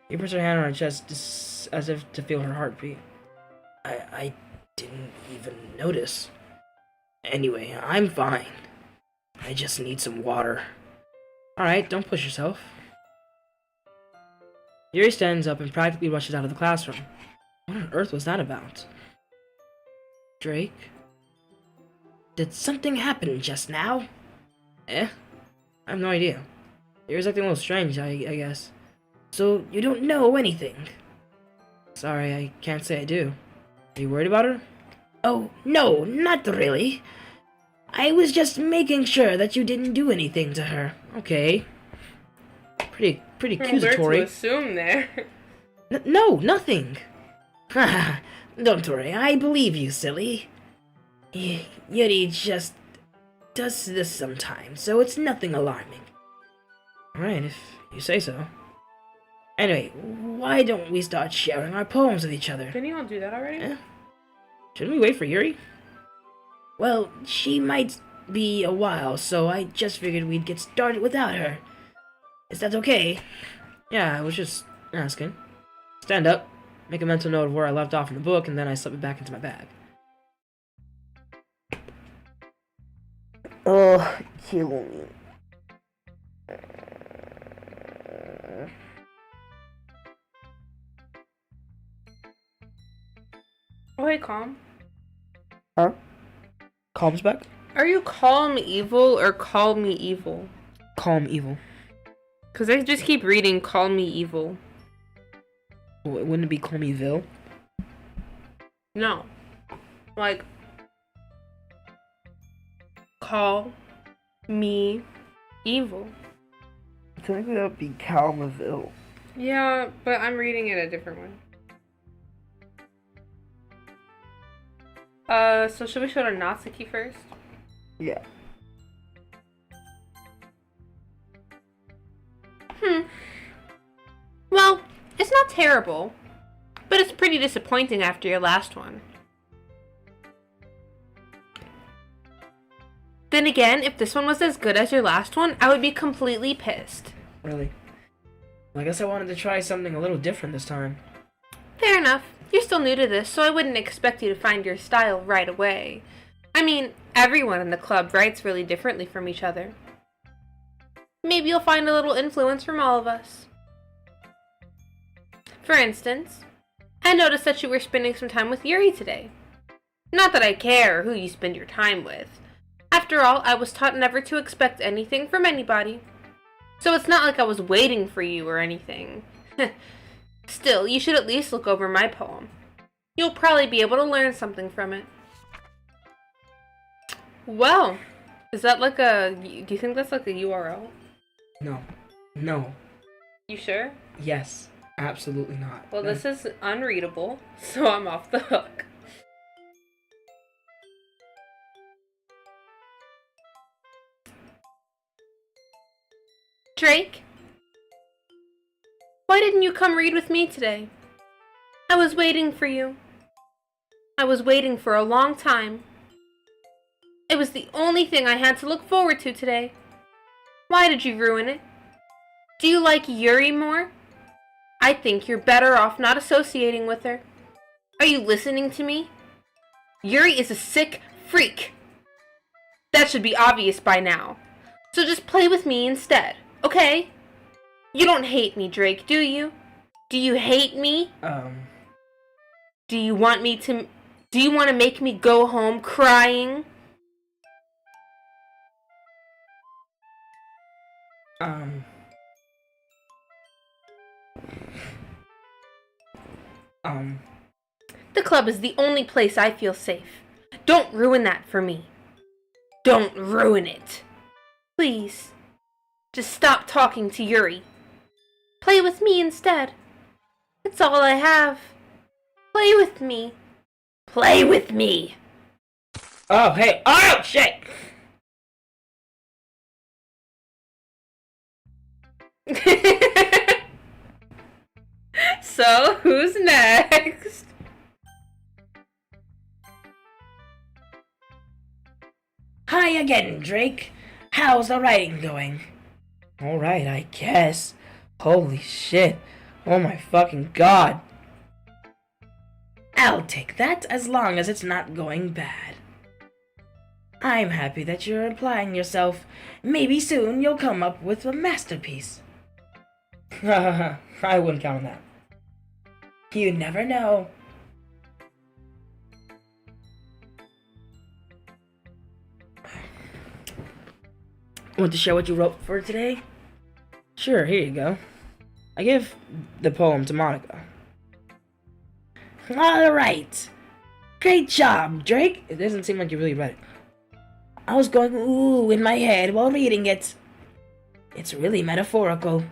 You puts her hand on her chest just as if to feel her heartbeat. I didn't even notice. Anyway, I'm fine. I just need some water. Alright, don't push yourself. Yuri stands up and practically rushes out of the classroom. What on earth was that about? Drake? Did something happen just now? I have no idea. Yuri's acting a little strange, I guess. So, you don't know anything? Sorry, I can't say I do. Are you worried about her? Oh, no, not really. I was just making sure that you didn't do anything to her. Okay. Pretty accusatory. To assume there. No, nothing. Don't worry, I believe you, silly. Yuri just does this sometimes, so it's nothing alarming. Alright, if you say so. Anyway, why don't we start sharing our poems with each other? Didn't you all do that already? Shouldn't we wait for Yuri? Well, she might be a while, so I just figured we'd get started without her. Is that okay? Yeah, I was just asking. Stand up, make a mental note of where I left off in the book, and then I slip it back into my bag. Oh, kill me. Oh, hey, Calm. Huh? Calm's back? Are you Calm Evil or Call Me Evil? Calm evil. Because I just keep reading Call Me Evil. Wouldn't it be Call Me Vil? No. Like, Call Me Evil. Technically that would be Calmaville. Yeah, but I'm reading it a different way. So should we show to Natsuki first? Yeah. Well, it's not terrible, but it's pretty disappointing after your last one. Then again, if this one was as good as your last one, I would be completely pissed. Really? Well, I guess I wanted to try something a little different this time. Fair enough. You're still new to this, so I wouldn't expect you to find your style right away. I mean, everyone in the club writes really differently from each other. Maybe you'll find a little influence from all of us. For instance, I noticed that you were spending some time with Yuri today. Not that I care who you spend your time with. After all, I was taught never to expect anything from anybody. So it's not like I was waiting for you or anything. Still, you should at least look over my poem. You'll probably be able to learn something from it. Well, is that like a... Do you think that's like a URL? No. No. You sure? Yes. Absolutely not. Well, this is unreadable, so I'm off the hook. Drake? Why didn't you come read with me today? I was waiting for you. I was waiting for a long time. It was the only thing I had to look forward to today. Why did you ruin it? Do you like Yuri more? I think you're better off not associating with her. Are you listening to me? Yuri is a sick freak. That should be obvious by now. So just play with me instead, okay? You don't hate me, Drake, do you? Do you hate me? Do you want to make me go home crying? The club is the only place I feel safe. Don't ruin that for me. Don't ruin it. Please. Just stop talking to Yuri. Play with me instead. That's all I have. Play with me. Play with me. Oh, hey. Oh, shit! So, who's next? Hi again, Drake. How's the writing going? Alright, I guess. Holy shit. Oh my fucking god. I'll take that as long as it's not going bad. I'm happy that you're applying yourself. Maybe soon you'll come up with a masterpiece. I wouldn't count on that. You never know. Want to share what you wrote for today? Sure, here you go. I give the poem to Monica. Alright. Great job, Drake. It doesn't seem like you really read it. I was going ooh in my head while reading it. It's really metaphorical.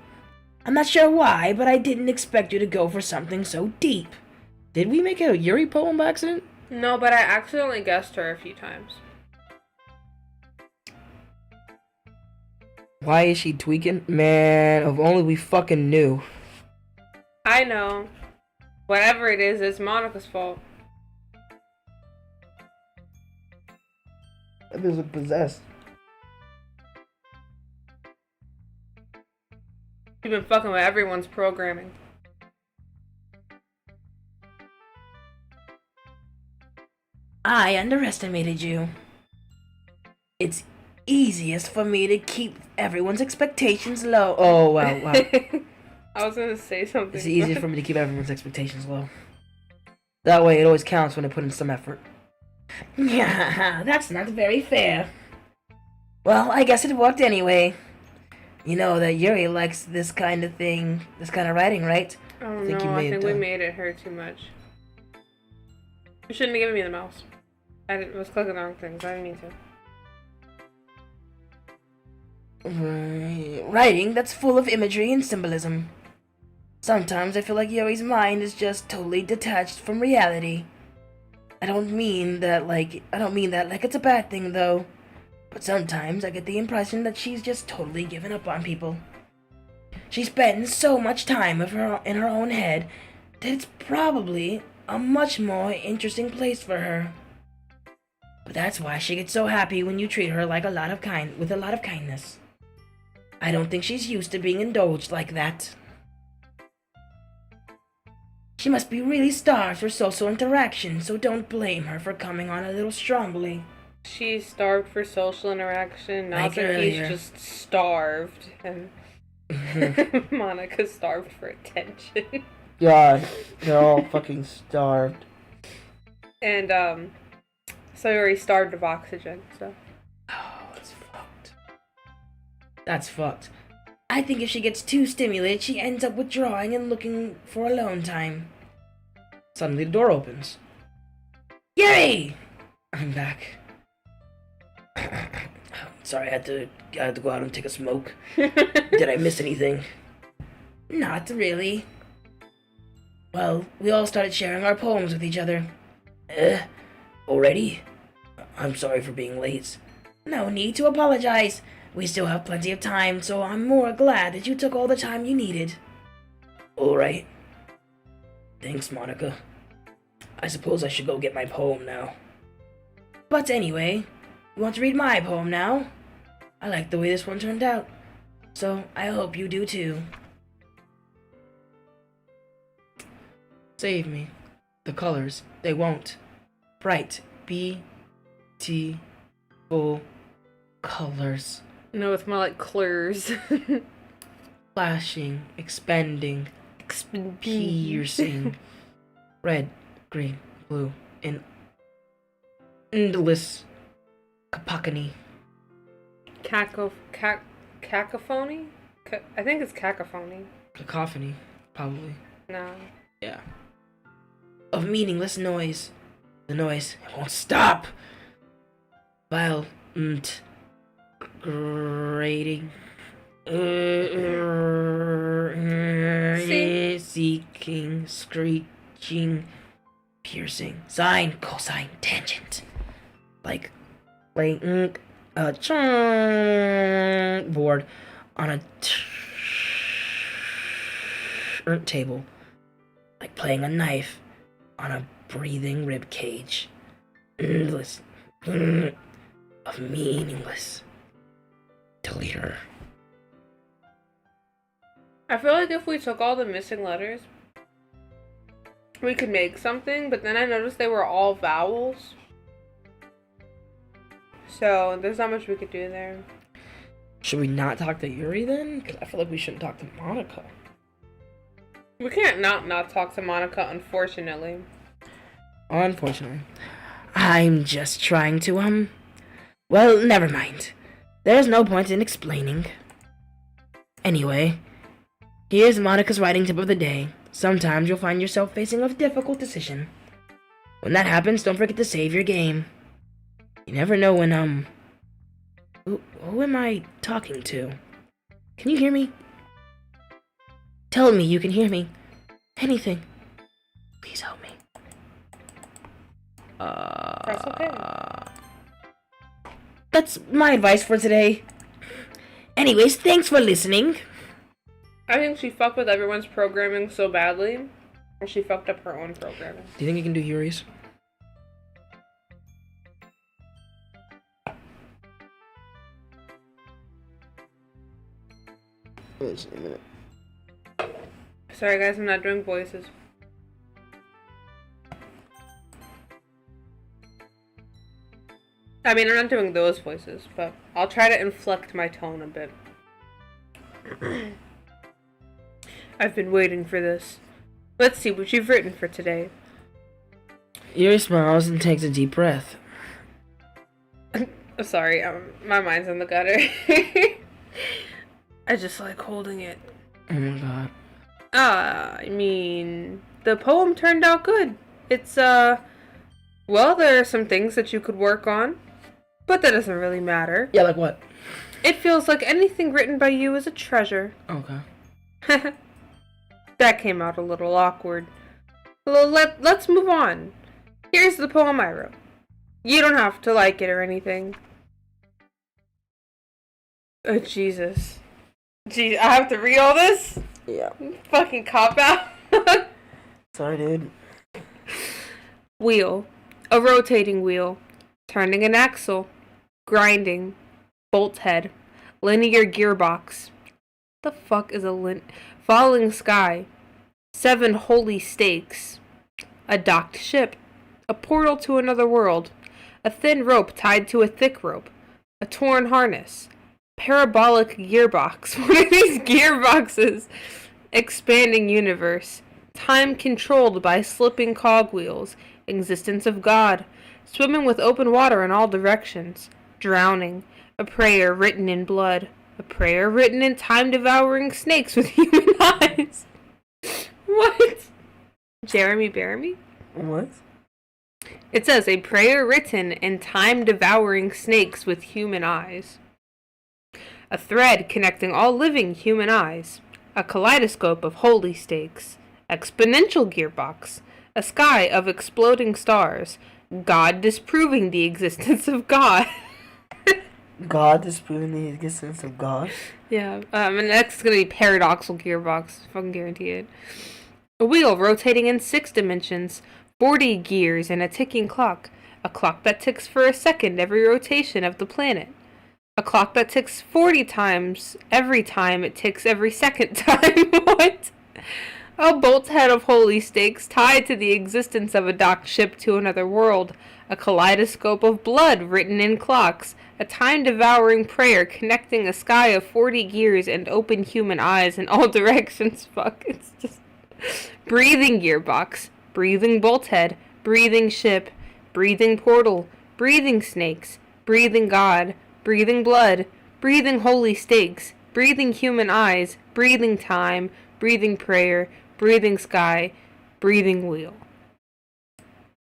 I'm not sure why, but I didn't expect you to go for something so deep. Did we make a Yuri poem by accident? No, but I accidentally guessed her a few times. Why is she tweaking? Man, if only we fucking knew. I know. Whatever it is, it's Monica's fault. That bitch look possessed. You've been fucking with everyone's programming. I underestimated you. It's easiest for me to keep everyone's expectations low. Oh, wow, wow. I was gonna say something. It's easier for me to keep everyone's expectations low. That way it always counts when I put in some effort. Yeah, that's not very fair. Well, I guess it worked anyway. You know that Yuri likes this kind of thing, this kind of writing, right? Oh no, I think we made it hurt too much. You shouldn't have given me the mouse. I was clicking the wrong things. I didn't mean to. Writing that's full of imagery and symbolism. Sometimes I feel like Yuri's mind is just totally detached from reality. I don't mean that like it's a bad thing though. But sometimes I get the impression that she's just totally given up on people. She spends so much time in her own head that it's probably a much more interesting place for her. But that's why she gets so happy when you treat her with a lot of kindness. I don't think she's used to being indulged like that. She must be really starved for social interaction, so don't blame her for coming on a little strongly. She's starved for social interaction, not Like that earlier. he's just starved. And Monica's starved for attention. God, they're all fucking starved. And, so Yuri's starved of oxygen, so. Oh, that's fucked. That's fucked. I think if she gets too stimulated, she ends up withdrawing and looking for alone time. Suddenly the door opens. Yuri! I'm back. Sorry, I had to go out and take a smoke. Did I miss anything? Not really. Well, we all started sharing our poems with each other. Already? I'm sorry for being late. No need to apologize. We still have plenty of time, so I'm more glad that you took all the time you needed. Alright. Thanks, Monica. I suppose I should go get my poem now. But anyway, You want to read my poem now? I like the way this one turned out, so I hope you do too. Save me. The colors, they won't. Bright, beautiful colors. No, it's more like clurs. Flashing, expanding, piercing. Red, green, blue, and endless cacophony. Cacophony? I think it's cacophony. Cacophony, probably. No. Yeah. Of meaningless noise. The noise, it won't stop. Violent, grating, seeking, screeching, piercing, sine, cosine, tangent. Like playing a board on a turntable. Like playing a knife on a breathing rib cage. Endless of meaningless. Deleter. I feel like if we took all the missing letters, we could make something, but then I noticed they were all vowels. So there's not much we could do there. Should we not talk to Yuri then? Because I feel like we shouldn't talk to Monica. We can't not talk to Monica, unfortunately. Unfortunately. I'm just trying to, well, never mind. There's no point in explaining. Anyway, here's Monica's writing tip of the day. Sometimes you'll find yourself facing a difficult decision. When that happens, don't forget to save your game. You never know when, who am I talking to? Can you hear me? Tell me you can hear me. Anything. Please help me. That's okay. That's my advice for today. Anyways, thanks for listening. I think she fucked with everyone's programming so badly, and she fucked up her own programming. Do you think you can do Yuri's? Wait a minute. Sorry guys, I'm not doing voices. I mean, I'm not doing those voices, but I'll try to inflect my tone a bit. I've been waiting for this. Let's see what you've written for today. Yuri smiles and takes a deep breath. Sorry, my mind's in the gutter. I just like holding it. Oh my god. I mean, the poem turned out good. It's, well, there are some things that you could work on, but that doesn't really matter. Yeah, like what? It feels like anything written by you is a treasure. Okay. That came out a little awkward. Well, let's move on. Here's the poem I wrote. You don't have to like it or anything. Oh, Jesus. Jeez, I have to read all this? Yeah. Fucking cop out. Sorry, dude. Wheel. A rotating wheel. Turning an axle. Grinding. Bolt head. Linear gearbox. The fuck is a falling sky. 7 holy stakes. A docked ship. A portal to another world. A thin rope tied to a thick rope. A torn harness. Parabolic gearbox. What are these gearboxes? Expanding universe. Time controlled by slipping cogwheels. Existence of God. Swimming with open water in all directions. Drowning. A prayer written in blood. A prayer written in time-devouring snakes with human eyes. What? Jeremy Bearimy? What? It says, a prayer written in time-devouring snakes with human eyes. A thread connecting all living human eyes. A kaleidoscope of holy stakes. Exponential gearbox. A sky of exploding stars. God disproving the existence of God. God disproving the existence of God? Yeah, and next is gonna be paradoxal gearbox. Fucking guarantee it. A wheel rotating in 6 dimensions. 40 gears and a ticking clock. A clock that ticks for a second every rotation of the planet. A clock that ticks 40 times every time it ticks every second time. What? A bolt's head of holy stakes tied to the existence of a docked ship to another world. A kaleidoscope of blood written in clocks. A time-devouring prayer connecting a sky of 40 gears and open human eyes in all directions. Fuck, it's just... Breathing gearbox. Breathing bolt head. Breathing ship. Breathing portal. Breathing snakes. Breathing God. Breathing blood. Breathing holy stakes. Breathing human eyes. Breathing time. Breathing prayer. Breathing sky. Breathing wheel.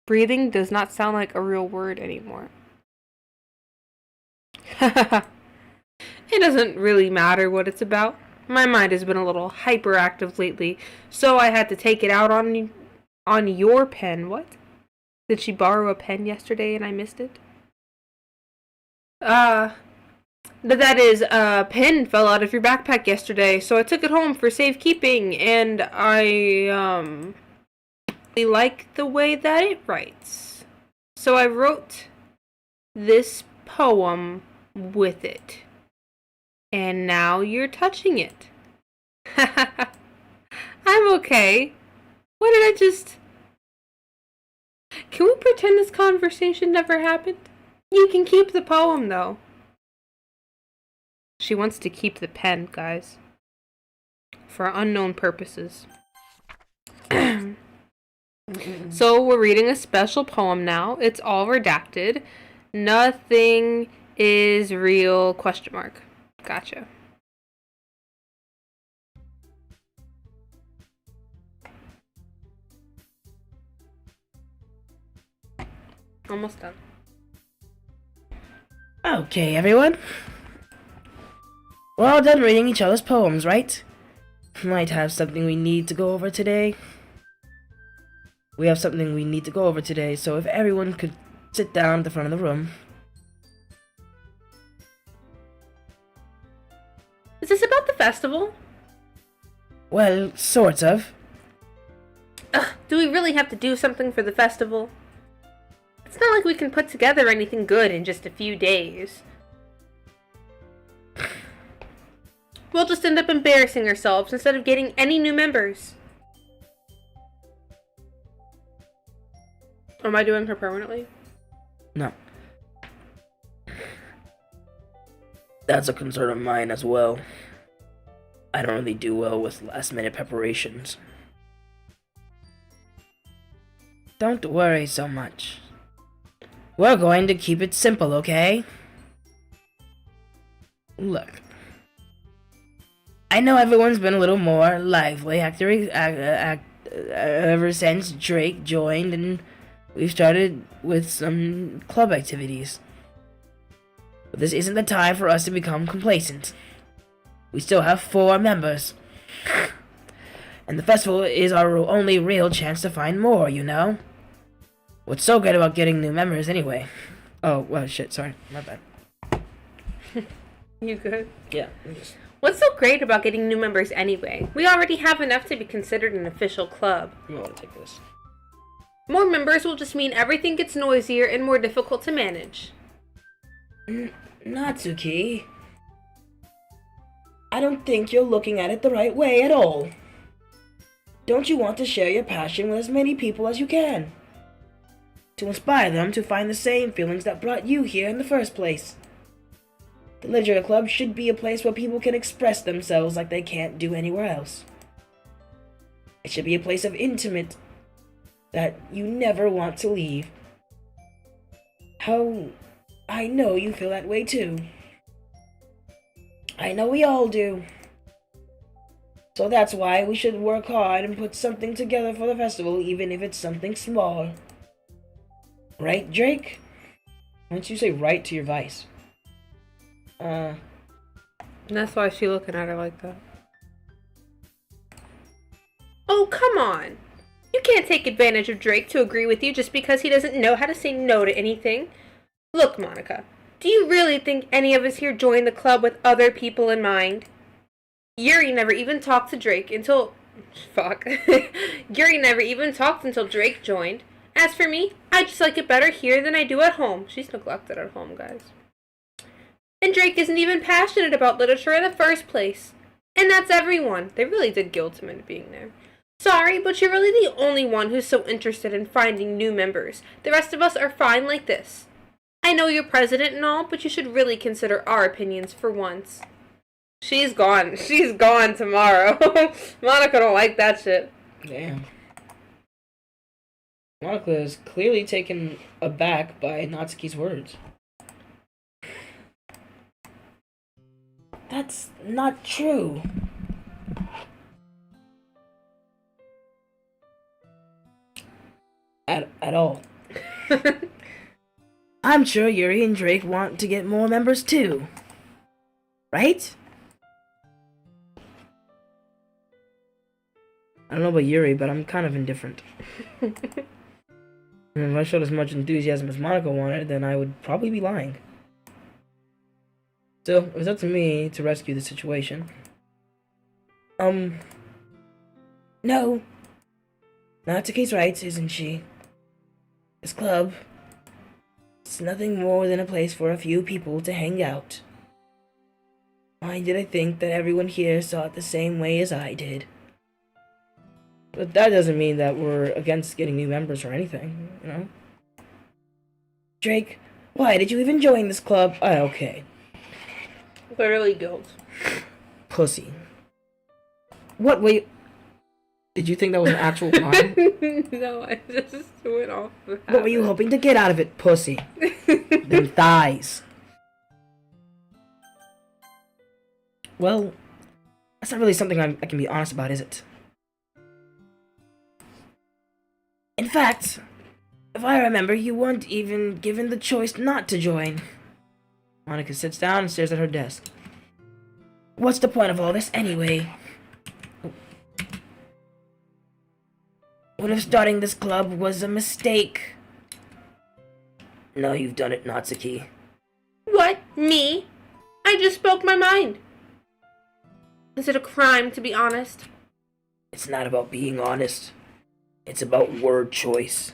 Breathing does not sound like a real word anymore. It doesn't really matter what it's about. My mind has been a little hyperactive lately, so I had to take it out on your pen. What? Did she borrow a pen yesterday and I missed it? That is, a pen fell out of your backpack yesterday, so I took it home for safekeeping, and I like the way that it writes. So I wrote this poem with it. And now you're touching it. I'm okay. What did I just... Can we pretend this conversation never happened? You can keep the poem, though. She wants to keep the pen, guys. For unknown purposes. So, we're reading a special poem now. It's all redacted. Nothing is real, question mark. Gotcha. Almost done. Okay, everyone. We're all done reading each other's poems, right? Might have something we need to go over today. We have something we need to go over today, so if everyone could sit down at the front of the room. Is this about the festival? Well, sort of. Do we really have to do something for the festival? It's not like we can put together anything good in just a few days. We'll just end up embarrassing ourselves instead of getting any new members. Am I doing her permanently? No. That's a concern of mine as well. I don't really do well with last-minute preparations. Don't worry so much. We're going to keep it simple, okay? Look. I know everyone's been a little more lively ever since Drake joined, and we've started with some club activities. But this isn't the time for us to become complacent. We still have 4 members. And the festival is our only real chance to find more, you know? What's so great about getting new members anyway? Oh, well, shit, sorry. My bad. You good? Yeah. What's so great about getting new members anyway? We already have enough to be considered an official club. You want to take this? More members will just mean everything gets noisier and more difficult to manage. Natsuki. I don't think you're looking at it the right way at all. Don't you want to share your passion with as many people as you can? To inspire them to find the same feelings that brought you here in the first place. The Literature Club should be a place where people can express themselves like they can't do anywhere else. It should be a place of intimate that you never want to leave. How I know you feel that way too. I know we all do. So that's why we should work hard and put something together for the festival, even if it's something small. Right, Drake? Why don't you say right to your vice? That's why she's looking at her like that. Oh, come on! You can't take advantage of Drake to agree with you just because he doesn't know how to say no to anything. Look, Monica, do you really think any of us here joined the club with other people in mind? Yuri never even talked to Drake until... Fuck. Yuri never even talked until Drake joined. As for me, I just like it better here than I do at home. She's neglected at home, guys. And Drake isn't even passionate about literature in the first place. And that's everyone. They really did guilt him into being there. Sorry, but you're really the only one who's so interested in finding new members. The rest of us are fine like this. I know you're president and all, but you should really consider our opinions for once. She's gone. She's gone tomorrow. Monica don't like that shit. Damn. Monica is clearly taken aback by Natsuki's words. That's not true. At all. I'm sure Yuri and Drake want to get more members too. Right? I don't know about Yuri, but I'm kind of indifferent. And if I showed as much enthusiasm as Monica wanted, then I would probably be lying. Still, it was up to me to rescue the situation. No. Natsuki's right, isn't she? This club, it's nothing more than a place for a few people to hang out. Why did I think that everyone here saw it the same way as I did? But that doesn't mean that we're against getting new members or anything, you know? Drake, why did you even join this club? Okay. Literally guilt. Pussy. What, wait... Did you think that was an actual line? No, I just went off the What were you hoping to get out of it, pussy? Them thighs. Well, that's not really something I can be honest about, is it? In fact, if I remember, you weren't even given the choice not to join. Monica sits down and stares at her desk. What's the point of all this anyway? What if starting this club was a mistake? No, you've done it, Natsuki. What? Me? I just spoke my mind. Is it a crime to be honest? It's not about being honest. It's about word choice.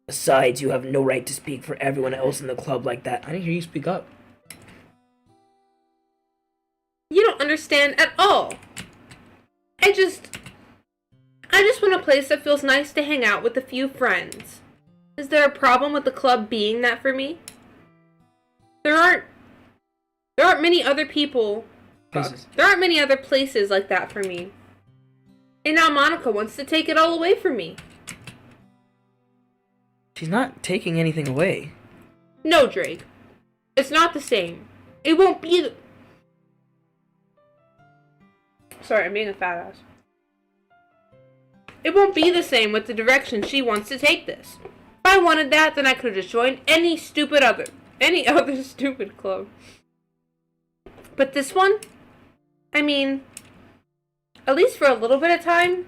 Besides, you have no right to speak for everyone else in the club like that. I didn't hear you speak up. You don't understand at all. I just want a place that feels nice to hang out with a few friends. Is there a problem with the club being that for me? There aren't many other people. Places. There aren't many other places like that for me. And now Monica wants to take it all away from me. She's not taking anything away. No, Drake. It's not the same. It won't be the... Sorry, I'm being a fat ass. It won't be the same with the direction she wants to take this. If I wanted that, then I could have just joined any other stupid club. But this one? I mean, at least for a little bit of time,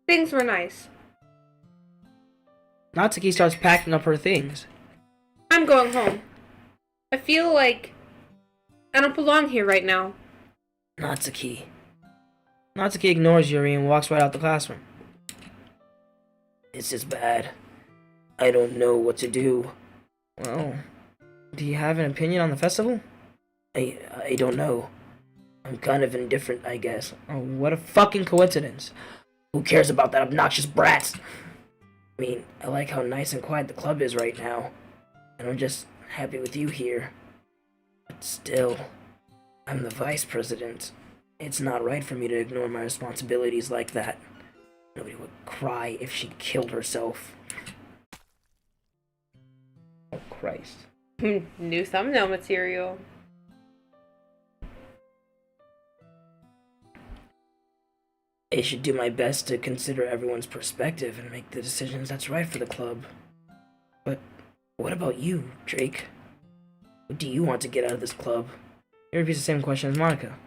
things were nice. Natsuki starts packing up her things. I'm going home. I feel like I don't belong here right now. Natsuki. Natsuki ignores Yuri and walks right out the classroom. This is bad. I don't know what to do. Well, do you have an opinion on the festival? I don't know. I'm kind of indifferent, I guess. Oh, what a fucking coincidence. Who cares about that obnoxious brat? I mean, I like how nice and quiet the club is right now. And I'm just happy with you here. But still, I'm the vice president. It's not right for me to ignore my responsibilities like that. Nobody would cry if she killed herself. Oh, Christ. New thumbnail material. I should do my best to consider everyone's perspective and make the decisions that's right for the club. But what about you, Drake? What do you want to get out of this club? He repeats the same question as Monica.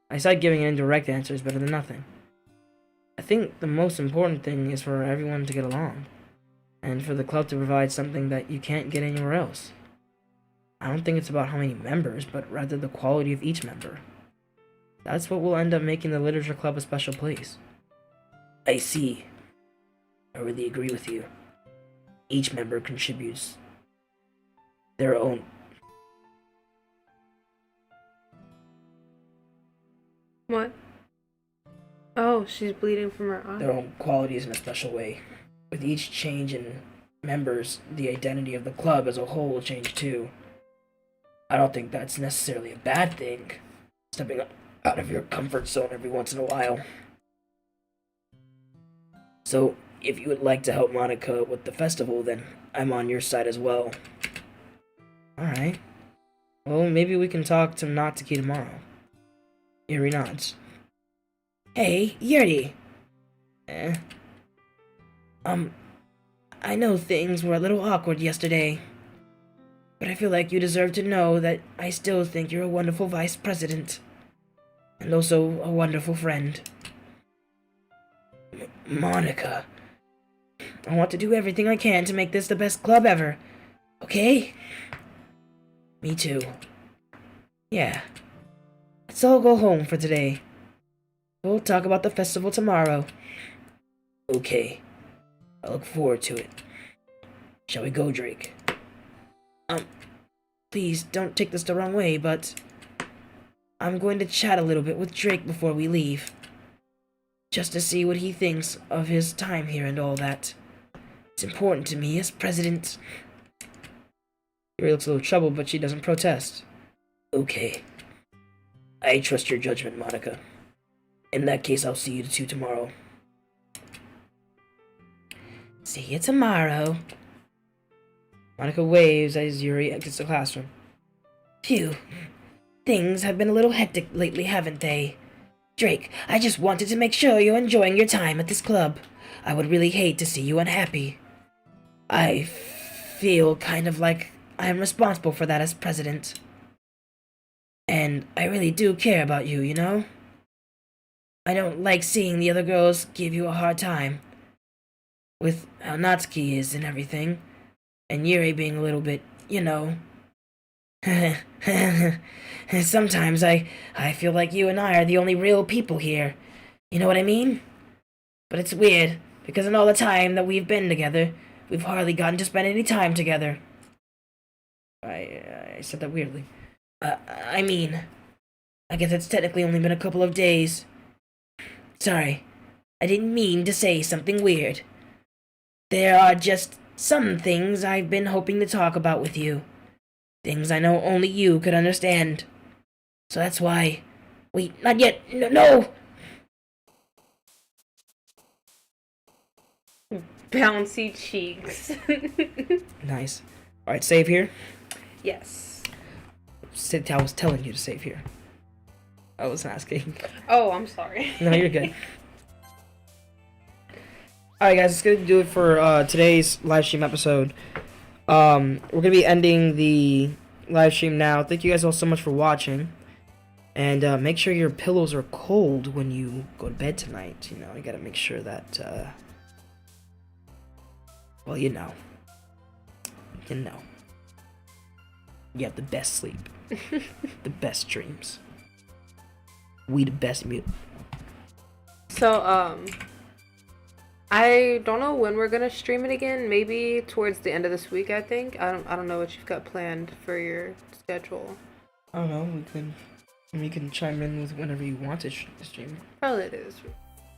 I decide giving an indirect answer is better than nothing. I think the most important thing is for everyone to get along, and for the club to provide something that you can't get anywhere else. I don't think it's about how many members, but rather the quality of each member. That's what will end up making the literature club a special place. I see. I really agree with you. Each member contributes their own. What? Oh, she's bleeding from her eye. Their own qualities in a special way. With each change in members, the identity of the club as a whole will change too. I don't think that's necessarily a bad thing. Stepping out of your comfort zone every once in a while. So, if you would like to help Monica with the festival, then I'm on your side as well. Alright. Well, maybe we can talk to Natsuki tomorrow. Yuri nods. Hey, Yuri! I know things were a little awkward yesterday, but I feel like you deserve to know that I still think you're a wonderful vice president, and also a wonderful friend. Monica, I want to do everything I can to make this the best club ever, okay? Me too. Yeah. Let's all go home for today. We'll talk about the festival tomorrow. Okay. I look forward to it. Shall we go, Drake? Please don't take this the wrong way, but I'm going to chat a little bit with Drake before we leave. Just to see what he thinks of his time here and all that. It's important to me as president. Yuri looks a little troubled, but she doesn't protest. Okay. I trust your judgment, Monica. In that case, I'll see you two tomorrow. See you tomorrow. Monica waves as Yuri exits the classroom. Phew. Things have been a little hectic lately, haven't they? Drake, I just wanted to make sure you're enjoying your time at this club. I would really hate to see you unhappy. I feel kind of like I'm responsible for that as president. And I really do care about you, you know? I don't like seeing the other girls give you a hard time. With how Natsuki is and everything. And Yuri being a little bit, you know. Sometimes I feel like you and I are the only real people here. You know what I mean? But it's weird, because in all the time that we've been together, we've hardly gotten to spend any time together. I said that weirdly. I mean, I guess it's technically only been a couple of days. Sorry, I didn't mean to say something weird. There are just some things I've been hoping to talk about with you. Things I know only you could understand. So that's why... Wait, not yet! No! Bouncy cheeks. Nice. Alright, save here. Yes. I was telling you to save here. I was asking. Oh, I'm sorry. No, you're good. Alright guys, it's gonna do it for today's live stream episode. We're gonna be ending the live stream now. Thank you guys all so much for watching. And make sure your pillows are cold when you go to bed tonight. You know, you gotta make sure that, well, you know. You know. You have the best sleep. The best dreams. We the best mute. So, I don't know when we're gonna stream it again. Maybe towards the end of this week, I think. I don't know what you've got planned for your schedule. I don't know. We can chime in with whenever you want to stream. Probably it is.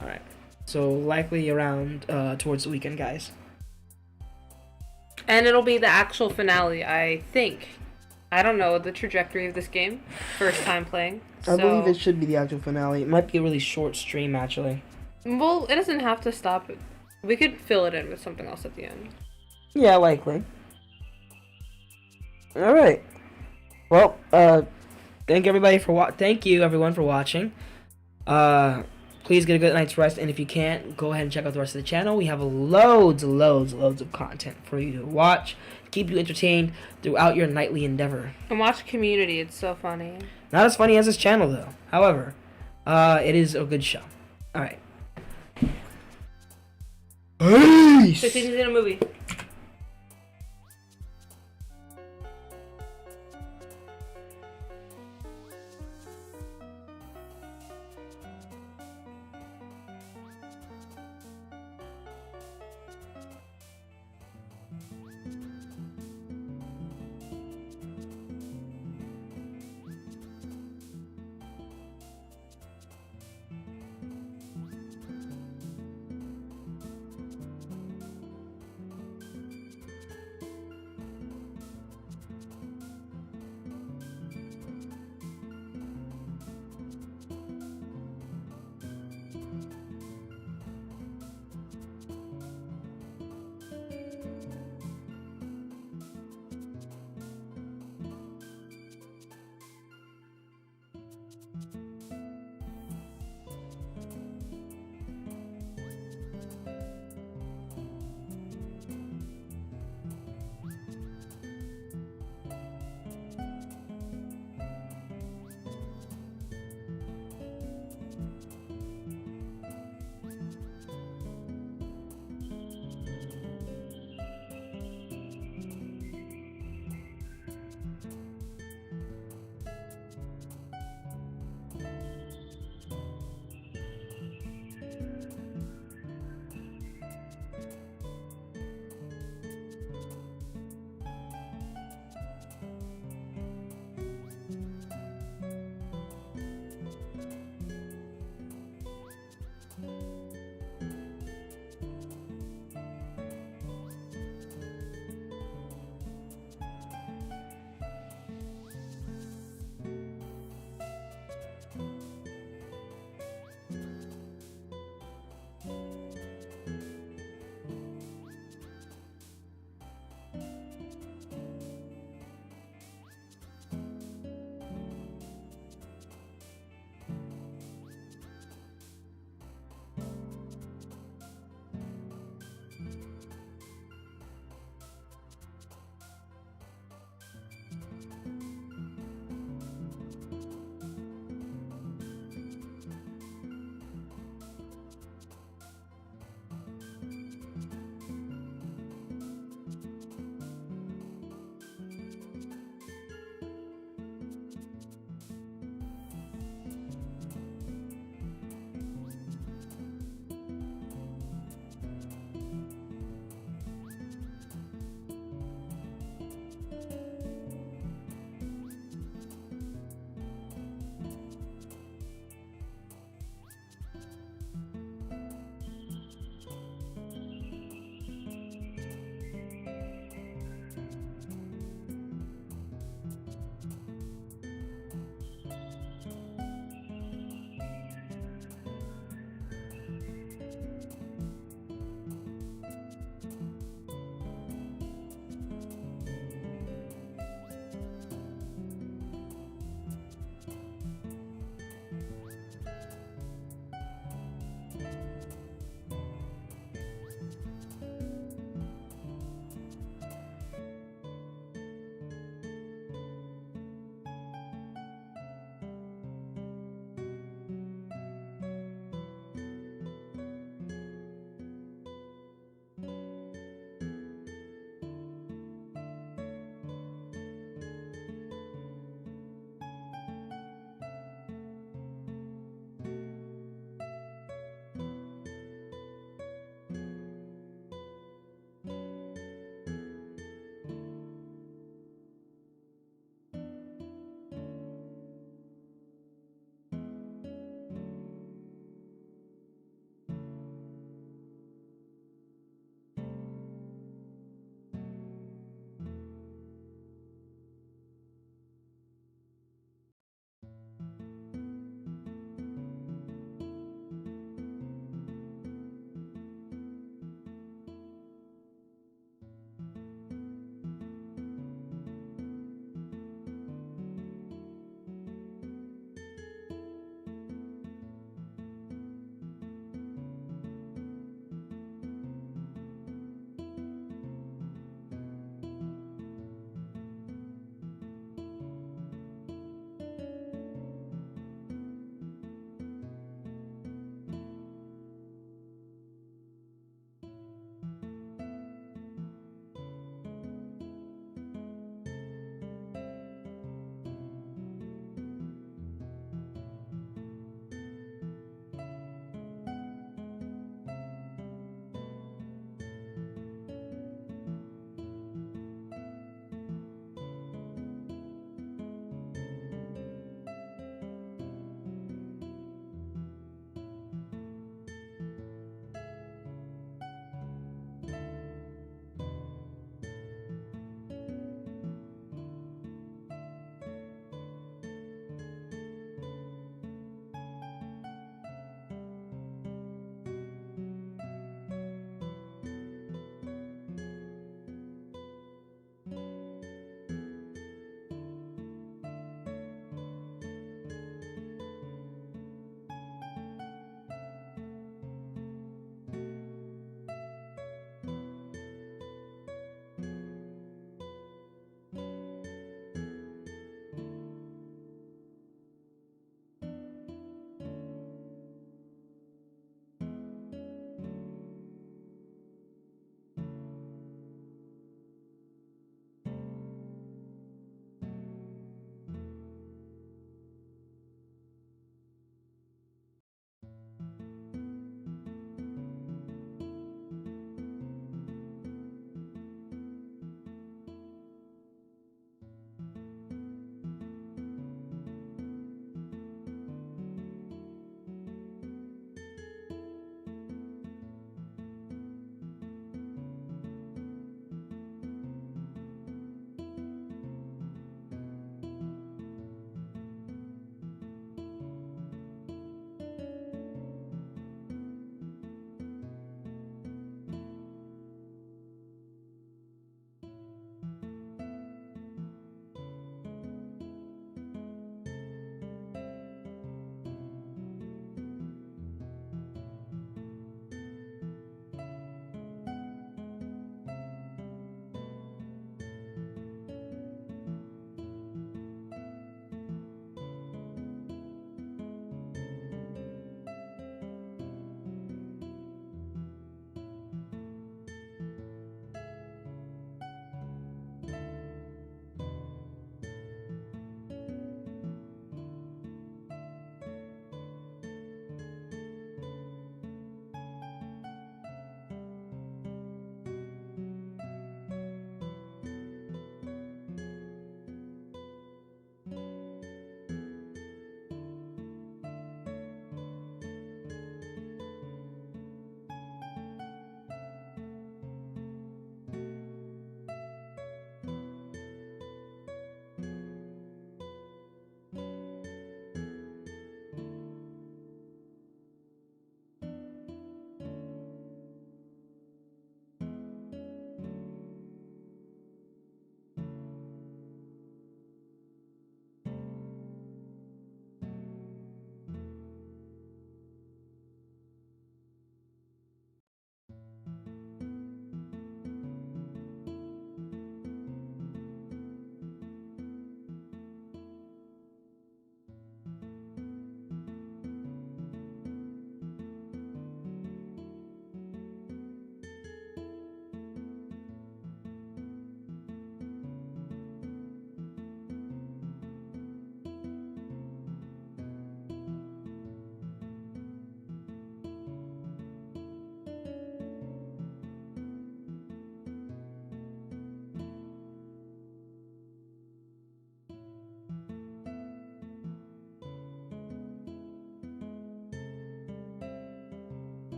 All right. So likely around towards the weekend, guys. And it'll be the actual finale, I think. I don't know the trajectory of this game. First time playing. I believe it should be the actual finale. It might be a really short stream, actually. Well, it doesn't have to stop. We could fill it in with something else at the end. Yeah, likely. All right. Well, thank you everyone for watching. Please get a good night's rest, and if you can't, go ahead and check out the rest of the channel. We have loads of content for you to watch, keep you entertained throughout your nightly endeavor. And watch Community; it's so funny. Not as funny as this channel, though. However, it is a good show. All right. Peace. So, in a movie.